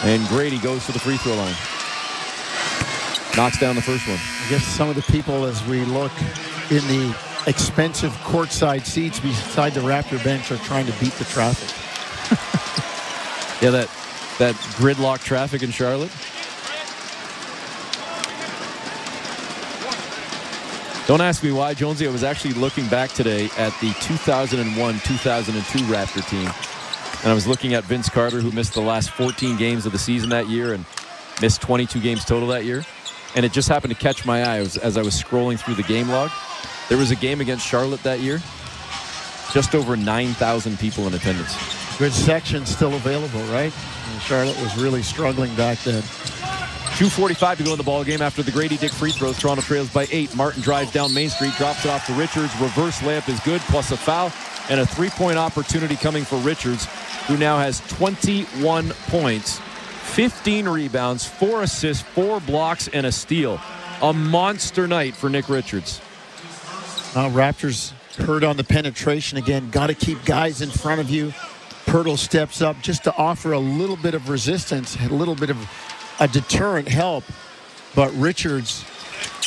And Grady goes for the free throw line. Knocks down the first one. I guess some of the people, as we look in the expensive courtside seats beside the Raptor bench, are trying to beat the traffic. Yeah, that gridlock traffic in Charlotte. Don't ask me why, Jonesy. I was actually looking back today at the 2001-2002 Raptor team. And I was looking at Vince Carter, who missed the last 14 games of the season that year and missed 22 games total that year. And it just happened to catch my eye as I was scrolling through the game log. There was a game against Charlotte that year. Just over 9,000 people in attendance. Good section still available, right? And Charlotte was really struggling back then. 2:45 to go in the ball game after the Grady Dick free throws. Toronto trails by 8. Martin drives down Main Street, drops it off to Richards. Reverse layup is good, plus a foul. And a 3-point opportunity coming for Richards, who now has 21 points 15 rebounds, 4 assists, 4 blocks, and a steal. A monster night for Nick Richards. Raptors hurt on the penetration again. Got to keep guys in front of you. Pirtle steps up just to offer a little bit of resistance, a little bit of a deterrent help. But Richards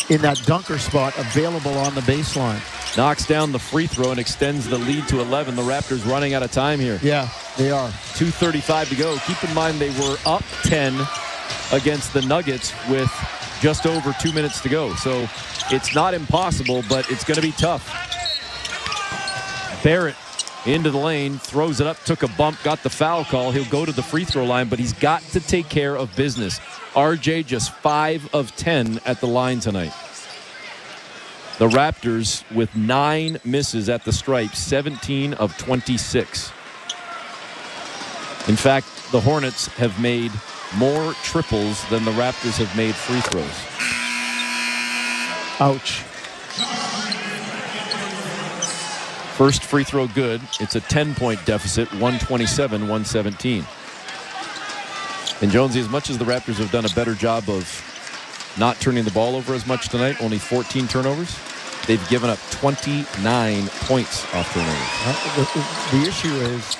in that dunker spot available on the baseline. Knocks down the free throw and extends the lead to 11. The Raptors running out of time here. Yeah, they are. 2:35 to go. Keep in mind they were up 10 against the Nuggets with just over 2 minutes to go. So it's not impossible, but it's going to be tough. Barrett into the lane, throws it up, took a bump, got the foul call. He'll go to the free throw line, but he's got to take care of business. RJ just 5 of 10 at the line tonight. The Raptors with 9 misses at the stripe, 17 of 26. In fact, the Hornets have made more triples than the Raptors have made free throws. Ouch. First free throw good. It's a 10-point deficit, 127-117. And Jonesy, as much as the Raptors have done a better job of not turning the ball over as much tonight, only 14 turnovers, they've given up 29 points off turnovers. The issue is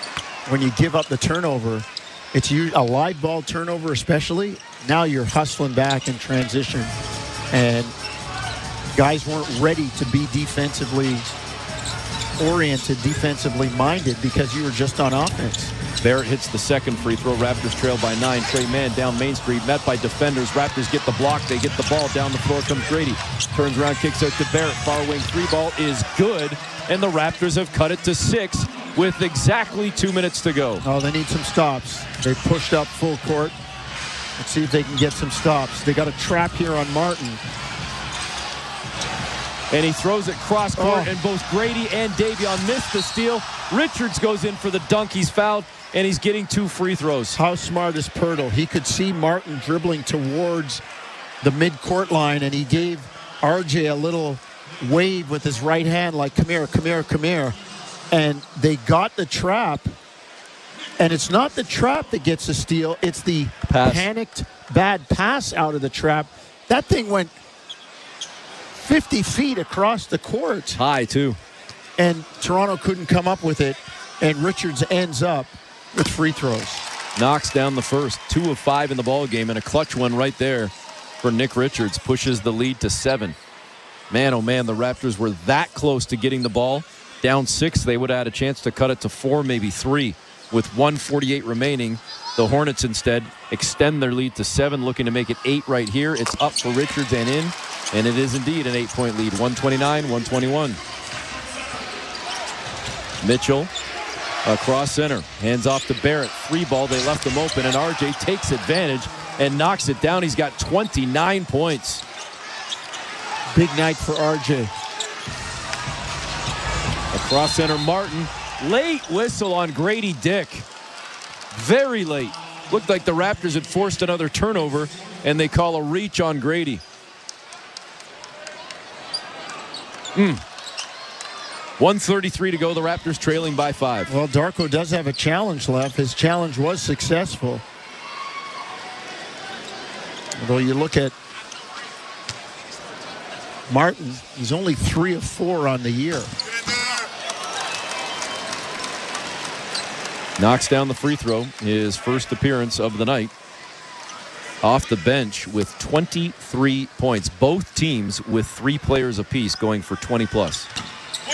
when you give up the turnover, it's a live ball turnover especially. Now you're hustling back in transition, and guys weren't ready to be defensively oriented, defensively minded because you were just on offense. Barrett hits the second free throw. Raptors trail by 9. Trey Mann down Main Street, met by defenders. Raptors get the block. They get the ball. Down the floor comes Grady. Turns around, kicks out to Barrett. Far wing 3 ball is good, and the Raptors have cut it to 6 with exactly 2 minutes to go. Oh, they need some stops. They pushed up full court. Let's see if they can get some stops. They got a trap here on Martin. And he throws it cross court, and both Grady and Davion miss the steal. Richards goes in for the dunk. He's fouled, and he's getting 2 free throws. How smart is Pirtle? He could see Martin dribbling towards the mid-court line, and he gave RJ a little wave with his right hand, like, come here, come here, come here. And they got the trap, and it's not the trap that gets the steal. It's the panicked bad pass out of the trap. That thing went 50 feet across the court. High, too. And Toronto couldn't come up with it, and Richards ends up with free throws. Knocks down the first. 2 of 5 in the ball game, and a clutch one right there for Nick Richards. Pushes the lead to 7. Man, oh man, the Raptors were that close to getting the ball. Down 6, they would have had a chance to cut it to 4, maybe 3. With 1:48 remaining, the Hornets instead extend their lead to 7, looking to make it 8 right here. It's up for Richards and in, and it is indeed an 8-point lead, 129-121. Mitchell across center, hands off to Barrett. 3 ball, they left him open, and RJ takes advantage and knocks it down. He's got 29 points. Big night for RJ. Across center, Martin. Late whistle on Grady Dick. Very late. Looked like the Raptors had forced another turnover, and they call a reach on Grady. 1:33 to go. The Raptors trailing by 5. Well, Darko does have a challenge left. His challenge was successful. Although you look at Martin, he's only 3 of 4 on the year. Knocks down the free throw, his first appearance of the night. Off the bench with 23 points. Both teams with 3 players apiece going for 20-plus.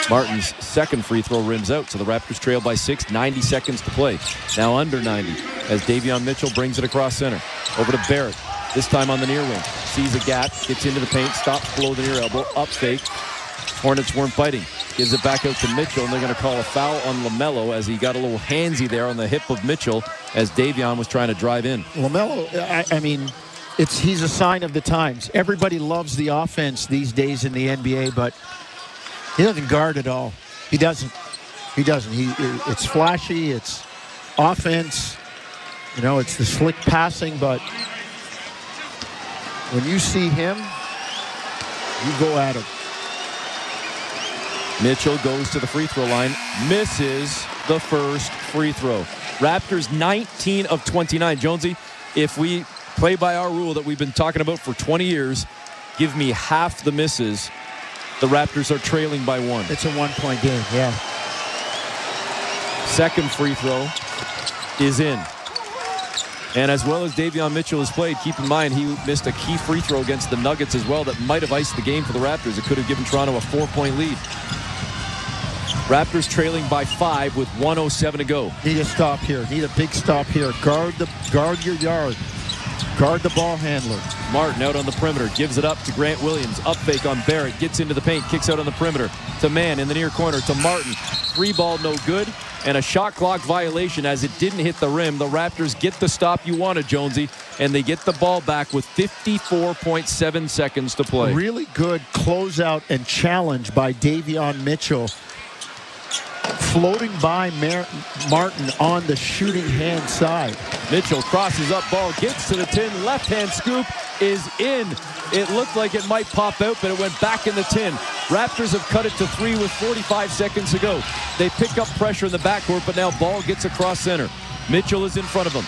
Martin's second free throw rims out, so the Raptors trail by 6, 90 seconds to play. Now under 90 as Davion Mitchell brings it across center. Over to Barrett, this time on the near wing. Sees a gap, gets into the paint, stops below the near elbow, up fake. Hornets weren't biting. Gives it back out to Mitchell, and they're going to call a foul on LaMelo as he got a little handsy there on the hip of Mitchell as Davion was trying to drive in. LaMelo, I mean, he's a sign of the times. Everybody loves the offense these days in the NBA, but he doesn't guard at all. He doesn't. It's flashy. It's offense. You know, it's the slick passing, but when you see him, you go at him. Mitchell goes to the free throw line, misses the first free throw. Raptors 19 of 29. Jonesy, if we play by our rule that we've been talking about for 20 years, give me half the misses, the Raptors are trailing by 1. It's a 1-point game, yeah. Second free throw is in. And as well as Davion Mitchell has played, keep in mind he missed a key free throw against the Nuggets as well that might have iced the game for the Raptors. It could have given Toronto a 4-point lead. Raptors trailing by 5 with 1:07 to go. Need a stop here. Need a big stop here. Guard your yard. Guard the ball handler. Martin out on the perimeter, gives it up to Grant Williams. Up fake on Barrett, gets into the paint, kicks out on the perimeter. To Mann in the near corner, to Martin. 3-ball no good, and a shot clock violation as it didn't hit the rim. The Raptors get the stop you wanted, Jonesy, and they get the ball back with 54.7 seconds to play. Really good closeout and challenge by Davion Mitchell. Floating by Martin on the shooting hand side. Mitchell crosses up, ball gets to the tin, left-hand scoop is in. It looked like it might pop out, but it went back in the tin. Raptors have cut it to 3 with 45 seconds to go. They pick up pressure in the backcourt, but now ball gets across center. Mitchell is in front of him.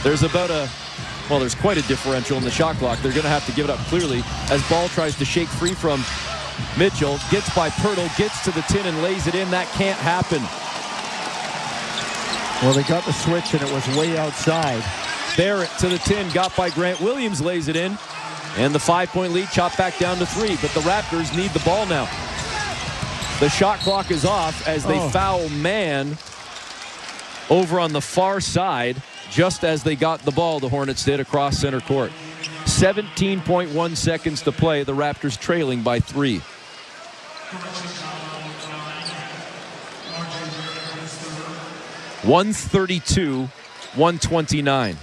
There's there's quite a differential in the shot clock. They're going to have to give it up clearly as ball tries to shake free from Mitchell, gets by Pirtle, gets to the tin and lays it in. That can't happen. Well, they got the switch and it was way outside. Barrett to the tin, got by Grant Williams, lays it in. And the 5-point lead chopped back down to 3. But the Raptors need the ball now. The shot clock is off as they foul Mann over on the far side just as they got the ball, the Hornets did, across center court. 17.1 seconds to play. The Raptors trailing by 3. .132, 129.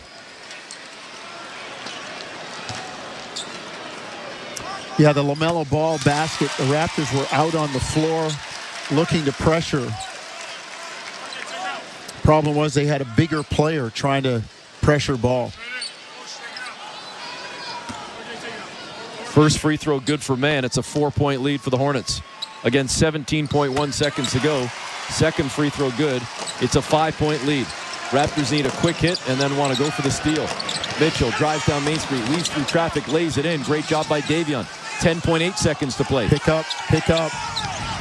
Yeah, the LaMelo Ball basket. The Raptors were out on the floor looking to pressure. Problem was they had a bigger player trying to pressure Ball. First free throw good for Mann. It's a 4-point lead for the Hornets. Again, 17.1 seconds to go. Second free throw good. It's a 5-point lead. Raptors need a quick hit and then want to go for the steal. Mitchell drives down Main Street, weaves through traffic, lays it in. Great job by Davion. 10.8 seconds to play. Pick up.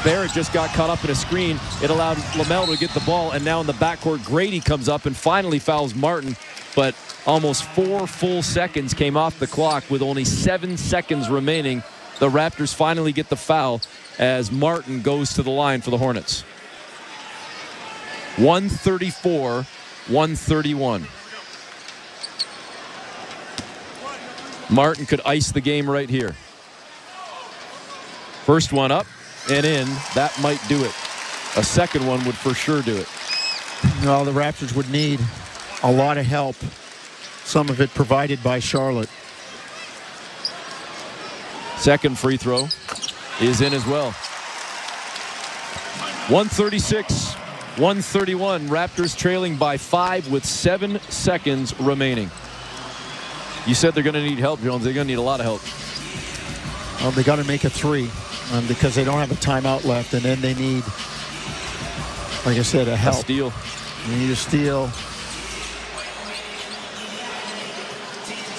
Barrett just got caught up in a screen. It allowed LaMelo to get the ball, and now in the backcourt, Grady comes up and finally fouls Martin. But almost 4 full seconds came off the clock with only 7 seconds remaining. The Raptors finally get the foul as Martin goes to the line for the Hornets. 134, 131. Martin could ice the game right here. First one up and in. That might do it. A second one would for sure do it. Well, the Raptors would need a lot of help. Some of it provided by Charlotte. Second free throw is in as well. 136, 131. Raptors trailing by 5 with 7 seconds remaining. You said they're going to need help, Jones. They're going to need a lot of help. Well, they got to make a 3 because they don't have a timeout left, and then they need, like I said, a help. A steal. They need a steal.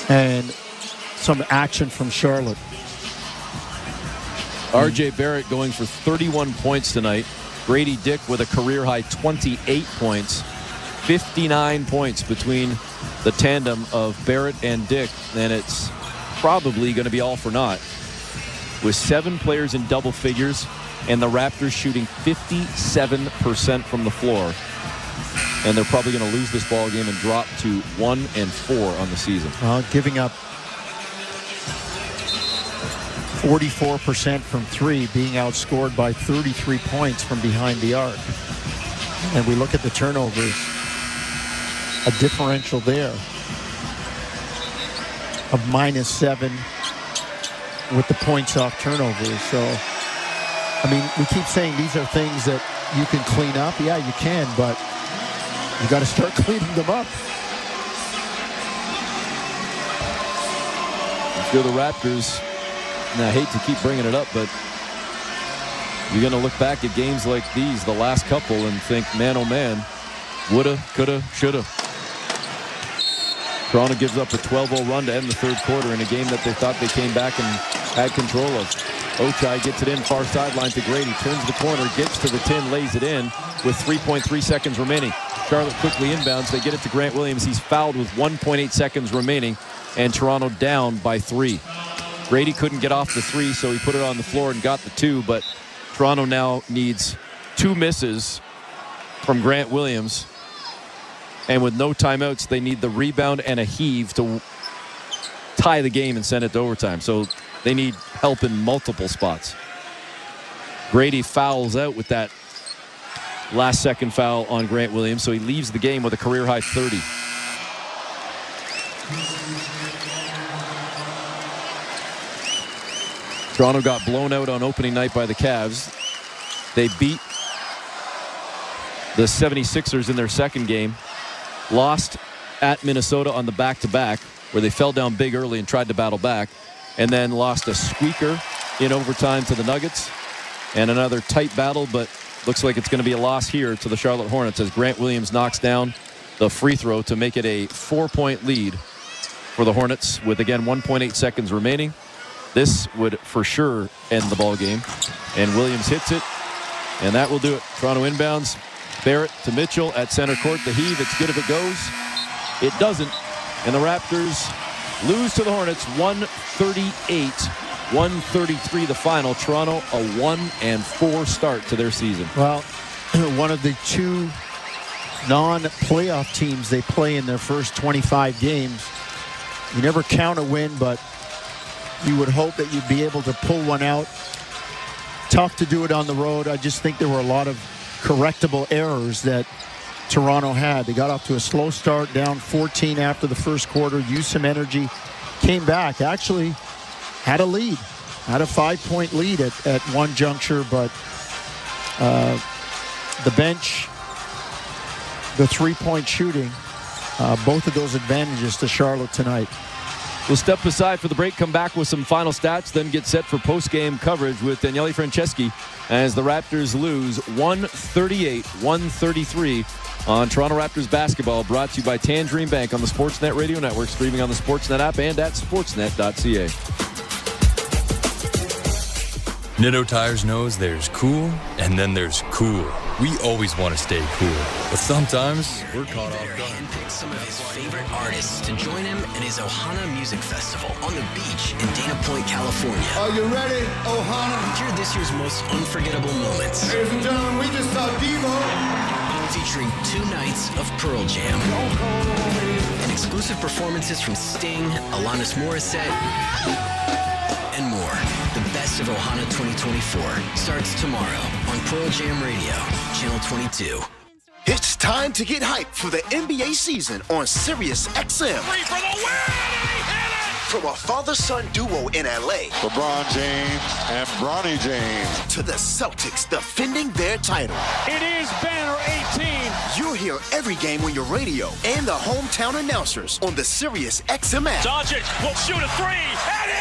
And some action from Charlotte. R.J. Barrett going for 31 points tonight. Grady Dick with a career-high 28 points. 59 points between the tandem of Barrett and Dick, and it's probably going to be all for naught. With 7 players in double figures and the Raptors shooting 57% from the floor. And they're probably going to lose this ball game and drop to 1-4 on the season. Giving up 44% from 3, being outscored by 33 points from behind the arc. And we look at the turnovers, a differential there of -7 with the points off turnovers. So, I mean, we keep saying these are things that you can clean up. Yeah, you can, but you got to start cleaning them up. If you're the Raptors, and I hate to keep bringing it up, but you're going to look back at games like these, the last couple, and think, man, oh man, woulda, coulda, shoulda. Toronto gives up a 12-0 run to end the third quarter in a game that they thought they came back and had control of. Ochai gets it in far sideline to Grady, turns the corner, gets to the tin, lays it in with 3.3 seconds remaining. Charlotte quickly inbounds. They get it to Grant Williams. He's fouled with 1.8 seconds remaining, and Toronto down by 3. Grady couldn't get off the 3, so he put it on the floor and got the 2, but Toronto now needs 2 misses from Grant Williams. And with no timeouts, they need the rebound and a heave to tie the game and send it to overtime. So they need help in multiple spots. Grady fouls out with that last second foul on Grant Williams, so he leaves the game with a career-high 30. Toronto got blown out on opening night by the Cavs. They beat the 76ers in their second game. Lost at Minnesota on the back-to-back, where they fell down big early and tried to battle back, and then lost a squeaker in overtime to the Nuggets, and another tight battle, but looks like it's going to be a loss here to the Charlotte Hornets as Grant Williams knocks down the free throw to make it a 4-point lead for the Hornets with, again, 1.8 seconds remaining. This would for sure end the ball game, and Williams hits it, and that will do it. Toronto inbounds. Barrett to Mitchell at center court. The heave, it's good if it goes. It doesn't. And the Raptors lose to the Hornets 138-133 the final. Toronto a 1-4 start to their season. Well, one of the 2 non-playoff teams they play in their first 25 games. You never count a win, but you would hope that you'd be able to pull one out. Tough to do it on the road. I just think there were a lot of correctable errors that Toronto had. They got off to a slow start, down 14 after the first quarter, used some energy, came back, actually had a lead, had a 5-point lead at one juncture, but the bench, the 3-point shooting, both of those advantages to Charlotte tonight. We'll step aside for the break, come back with some final stats, then get set for post-game coverage with Daniele Franceschi as the Raptors lose 138-133 on Toronto Raptors basketball, brought to you by Tangerine Bank on the Sportsnet Radio Network, streaming on the Sportsnet app and at sportsnet.ca. Nitto Tires knows there's cool, and then there's cool. We always want to stay cool, but sometimes we're caught off guard. Handpicked some of his favorite artists to join him at his Ohana Music Festival on the beach in Dana Point, California. Are you ready, Ohana? Hear this year's most unforgettable moments. Ladies and gentlemen, we just saw Devo. Featuring 2 nights of Pearl Jam. And exclusive performances from Sting, Alanis Morissette, and more. The best of Ohana 2024 starts tomorrow on Pearl Jam Radio, Channel 22. It's time to get hyped for the NBA season on Sirius XM. Three for the win! From a father-son duo in LA, LeBron James and Bronny James, to the Celtics defending their title. It is Banner 18. You'll hear every game on your radio and the hometown announcers on the Sirius XM app. Doncic will shoot a 3 and hit it!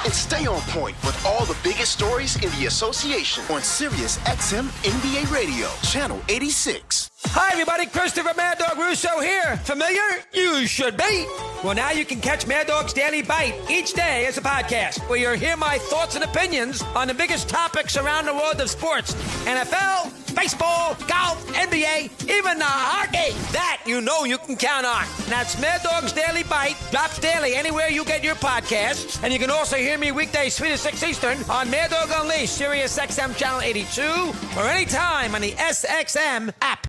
And stay on point with all the biggest stories in the association on Sirius XM NBA Radio, Channel 86. Hi, everybody. Christopher Mad Dog Russo here. Familiar? You should be. Well, now you can catch Mad Dog's Daily Bite each day as a podcast, where you'll hear my thoughts and opinions on the biggest topics around the world of sports. NFL, baseball, golf, NBA, even hockey. That you know you can count on. That's Mad Dog's Daily Bite. Drops daily anywhere you get your podcasts. And you can also hear me weekdays 3 to 6 Eastern on Mad Dog Unleashed, Sirius XM Channel 82, or anytime on the SXM app.